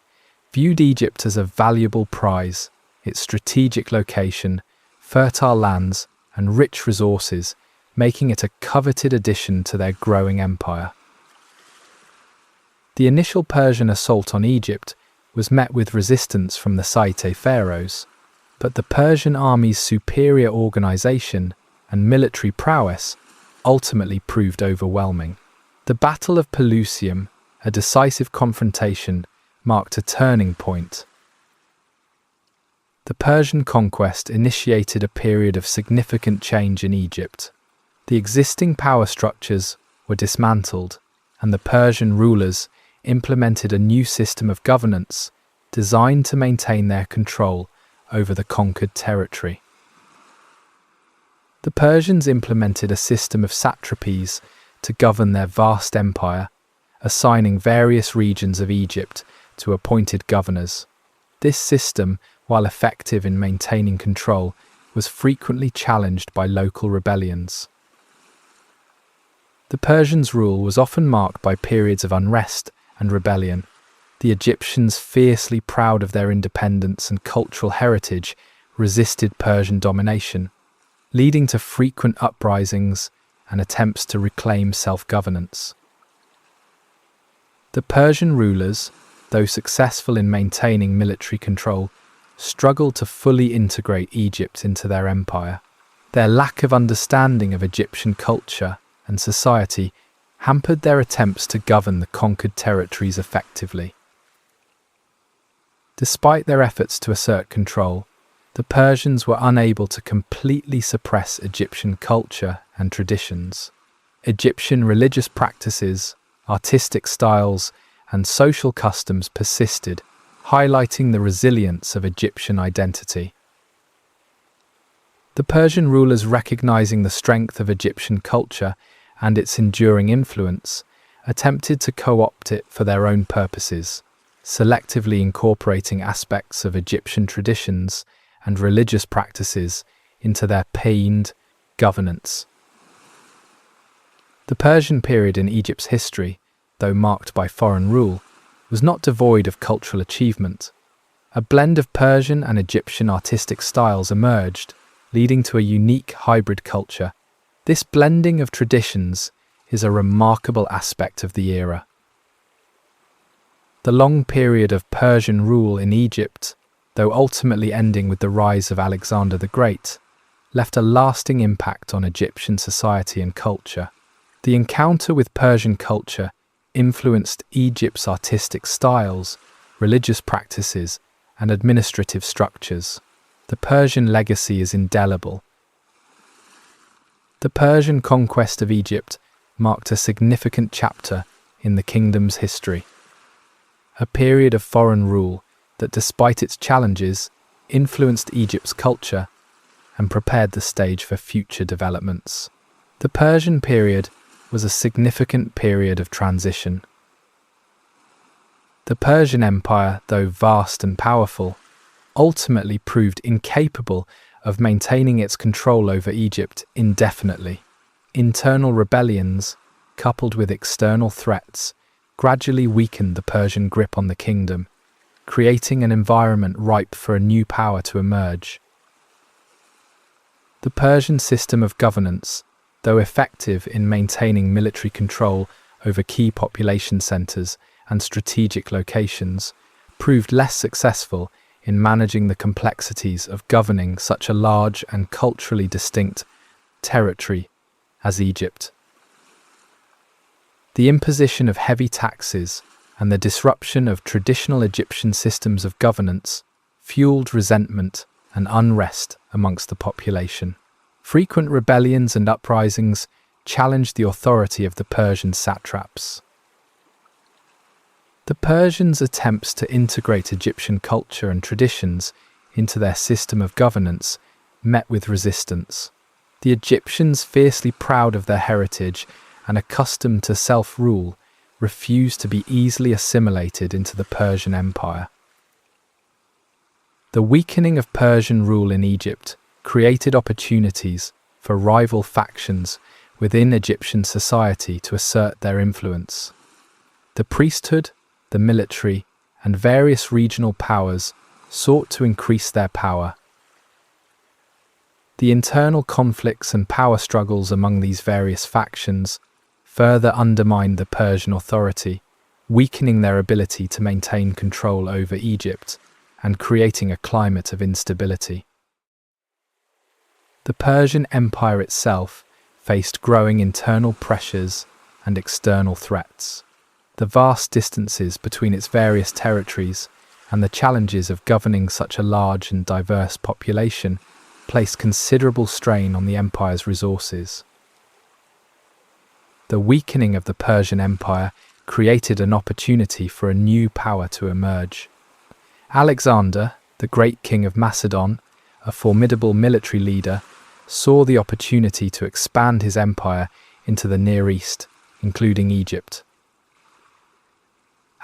viewed Egypt as a valuable prize. Its strategic location, fertile lands, and rich resources, making it a coveted addition to their growing empire. The initial Persian assault on Egypt was met with resistance from the Saite pharaohs, but the Persian army's superior organization and military prowess ultimately proved overwhelming. The Battle of Pelusium, a decisive confrontation, marked a turning point. The Persian conquest initiated a period of significant change in Egypt. The existing power structures were dismantled, and the Persian rulers implemented a new system of governance designed to maintain their control over the conquered territory. The Persians implemented a system of satrapies to govern their vast empire, assigning various regions of Egypt to appointed governors. This system, while effective in maintaining control, was frequently challenged by local rebellions. The Persians' rule was often marked by periods of unrest and rebellion. The Egyptians, fiercely proud of their independence and cultural heritage, resisted Persian domination, leading to frequent uprisings and attempts to reclaim self-governance. The Persian rulers, though successful in maintaining military control, struggled to fully integrate Egypt into their empire. Their lack of understanding of Egyptian culture and society hampered their attempts to govern the conquered territories effectively. Despite their efforts to assert control, the Persians were unable to completely suppress Egyptian culture and traditions. Egyptian religious practices, artistic styles, and social customs persisted, highlighting the resilience of Egyptian identity. The Persian rulers, recognizing the strength of Egyptian culture and its enduring influence, attempted to co-opt it for their own purposes, selectively incorporating aspects of Egyptian traditions and religious practices into their pained governance. The Persian period in Egypt's history, though marked by foreign rule, was not devoid of cultural achievement. A blend of Persian and Egyptian artistic styles emerged, leading to a unique hybrid culture. This blending of traditions is a remarkable aspect of the era. The long period of Persian rule in Egypt, though ultimately ending with the rise of Alexander the Great, left a lasting impact on Egyptian society and culture. The encounter with Persian culture influenced Egypt's artistic styles, religious practices, and administrative structures. The Persian legacy is indelible. The Persian conquest of Egypt marked a significant chapter in the kingdom's history. A period of foreign rule that, despite its challenges, influenced Egypt's culture and prepared the stage for future developments. The Persian period was a significant period of transition. The Persian Empire, though vast and powerful, ultimately proved incapable of maintaining its control over Egypt indefinitely. Internal rebellions, coupled with external threats, gradually weakened the Persian grip on the kingdom, creating an environment ripe for a new power to emerge. The Persian system of governance, though effective in maintaining military control over key population centers and strategic locations, proved less successful in managing the complexities of governing such a large and culturally distinct territory as Egypt. The imposition of heavy taxes and the disruption of traditional Egyptian systems of governance fueled resentment and unrest amongst the population. Frequent rebellions and uprisings challenged the authority of the Persian satraps. The Persians' attempts to integrate Egyptian culture and traditions into their system of governance met with resistance. The Egyptians, fiercely proud of their heritage and accustomed to self-rule, refused to be easily assimilated into the Persian Empire. The weakening of Persian rule in Egypt created opportunities for rival factions within Egyptian society to assert their influence. The priesthood, the military, and various regional powers sought to increase their power. The internal conflicts and power struggles among these various factions further undermined the Persian authority, weakening their ability to maintain control over Egypt and creating a climate of instability. The Persian Empire itself faced growing internal pressures and external threats. The vast distances between its various territories and the challenges of governing such a large and diverse population placed considerable strain on the empire's resources. The weakening of the Persian Empire created an opportunity for a new power to emerge. Alexander, the great king of Macedon, a formidable military leader, saw the opportunity to expand his empire into the Near East, including Egypt.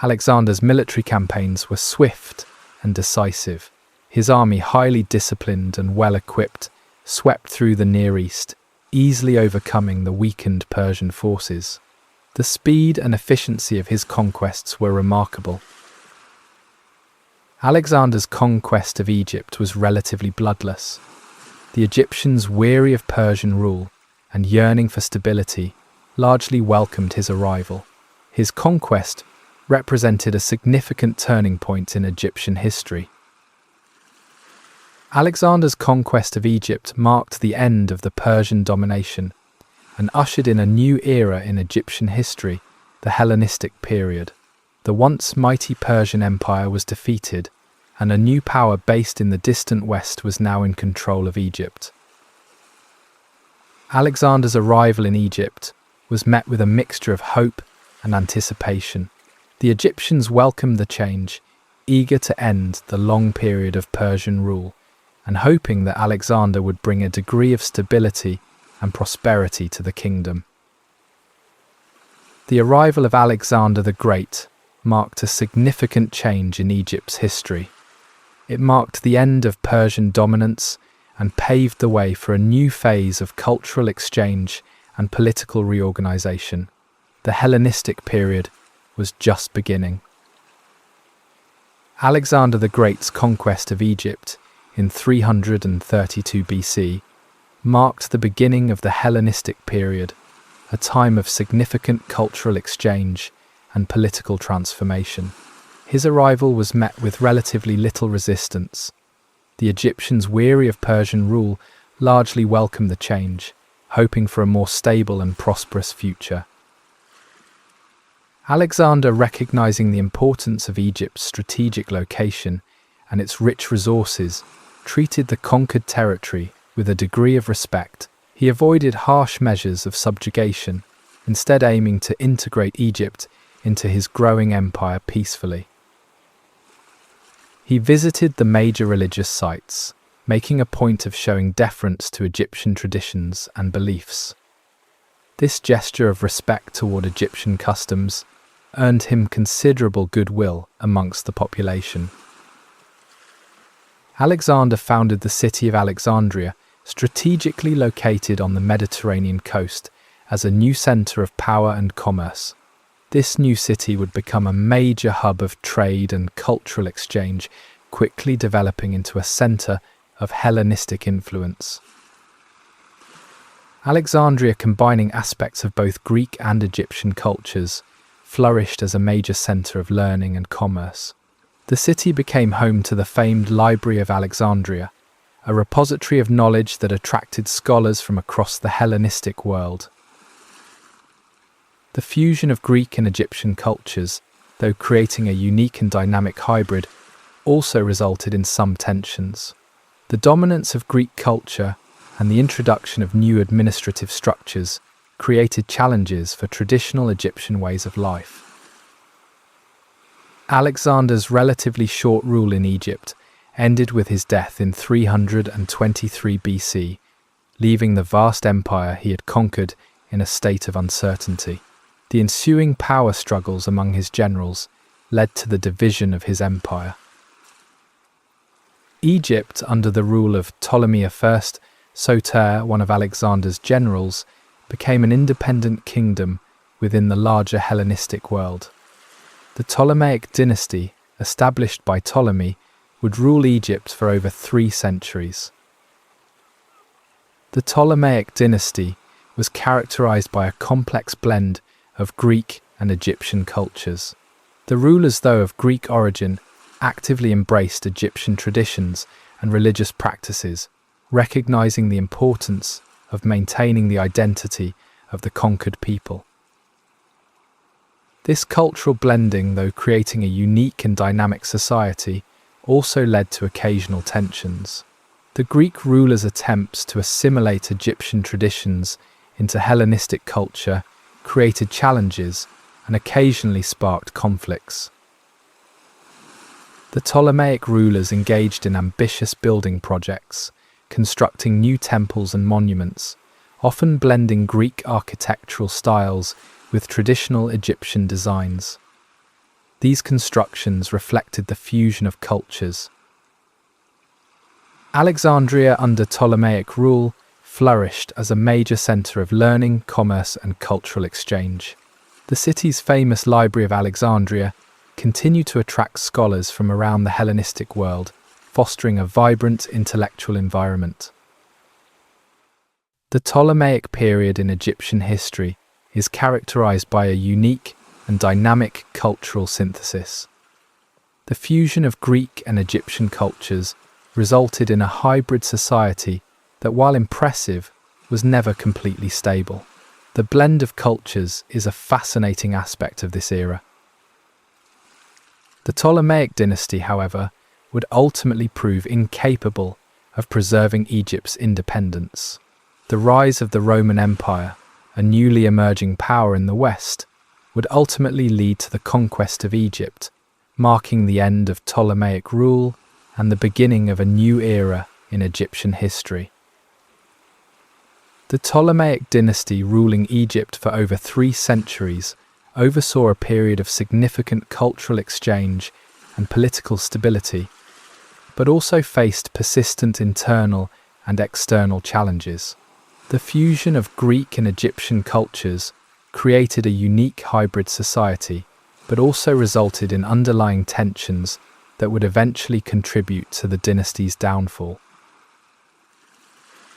Alexander's military campaigns were swift and decisive. His army, highly disciplined and well-equipped, swept through the Near East, easily overcoming the weakened Persian forces. The speed and efficiency of his conquests were remarkable. Alexander's conquest of Egypt was relatively bloodless. The Egyptians, weary of Persian rule and yearning for stability, largely welcomed his arrival. His conquest represented a significant turning point in Egyptian history. Alexander's conquest of Egypt marked the end of the Persian domination and ushered in a new era in Egyptian history, the Hellenistic period. The once mighty Persian Empire was defeated, and a new power based in the distant west was now in control of Egypt. Alexander's arrival in Egypt was met with a mixture of hope and anticipation. The Egyptians welcomed the change, eager to end the long period of Persian rule, and hoping that Alexander would bring a degree of stability and prosperity to the kingdom. The arrival of Alexander the Great marked a significant change in Egypt's history. It marked the end of Persian dominance and paved the way for a new phase of cultural exchange and political reorganization. The Hellenistic period was just beginning. Alexander the Great's conquest of Egypt in 332 BC marked the beginning of the Hellenistic period, a time of significant cultural exchange and political transformation. His arrival was met with relatively little resistance. The Egyptians, weary of Persian rule, largely welcomed the change, hoping for a more stable and prosperous future. Alexander, recognizing the importance of Egypt's strategic location and its rich resources, treated the conquered territory with a degree of respect. He avoided harsh measures of subjugation, instead aiming to integrate Egypt into his growing empire peacefully. He visited the major religious sites, making a point of showing deference to Egyptian traditions and beliefs. This gesture of respect toward Egyptian customs earned him considerable goodwill amongst the population. Alexander founded the city of Alexandria, strategically located on the Mediterranean coast, as a new center of power and commerce. This new city would become a major hub of trade and cultural exchange, quickly developing into a center of Hellenistic influence. Alexandria, combining aspects of both Greek and Egyptian cultures, flourished as a major center of learning and commerce. The city became home to the famed Library of Alexandria, a repository of knowledge that attracted scholars from across the Hellenistic world. The fusion of Greek and Egyptian cultures, though creating a unique and dynamic hybrid, also resulted in some tensions. The dominance of Greek culture and the introduction of new administrative structures created challenges for traditional Egyptian ways of life. Alexander's relatively short rule in Egypt ended with his death in 323 BC, leaving the vast empire he had conquered in a state of uncertainty. The ensuing power struggles among his generals led to the division of his empire. Egypt, under the rule of Ptolemy I Soter, one of Alexander's generals, became an independent kingdom within the larger Hellenistic world. The Ptolemaic dynasty, established by Ptolemy, would rule Egypt for over 3 centuries. The Ptolemaic dynasty was characterized by a complex blend of Greek and Egyptian cultures. The rulers, though of Greek origin, actively embraced Egyptian traditions and religious practices, recognizing the importance of maintaining the identity of the conquered people. This cultural blending, though creating a unique and dynamic society, also led to occasional tensions. The Greek rulers' attempts to assimilate Egyptian traditions into Hellenistic culture created challenges and occasionally sparked conflicts. The Ptolemaic rulers engaged in ambitious building projects, constructing new temples and monuments, often blending Greek architectural styles with traditional Egyptian designs. These constructions reflected the fusion of cultures. Alexandria, under Ptolemaic rule, flourished as a major center of learning, commerce, and cultural exchange. The city's famous Library of Alexandria continued to attract scholars from around the Hellenistic world, fostering a vibrant intellectual environment. The Ptolemaic period in Egyptian history is characterized by a unique and dynamic cultural synthesis. The fusion of Greek and Egyptian cultures resulted in a hybrid society that, while impressive, was never completely stable. The blend of cultures is a fascinating aspect of this era. The Ptolemaic dynasty, however, would ultimately prove incapable of preserving Egypt's independence. The rise of the Roman Empire, a newly emerging power in the West, would ultimately lead to the conquest of Egypt, marking the end of Ptolemaic rule and the beginning of a new era in Egyptian history. The Ptolemaic dynasty, ruling Egypt for over 3 centuries, oversaw a period of significant cultural exchange and political stability, but also faced persistent internal and external challenges. The fusion of Greek and Egyptian cultures created a unique hybrid society, but also resulted in underlying tensions that would eventually contribute to the dynasty's downfall.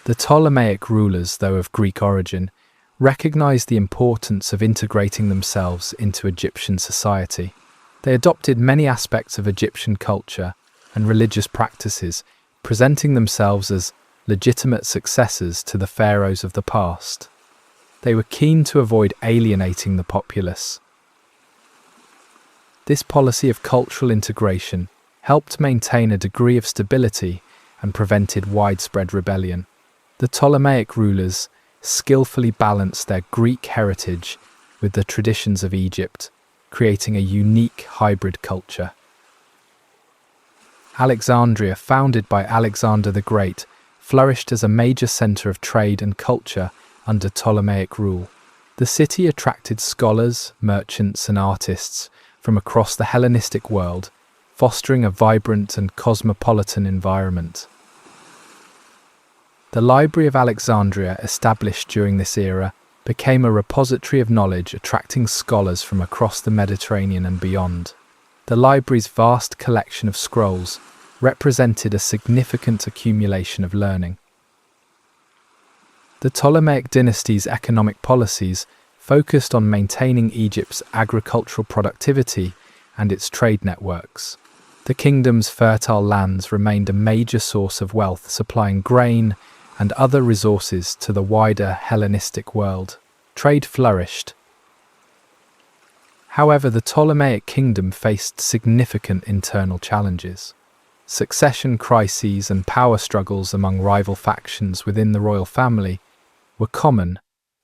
The Ptolemaic rulers, though of Greek origin, recognized the importance of integrating themselves into Egyptian society. They adopted many aspects of Egyptian culture and religious practices, presenting themselves as legitimate successors to the pharaohs of the past. They were keen to avoid alienating the populace. This policy of cultural integration helped maintain a degree of stability and prevented widespread rebellion. The Ptolemaic rulers skillfully balanced their Greek heritage with the traditions of Egypt, creating a unique hybrid culture. Alexandria, founded by Alexander the Great, flourished as a major center of trade and culture under Ptolemaic rule. The city attracted scholars, merchants, and artists from across the Hellenistic world, fostering a vibrant and cosmopolitan environment. The Library of Alexandria, established during this era, became a repository of knowledge, attracting scholars from across the Mediterranean and beyond. The library's vast collection of scrolls represented a significant accumulation of learning. The Ptolemaic dynasty's economic policies focused on maintaining Egypt's agricultural productivity and its trade networks. The kingdom's fertile lands remained a major source of wealth, supplying grain and other resources to the wider Hellenistic world. Trade flourished. However, the Ptolemaic kingdom faced significant internal challenges. Succession crises and power struggles among rival factions within the royal family were common,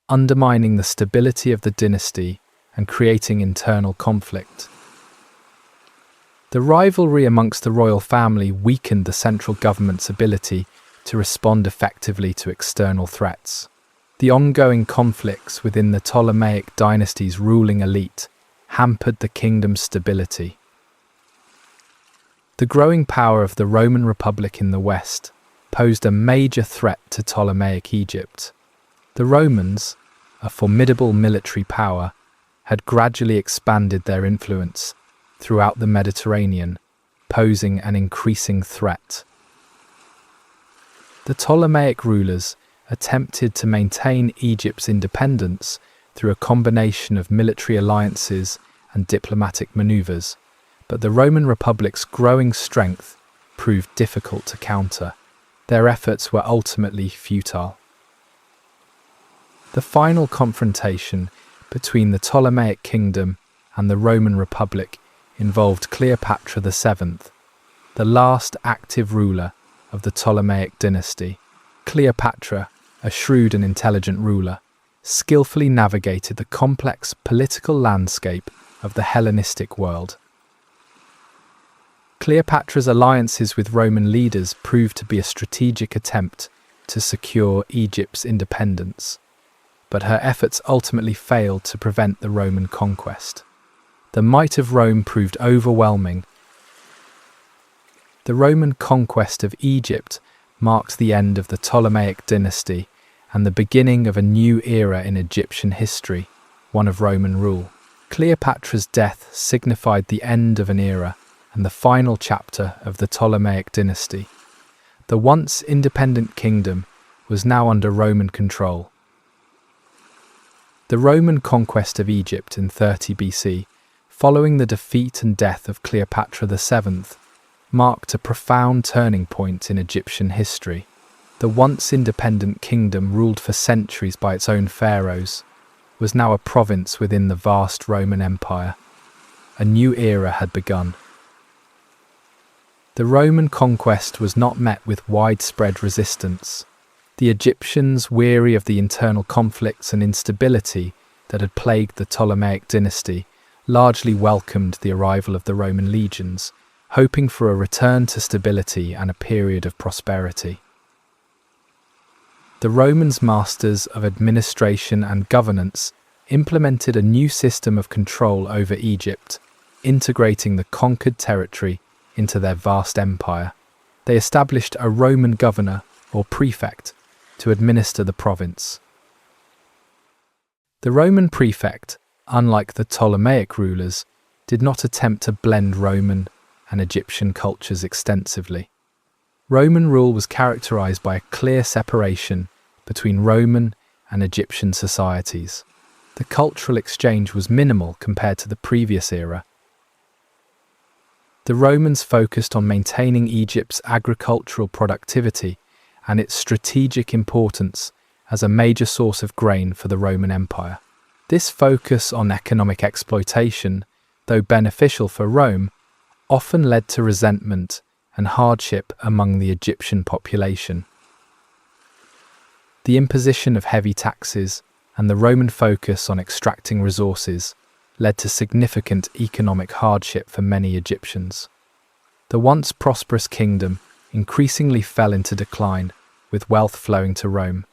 undermining the stability of the dynasty and creating internal conflict. The rivalry amongst the royal family weakened the central government's ability to respond effectively to external threats. The ongoing conflicts within the Ptolemaic dynasty's ruling elite hampered the kingdom's stability. The growing power of the Roman Republic in the West posed a major threat to Ptolemaic Egypt. The Romans, a formidable military power, had gradually expanded their influence throughout the Mediterranean, posing an increasing threat. The Ptolemaic rulers attempted to maintain Egypt's independence through a combination of military alliances and diplomatic maneuvers, but the Roman Republic's growing strength proved difficult to counter. Their efforts were ultimately futile. The final confrontation between the Ptolemaic kingdom and the Roman Republic involved Cleopatra VII, the last active ruler of the Ptolemaic dynasty. Cleopatra, a shrewd and intelligent ruler, skillfully navigated the complex political landscape of the Hellenistic world. Cleopatra's alliances with Roman leaders proved to be a strategic attempt to secure Egypt's independence, but her efforts ultimately failed to prevent the Roman conquest. The might of Rome proved overwhelming. The Roman conquest of Egypt marked the end of the Ptolemaic dynasty and the beginning of a new era in Egyptian history, one of Roman rule. Cleopatra's death signified the end of an era and the final chapter of the Ptolemaic dynasty. The once independent kingdom was now under Roman control. The Roman conquest of Egypt in 30 BC, following the defeat and death of Cleopatra VII, marked a profound turning point in Egyptian history. The once independent kingdom, ruled for centuries by its own pharaohs, was now a province within the vast Roman Empire. A new era had begun. The Roman conquest was not met with widespread resistance. The Egyptians, weary of the internal conflicts and instability that had plagued the Ptolemaic dynasty, largely welcomed the arrival of the Roman legions, hoping for a return to stability and a period of prosperity. The Romans, masters of administration and governance, implemented a new system of control over Egypt, integrating the conquered territory into their vast empire. They established a Roman governor, or prefect, to administer the province. The Roman prefect, unlike the Ptolemaic rulers, did not attempt to blend Roman and Egyptian cultures extensively. Roman rule was characterized by a clear separation between Roman and Egyptian societies. The cultural exchange was minimal compared to the previous era. The Romans focused on maintaining Egypt's agricultural productivity and its strategic importance as a major source of grain for the Roman Empire. This focus on economic exploitation, though beneficial for Rome, often led to resentment and hardship among the Egyptian population. The imposition of heavy taxes and the Roman focus on extracting resources led to significant economic hardship for many Egyptians. The once prosperous kingdom increasingly fell into decline, with wealth flowing to Rome.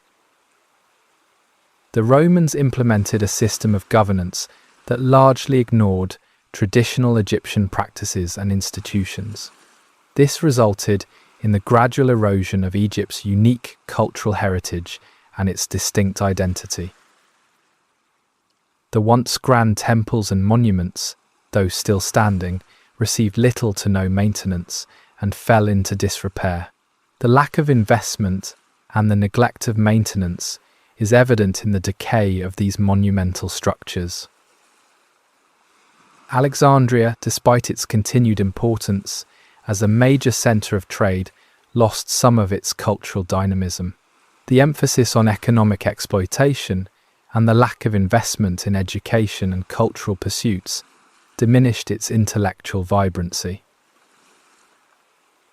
The Romans implemented a system of governance that largely ignored traditional Egyptian practices and institutions. This resulted in the gradual erosion of Egypt's unique cultural heritage and its distinct identity. The once grand temples and monuments, though still standing, received little to no maintenance and fell into disrepair. The lack of investment and the neglect of maintenance is evident in the decay of these monumental structures. Alexandria, despite its continued importance as a major centre of trade, lost some of its cultural dynamism. The emphasis on economic exploitation and the lack of investment in education and cultural pursuits diminished its intellectual vibrancy.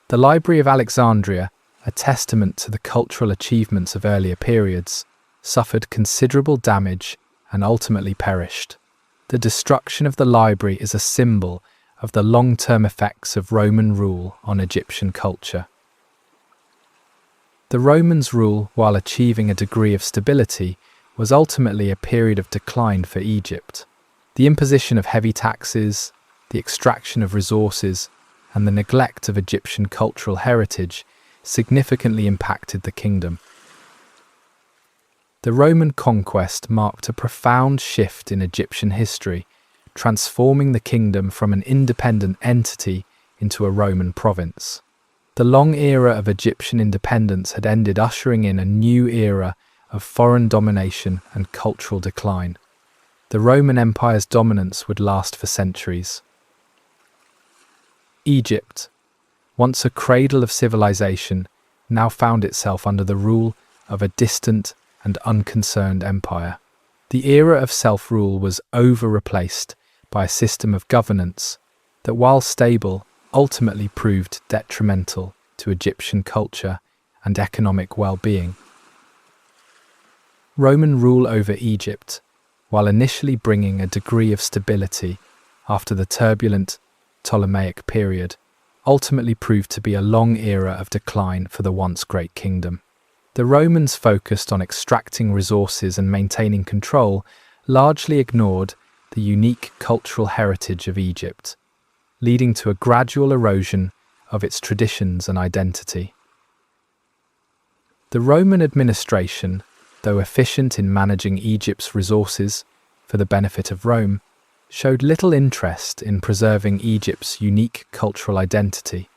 The Library of Alexandria, a testament to the cultural achievements of earlier periods, suffered considerable damage and ultimately perished. The destruction of the library is a symbol of the long-term effects of Roman rule on Egyptian culture. The Romans' rule, while achieving a degree of stability, was ultimately a period of decline for Egypt. The imposition of heavy taxes, the extraction of resources, and the neglect of Egyptian cultural heritage significantly impacted the kingdom. The Roman conquest marked a profound shift in Egyptian history, transforming the kingdom from an independent entity into a Roman province. The long era of Egyptian independence had ended, ushering in a new era of foreign domination and cultural decline. The Roman Empire's dominance would last for centuries. Egypt, once a cradle of civilization, now found itself under the rule of a distant and unconcerned empire. The era of self-rule was replaced by a system of governance that, while stable, ultimately proved detrimental to Egyptian culture and economic well-being. Roman rule over Egypt, while initially bringing a degree of stability after the turbulent Ptolemaic period, ultimately proved to be a long era of decline for the once great kingdom. The Romans focused on extracting resources and maintaining control, largely ignored the unique cultural heritage of Egypt, leading to a gradual erosion of its traditions and identity. The Roman administration, though efficient in managing Egypt's resources for the benefit of Rome, showed little interest in preserving Egypt's unique cultural identity.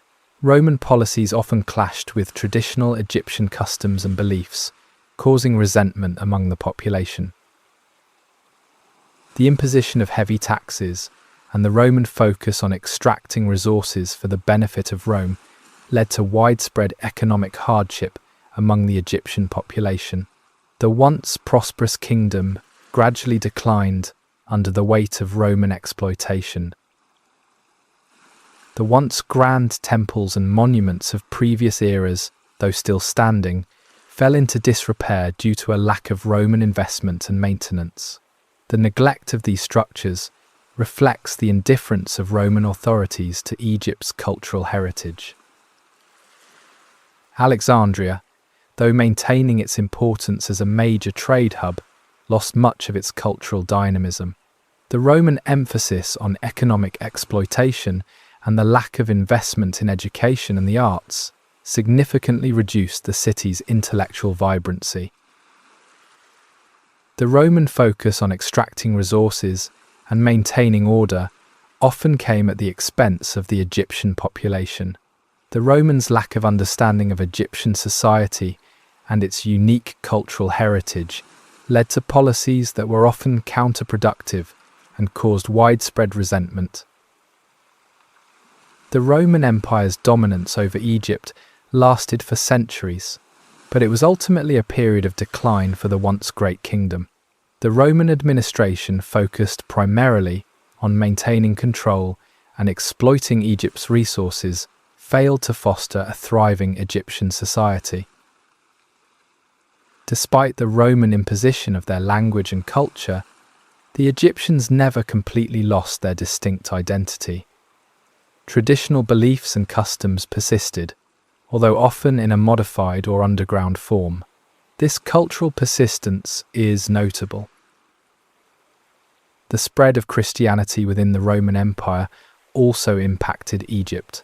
Roman policies often clashed with traditional Egyptian customs and beliefs, causing resentment among the population. The imposition of heavy taxes and the Roman focus on extracting resources for the benefit of Rome led to widespread economic hardship among the Egyptian population. The once prosperous kingdom gradually declined under the weight of Roman exploitation. The once grand temples and monuments of previous eras, though still standing, fell into disrepair due to a lack of Roman investment and maintenance. The neglect of these structures reflects the indifference of Roman authorities to Egypt's cultural heritage. Alexandria, though maintaining its importance as a major trade hub, lost much of its cultural dynamism. The Roman emphasis on economic exploitation and the lack of investment in education and the arts significantly reduced the city's intellectual vibrancy. The Roman focus on extracting resources and maintaining order often came at the expense of the Egyptian population. The Romans' lack of understanding of Egyptian society and its unique cultural heritage led to policies that were often counterproductive and caused widespread resentment. The Roman Empire's dominance over Egypt lasted for centuries, but it was ultimately a period of decline for the once great kingdom. The Roman administration focused primarily on maintaining control and exploiting Egypt's resources, failed to foster a thriving Egyptian society. Despite the Roman imposition of their language and culture, the Egyptians never completely lost their distinct identity. Traditional beliefs and customs persisted, although often in a modified or underground form. This cultural persistence is notable. The spread of Christianity within the Roman Empire also impacted Egypt.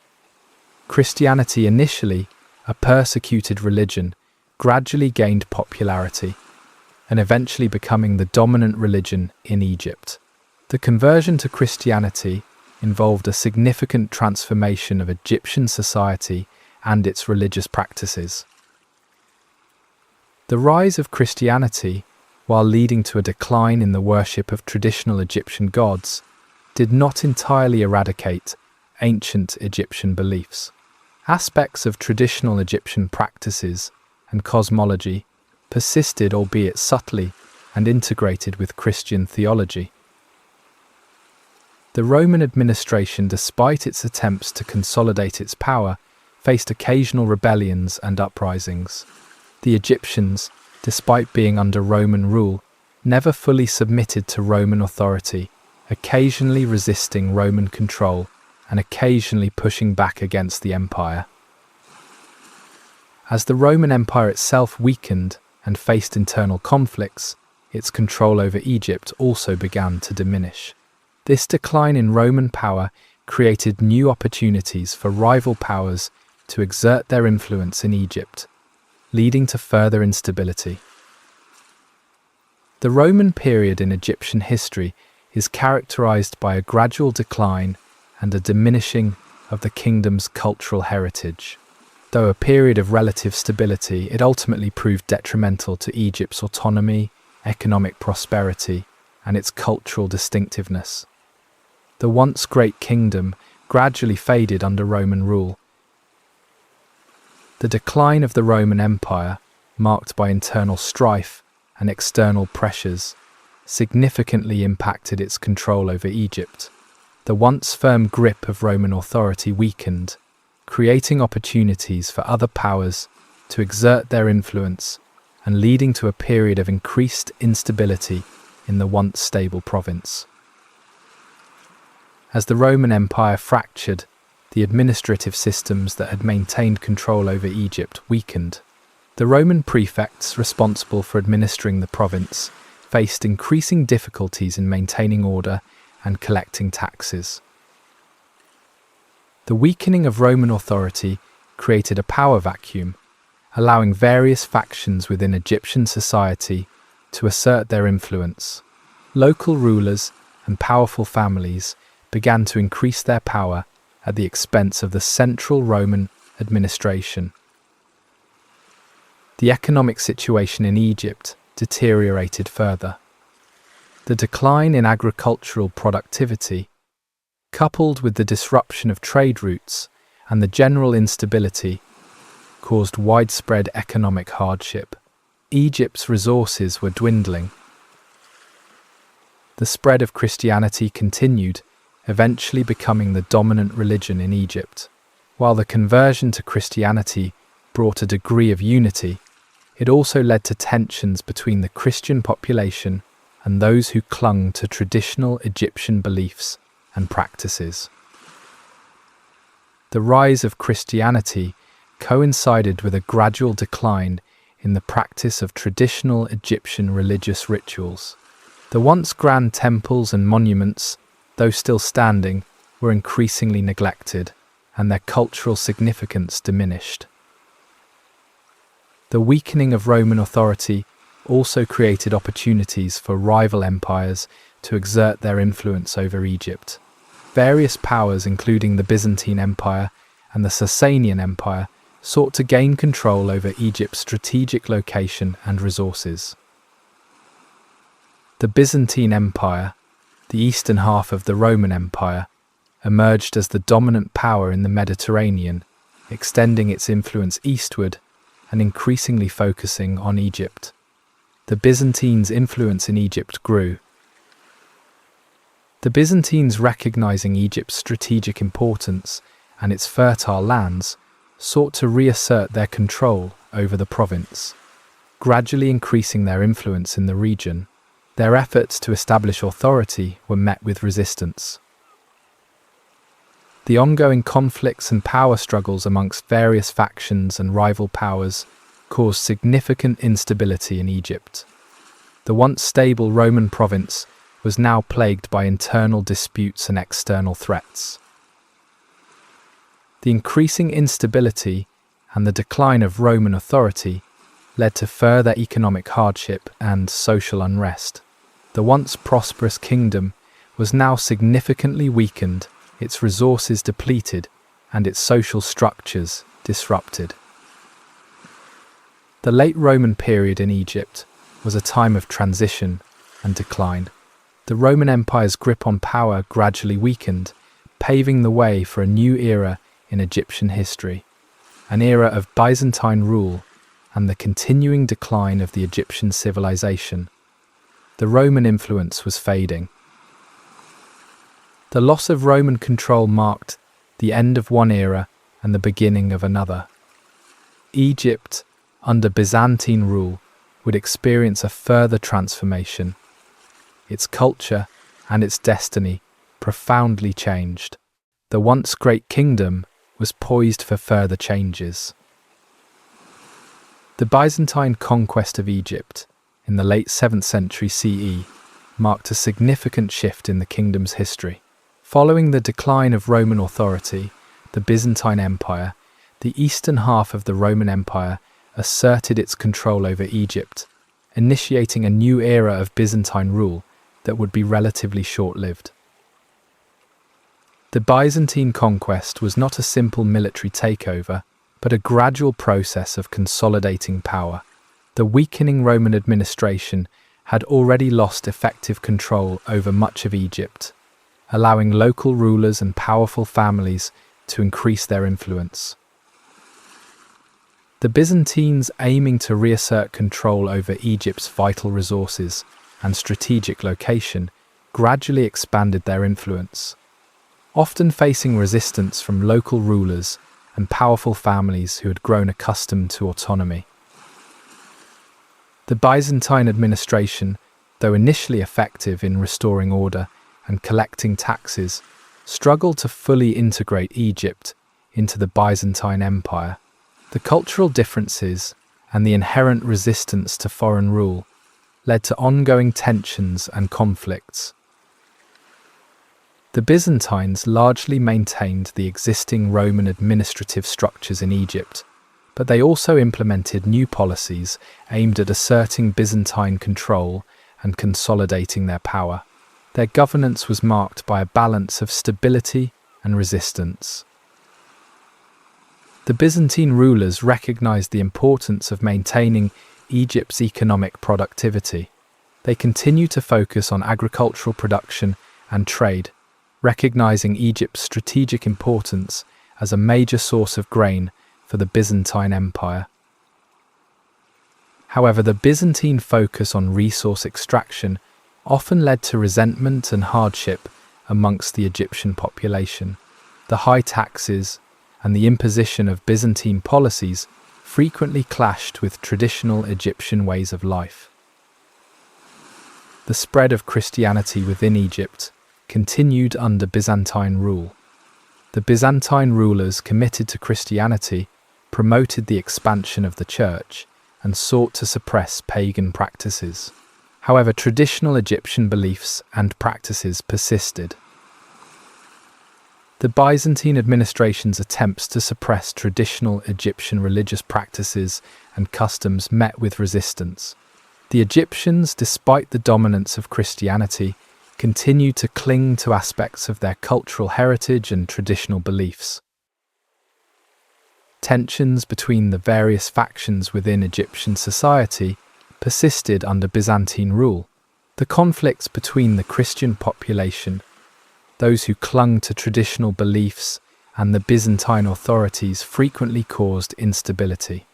Christianity, initially a persecuted religion, gradually gained popularity and eventually becoming the dominant religion in Egypt. The conversion to Christianity involved a significant transformation of Egyptian society and its religious practices. The rise of Christianity, while leading to a decline in the worship of traditional Egyptian gods, did not entirely eradicate ancient Egyptian beliefs. Aspects of traditional Egyptian practices and cosmology persisted, albeit subtly, and integrated with Christian theology. The Roman administration, despite its attempts to consolidate its power, faced occasional rebellions and uprisings. The Egyptians, despite being under Roman rule, never fully submitted to Roman authority, occasionally resisting Roman control and occasionally pushing back against the empire. As the Roman Empire itself weakened and faced internal conflicts, its control over Egypt also began to diminish. This decline in Roman power created new opportunities for rival powers to exert their influence in Egypt, leading to further instability. The Roman period in Egyptian history is characterized by a gradual decline and a diminishing of the kingdom's cultural heritage. Though a period of relative stability, it ultimately proved detrimental to Egypt's autonomy, economic prosperity, and its cultural distinctiveness. The once great kingdom gradually faded under Roman rule. The decline of the Roman Empire, marked by internal strife and external pressures, significantly impacted its control over Egypt. The once firm grip of Roman authority weakened, creating opportunities for other powers to exert their influence and leading to a period of increased instability in the once stable province. As the Roman Empire fractured, the administrative systems that had maintained control over Egypt weakened. The Roman prefects responsible for administering the province faced increasing difficulties in maintaining order and collecting taxes. The weakening of Roman authority created a power vacuum, allowing various factions within Egyptian society to assert their influence. Local rulers and powerful families began to increase their power at the expense of the central Roman administration. The economic situation in Egypt deteriorated further. The decline in agricultural productivity, coupled with the disruption of trade routes and the general instability, caused widespread economic hardship. Egypt's resources were dwindling. The spread of Christianity continued, eventually becoming the dominant religion in Egypt. While the conversion to Christianity brought a degree of unity, it also led to tensions between the Christian population and those who clung to traditional Egyptian beliefs and practices. The rise of Christianity coincided with a gradual decline in the practice of traditional Egyptian religious rituals. The once grand temples and monuments, though still standing, were increasingly neglected, and their cultural significance diminished. The weakening of Roman authority also created opportunities for rival empires to exert their influence over Egypt. Various powers, including the Byzantine Empire and the Sasanian Empire, sought to gain control over Egypt's strategic location and resources. The Byzantine Empire, the eastern half of the Roman Empire, emerged as the dominant power in the Mediterranean, extending its influence eastward and increasingly focusing on Egypt. The Byzantines' influence in Egypt grew. The Byzantines, recognizing Egypt's strategic importance and its fertile lands, sought to reassert their control over the province, gradually increasing their influence in the region. Their efforts to establish authority were met with resistance. The ongoing conflicts and power struggles amongst various factions and rival powers caused significant instability in Egypt. The once stable Roman province was now plagued by internal disputes and external threats. The increasing instability and the decline of Roman authority led to further economic hardship and social unrest. The once prosperous kingdom was now significantly weakened, its resources depleted, and its social structures disrupted. The late Roman period in Egypt was a time of transition and decline. The Roman Empire's grip on power gradually weakened, paving the way for a new era in Egyptian history, an era of Byzantine rule and the continuing decline of the Egyptian civilization. The Roman influence was fading. The loss of Roman control marked the end of one era and the beginning of another. Egypt, under Byzantine rule, would experience a further transformation. Its culture and its destiny profoundly changed. The once great kingdom was poised for further changes. The Byzantine conquest of Egypt in the late 7th century CE marked a significant shift in the kingdom's history. Following the decline of Roman authority, the Byzantine Empire, the eastern half of the Roman Empire, asserted its control over Egypt, initiating a new era of Byzantine rule that would be relatively short-lived. The Byzantine conquest was not a simple military takeover, but a gradual process of consolidating power. The weakening Roman administration had already lost effective control over much of Egypt, allowing local rulers and powerful families to increase their influence. The Byzantines, aiming to reassert control over Egypt's vital resources and strategic location, gradually expanded their influence, often facing resistance from local rulers and powerful families who had grown accustomed to autonomy. The Byzantine administration, though initially effective in restoring order and collecting taxes, struggled to fully integrate Egypt into the Byzantine Empire. The cultural differences and the inherent resistance to foreign rule led to ongoing tensions and conflicts. The Byzantines largely maintained the existing Roman administrative structures in Egypt, but they also implemented new policies aimed at asserting Byzantine control and consolidating their power. Their governance was marked by a balance of stability and resistance. The Byzantine rulers recognized the importance of maintaining Egypt's economic productivity. They continued to focus on agricultural production and trade, recognizing Egypt's strategic importance as a major source of grain for the Byzantine Empire. However, the Byzantine focus on resource extraction often led to resentment and hardship amongst the Egyptian population. The high taxes and the imposition of Byzantine policies frequently clashed with traditional Egyptian ways of life. The spread of Christianity within Egypt continued under Byzantine rule. The Byzantine rulers committed to Christianity promoted the expansion of the church and sought to suppress pagan practices. However, traditional Egyptian beliefs and practices persisted. The Byzantine administration's attempts to suppress traditional Egyptian religious practices and customs met with resistance. The Egyptians, despite the dominance of Christianity, continued to cling to aspects of their cultural heritage and traditional beliefs. Tensions between the various factions within Egyptian society persisted under Byzantine rule. The conflicts between the Christian population, those who clung to traditional beliefs, and the Byzantine authorities frequently caused instability.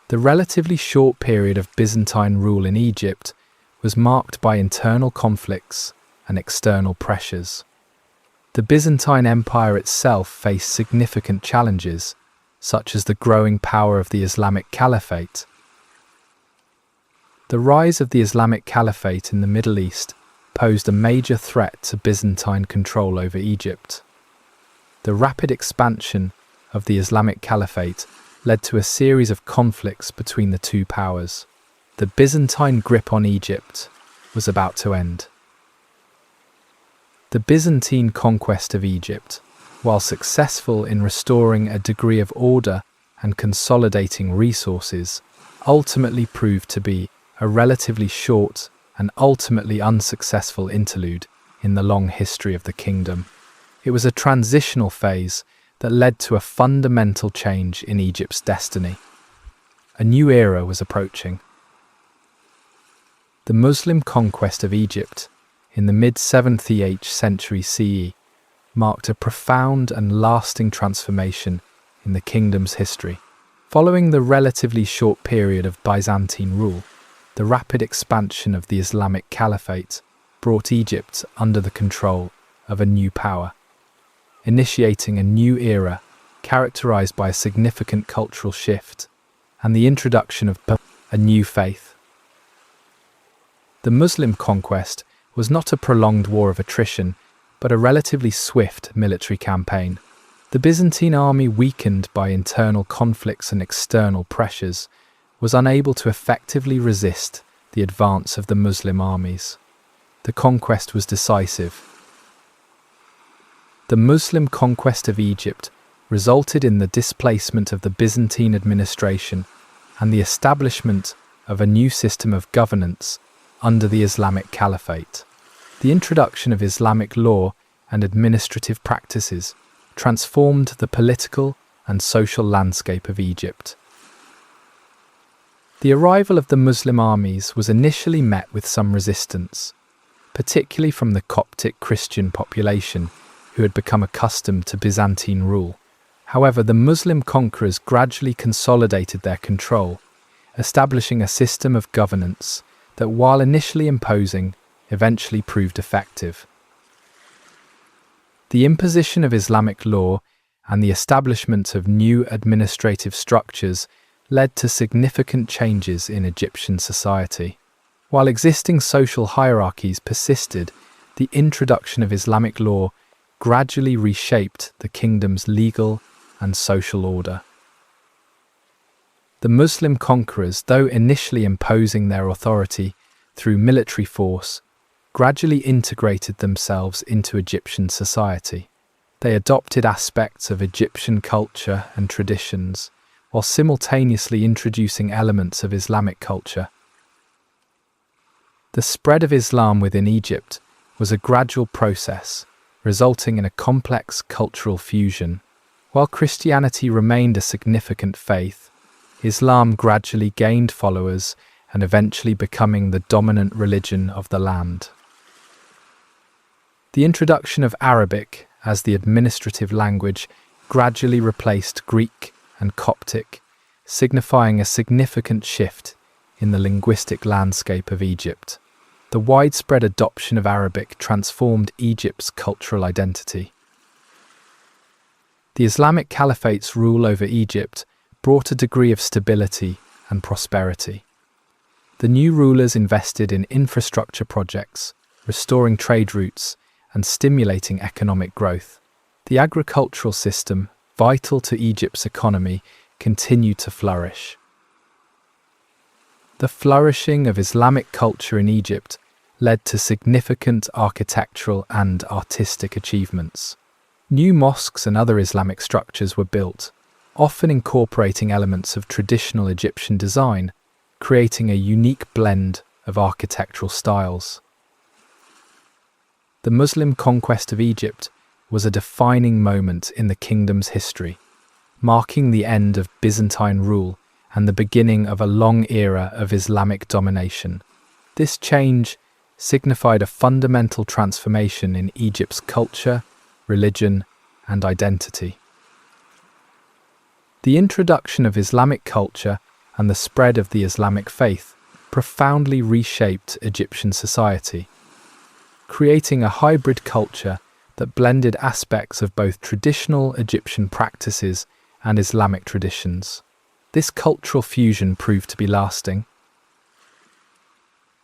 The relatively short period of Byzantine rule in Egypt was marked by internal conflicts and external pressures. The Byzantine Empire itself faced significant challenges, such as the growing power of the Islamic Caliphate. The rise of the Islamic Caliphate in the Middle East posed a major threat to Byzantine control over Egypt. The rapid expansion of the Islamic Caliphate led to a series of conflicts between the two powers. The Byzantine grip on Egypt was about to end. The Byzantine conquest of Egypt, while successful in restoring a degree of order and consolidating resources, ultimately proved to be a relatively short and ultimately unsuccessful interlude in the long history of the kingdom. It was a transitional phase that led to a fundamental change in Egypt's destiny. A new era was approaching. The Muslim conquest of Egypt in the mid-7th century CE marked a profound and lasting transformation in the kingdom's history. Following the relatively short period of Byzantine rule, the rapid expansion of the Islamic Caliphate brought Egypt under the control of a new power, initiating a new era characterized by a significant cultural shift and the introduction of a new faith. The Muslim conquest was not a prolonged war of attrition, but a relatively swift military campaign. The Byzantine army, weakened by internal conflicts and external pressures, was unable to effectively resist the advance of the Muslim armies. The conquest was decisive. The Muslim conquest of Egypt resulted in the displacement of the Byzantine administration and the establishment of a new system of governance under the Islamic Caliphate. The introduction of Islamic law and administrative practices transformed the political and social landscape of Egypt. The arrival of the Muslim armies was initially met with some resistance, particularly from the Coptic Christian population, who had become accustomed to Byzantine rule. However, the Muslim conquerors gradually consolidated their control, establishing a system of governance that, while initially imposing, eventually proved effective. The imposition of Islamic law and the establishment of new administrative structures led to significant changes in Egyptian society. While existing social hierarchies persisted, the introduction of Islamic law gradually reshaped the kingdom's legal and social order. The Muslim conquerors, though initially imposing their authority through military force, gradually integrated themselves into Egyptian society. They adopted aspects of Egyptian culture and traditions, while simultaneously introducing elements of Islamic culture. The spread of Islam within Egypt was a gradual process, resulting in a complex cultural fusion. While Christianity remained a significant faith, Islam gradually gained followers and eventually becoming the dominant religion of the land. The introduction of Arabic as the administrative language gradually replaced Greek and Coptic, signifying a significant shift in the linguistic landscape of Egypt. The widespread adoption of Arabic transformed Egypt's cultural identity. The Islamic Caliphate's rule over Egypt brought a degree of stability and prosperity. The new rulers invested in infrastructure projects, restoring trade routes, and stimulating economic growth. The agricultural system, vital to Egypt's economy, continued to flourish. The flourishing of Islamic culture in Egypt led to significant architectural and artistic achievements. New mosques and other Islamic structures were built, often incorporating elements of traditional Egyptian design, creating a unique blend of architectural styles. The Muslim conquest of Egypt was a defining moment in the kingdom's history, marking the end of Byzantine rule and the beginning of a long era of Islamic domination. This change signified a fundamental transformation in Egypt's culture, religion, and identity. The introduction of Islamic culture and the spread of the Islamic faith profoundly reshaped Egyptian society, creating a hybrid culture that blended aspects of both traditional Egyptian practices and Islamic traditions. This cultural fusion proved to be lasting.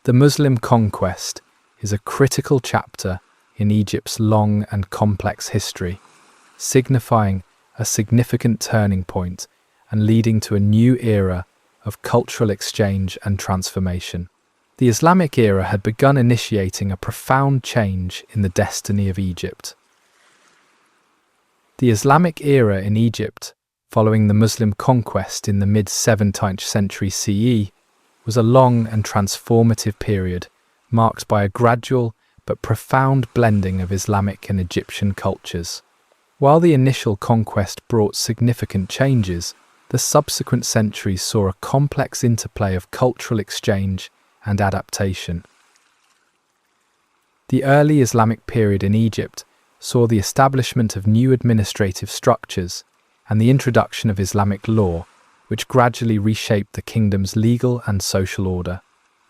The Muslim conquest is a critical chapter in Egypt's long and complex history, signifying a significant turning point and leading to a new era of cultural exchange and transformation. The Islamic era had begun initiating a profound change in the destiny of Egypt. The Islamic era in Egypt, following the Muslim conquest in the mid-17th century CE, was a long and transformative period marked by a gradual but profound blending of Islamic and Egyptian cultures. While the initial conquest brought significant changes, the subsequent centuries saw a complex interplay of cultural exchange and adaptation. The early Islamic period in Egypt saw the establishment of new administrative structures and the introduction of Islamic law, which gradually reshaped the kingdom's legal and social order.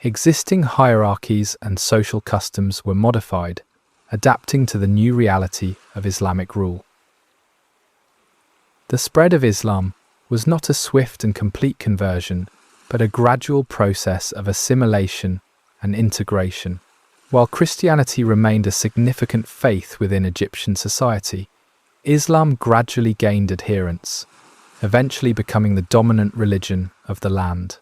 Existing hierarchies and social customs were modified, adapting to the new reality of Islamic rule. The spread of Islam was not a swift and complete conversion, but a gradual process of assimilation and integration. While Christianity remained a significant faith within Egyptian society, Islam gradually gained adherents, eventually becoming the dominant religion of the land.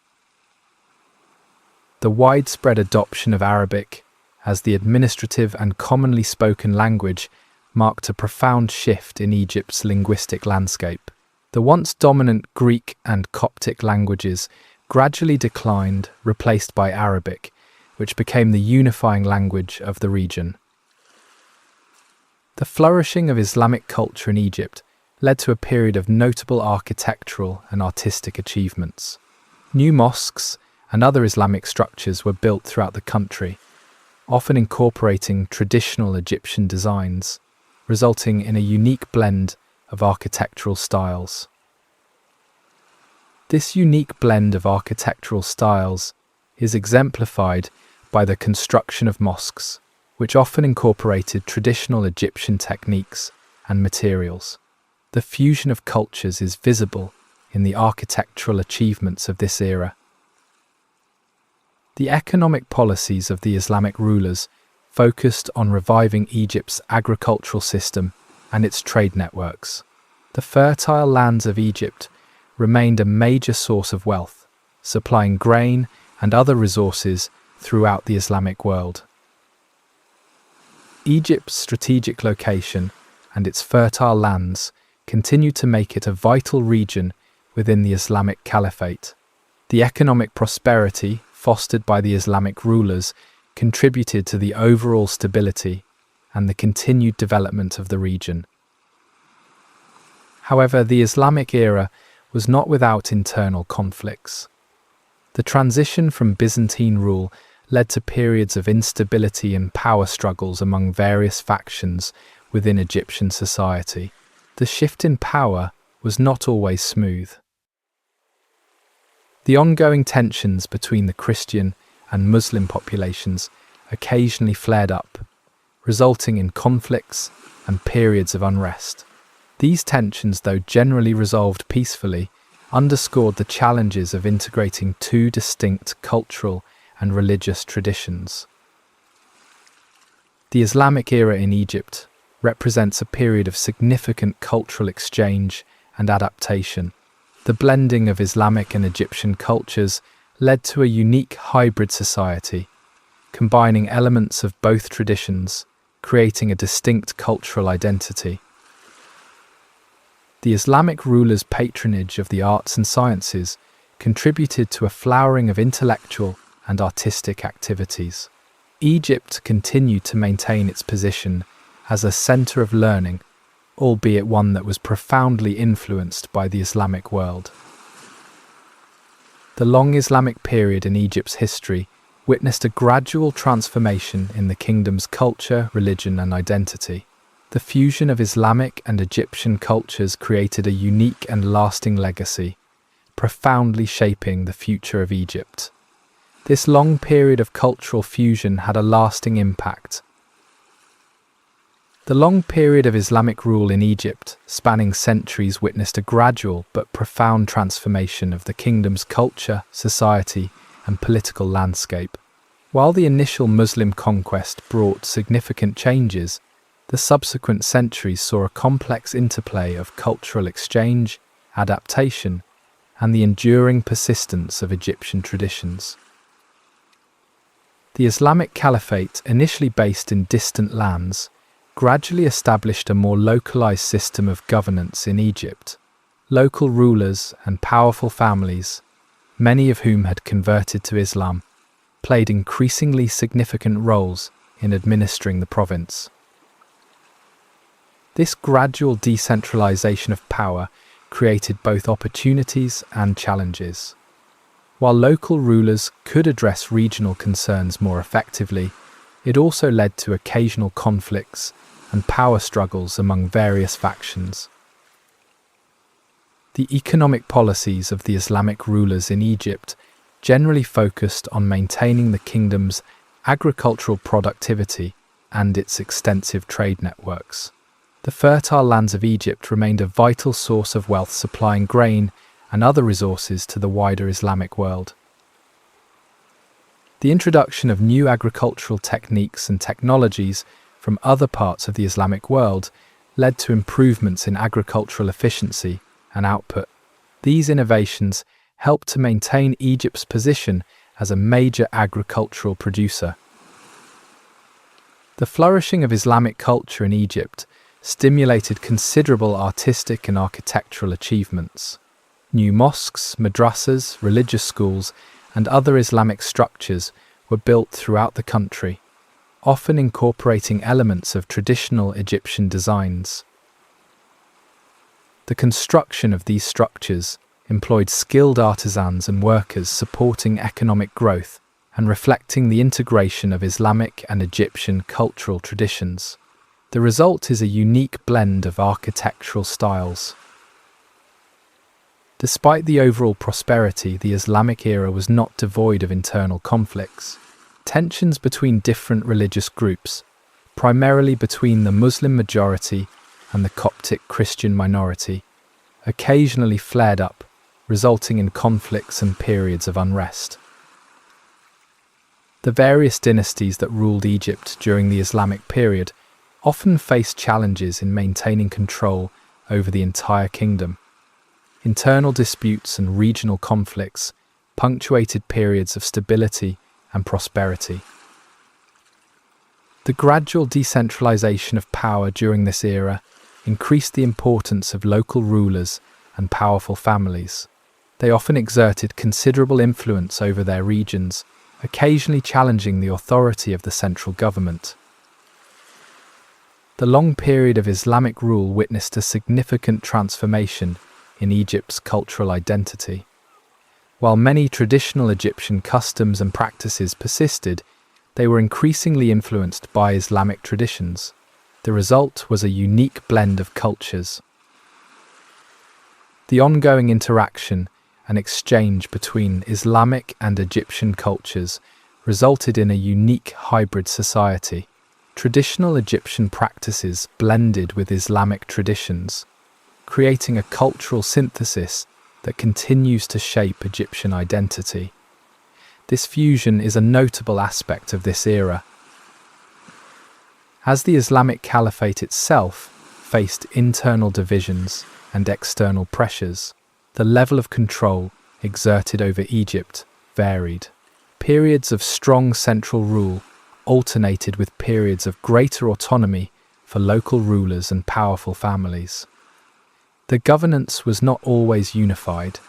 The widespread adoption of Arabic as the administrative and commonly spoken language marked a profound shift in Egypt's linguistic landscape. The once dominant Greek and Coptic languages gradually declined, replaced by Arabic, which became the unifying language of the region. The flourishing of Islamic culture in Egypt led to a period of notable architectural and artistic achievements. New mosques and other Islamic structures were built throughout the country, often incorporating traditional Egyptian designs, resulting in a unique blend of architectural styles. This unique blend of architectural styles is exemplified by the construction of mosques, which often incorporated traditional Egyptian techniques and materials. The fusion of cultures is visible in the architectural achievements of this era. The economic policies of the Islamic rulers focused on reviving Egypt's agricultural system and its trade networks. The fertile lands of Egypt remained a major source of wealth, supplying grain and other resources throughout the Islamic world. Egypt's strategic location and its fertile lands continued to make it a vital region within the Islamic Caliphate. The economic prosperity fostered by the Islamic rulers contributed to the overall stability and the continued development of the region. However, the Islamic era was not without internal conflicts. The transition from Byzantine rule led to periods of instability and power struggles among various factions within Egyptian society. The shift in power was not always smooth. The ongoing tensions between the Christian and Muslim populations occasionally flared up, resulting in conflicts and periods of unrest. These tensions, though generally resolved peacefully, underscored the challenges of integrating two distinct cultural and religious traditions. The Islamic era in Egypt represents a period of significant cultural exchange and adaptation. The blending of Islamic and Egyptian cultures led to a unique hybrid society, combining elements of both traditions, creating a distinct cultural identity. The Islamic rulers' patronage of the arts and sciences contributed to a flowering of intellectual and artistic activities. Egypt continued to maintain its position as a center of learning, albeit one that was profoundly influenced by the Islamic world. The long Islamic period in Egypt's history witnessed a gradual transformation in the kingdom's culture, religion, and identity. The fusion of Islamic and Egyptian cultures created a unique and lasting legacy, profoundly shaping the future of Egypt. This long period of cultural fusion had a lasting impact. The long period of Islamic rule in Egypt, spanning centuries, witnessed a gradual but profound transformation of the kingdom's culture, society, and political landscape. While the initial Muslim conquest brought significant changes, the subsequent centuries saw a complex interplay of cultural exchange, adaptation, and the enduring persistence of Egyptian traditions. The Islamic Caliphate, initially based in distant lands, gradually established a more localized system of governance in Egypt. Local rulers and powerful families, many of whom had converted to Islam, played increasingly significant roles in administering the province. This gradual decentralization of power created both opportunities and challenges. While local rulers could address regional concerns more effectively, it also led to occasional conflicts and power struggles among various factions. The economic policies of the Islamic rulers in Egypt generally focused on maintaining the kingdom's agricultural productivity and its extensive trade networks. The fertile lands of Egypt remained a vital source of wealth, supplying grain and other resources to the wider Islamic world. The introduction of new agricultural techniques and technologies from other parts of the Islamic world led to improvements in agricultural efficiency and output. These innovations helped to maintain Egypt's position as a major agricultural producer. The flourishing of Islamic culture in Egypt stimulated considerable artistic and architectural achievements. New mosques, madrasas, religious schools, and other Islamic structures were built throughout the country, often incorporating elements of traditional Egyptian designs. The construction of these structures employed skilled artisans and workers, supporting economic growth and reflecting the integration of Islamic and Egyptian cultural traditions. The result is a unique blend of architectural styles. Despite the overall prosperity, the Islamic era was not devoid of internal conflicts. Tensions between different religious groups, primarily between the Muslim majority and the Coptic Christian minority, occasionally flared up, resulting in conflicts and periods of unrest. The various dynasties that ruled Egypt during the Islamic period often faced challenges in maintaining control over the entire kingdom. Internal disputes and regional conflicts punctuated periods of stability and prosperity. The gradual decentralization of power during this era increased the importance of local rulers and powerful families. They often exerted considerable influence over their regions, occasionally challenging the authority of the central government. The long period of Islamic rule witnessed a significant transformation in Egypt's cultural identity. While many traditional Egyptian customs and practices persisted, they were increasingly influenced by Islamic traditions. The result was a unique blend of cultures. The ongoing interaction and exchange between Islamic and Egyptian cultures resulted in a unique hybrid society. Traditional Egyptian practices blended with Islamic traditions, creating a cultural synthesis that continues to shape Egyptian identity. This fusion is a notable aspect of this era. As the Islamic Caliphate itself faced internal divisions and external pressures, the level of control exerted over Egypt varied. Periods of strong central rule alternated with periods of greater autonomy for local rulers and powerful families. The governance was not always unified.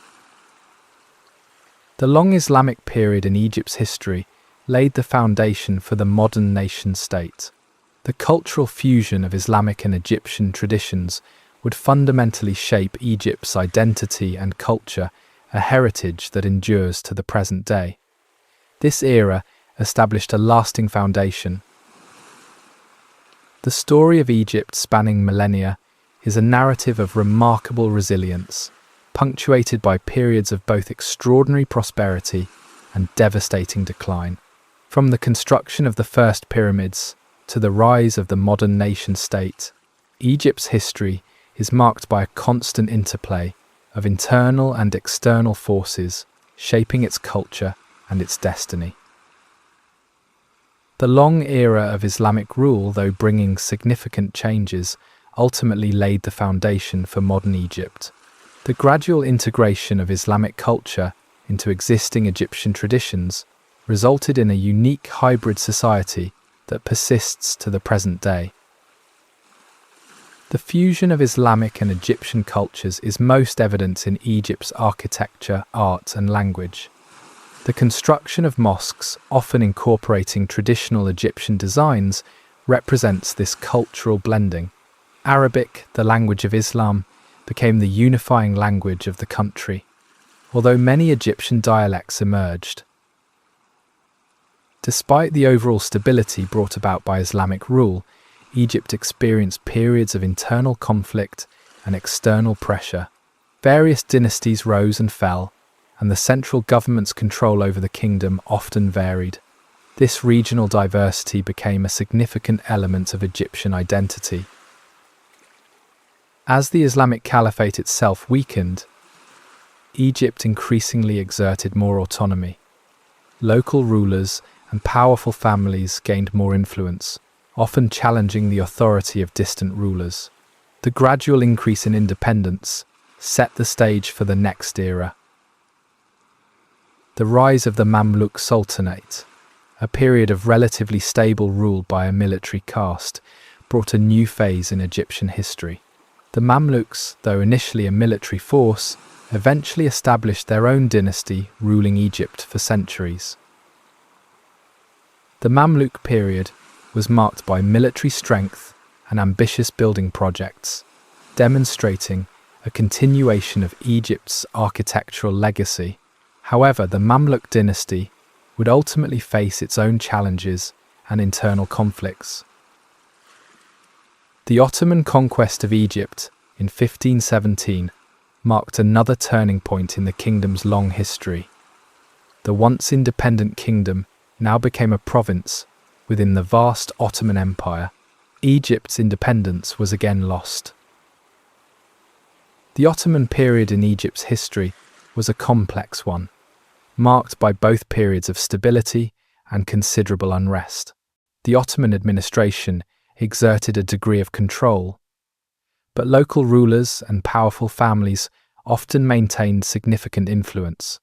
The long Islamic period in Egypt's history laid the foundation for the modern nation-state. The cultural fusion of Islamic and Egyptian traditions would fundamentally shape Egypt's identity and culture, a heritage that endures to the present day. This era established a lasting foundation. The story of Egypt spanning millennia is a narrative of remarkable resilience, punctuated by periods of both extraordinary prosperity and devastating decline. From the construction of the first pyramids to the rise of the modern nation-state, Egypt's history is marked by a constant interplay of internal and external forces shaping its culture and its destiny. The long era of Islamic rule, though bringing significant changes, ultimately laid the foundation for modern Egypt. The gradual integration of Islamic culture into existing Egyptian traditions resulted in a unique hybrid society that persists to the present day. The fusion of Islamic and Egyptian cultures is most evident in Egypt's architecture, art, and language. The construction of mosques, often incorporating traditional Egyptian designs, represents this cultural blending. Arabic, the language of Islam, became the unifying language of the country, although many Egyptian dialects emerged. Despite the overall stability brought about by Islamic rule, Egypt experienced periods of internal conflict and external pressure. Various dynasties rose and fell, and the central government's control over the kingdom often varied. This regional diversity became a significant element of Egyptian identity. As the Islamic Caliphate itself weakened, Egypt increasingly exerted more autonomy. Local rulers and powerful families gained more influence, often challenging the authority of distant rulers. The gradual increase in independence set the stage for the next era. The rise of the Mamluk Sultanate, a period of relatively stable rule by a military caste, brought a new phase in Egyptian history. The Mamluks, though initially a military force, eventually established their own dynasty, ruling Egypt for centuries. The Mamluk period was marked by military strength and ambitious building projects, demonstrating a continuation of Egypt's architectural legacy. However, the Mamluk dynasty would ultimately face its own challenges and internal conflicts. The Ottoman conquest of Egypt in 1517 marked another turning point in the kingdom's long history. The once independent kingdom now became a province within the vast Ottoman Empire. Egypt's independence was again lost. The Ottoman period in Egypt's history was a complex one, marked by both periods of stability and considerable unrest. The Ottoman administration exerted a degree of control, but local rulers and powerful families often maintained significant influence.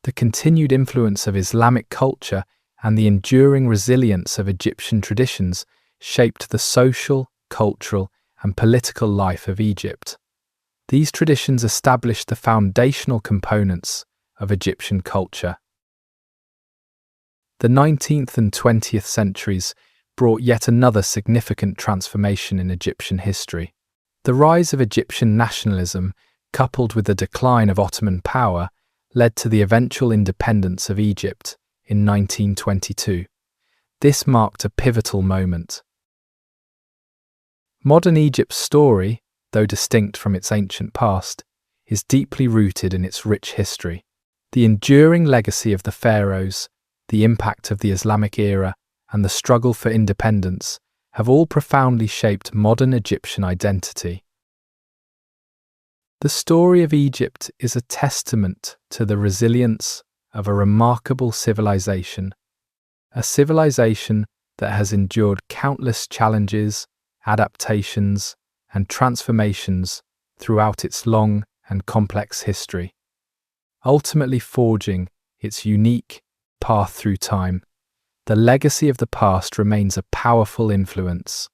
The continued influence of Islamic culture and the enduring resilience of Egyptian traditions shaped the social, cultural, and political life of Egypt. These traditions established the foundational components of Egyptian culture. The 19th and 20th centuries brought yet another significant transformation in Egyptian history. The rise of Egyptian nationalism, coupled with the decline of Ottoman power, led to the eventual independence of Egypt in 1922. This marked a pivotal moment. Modern Egypt's story, though distinct from its ancient past, is deeply rooted in its rich history. The enduring legacy of the pharaohs, the impact of the Islamic era, and the struggle for independence have all profoundly shaped modern Egyptian identity. The story of Egypt is a testament to the resilience of a remarkable civilization, a civilization that has endured countless challenges, adaptations, and transformations throughout its long and complex history, ultimately forging its unique path through time. The legacy of the past remains a powerful influence,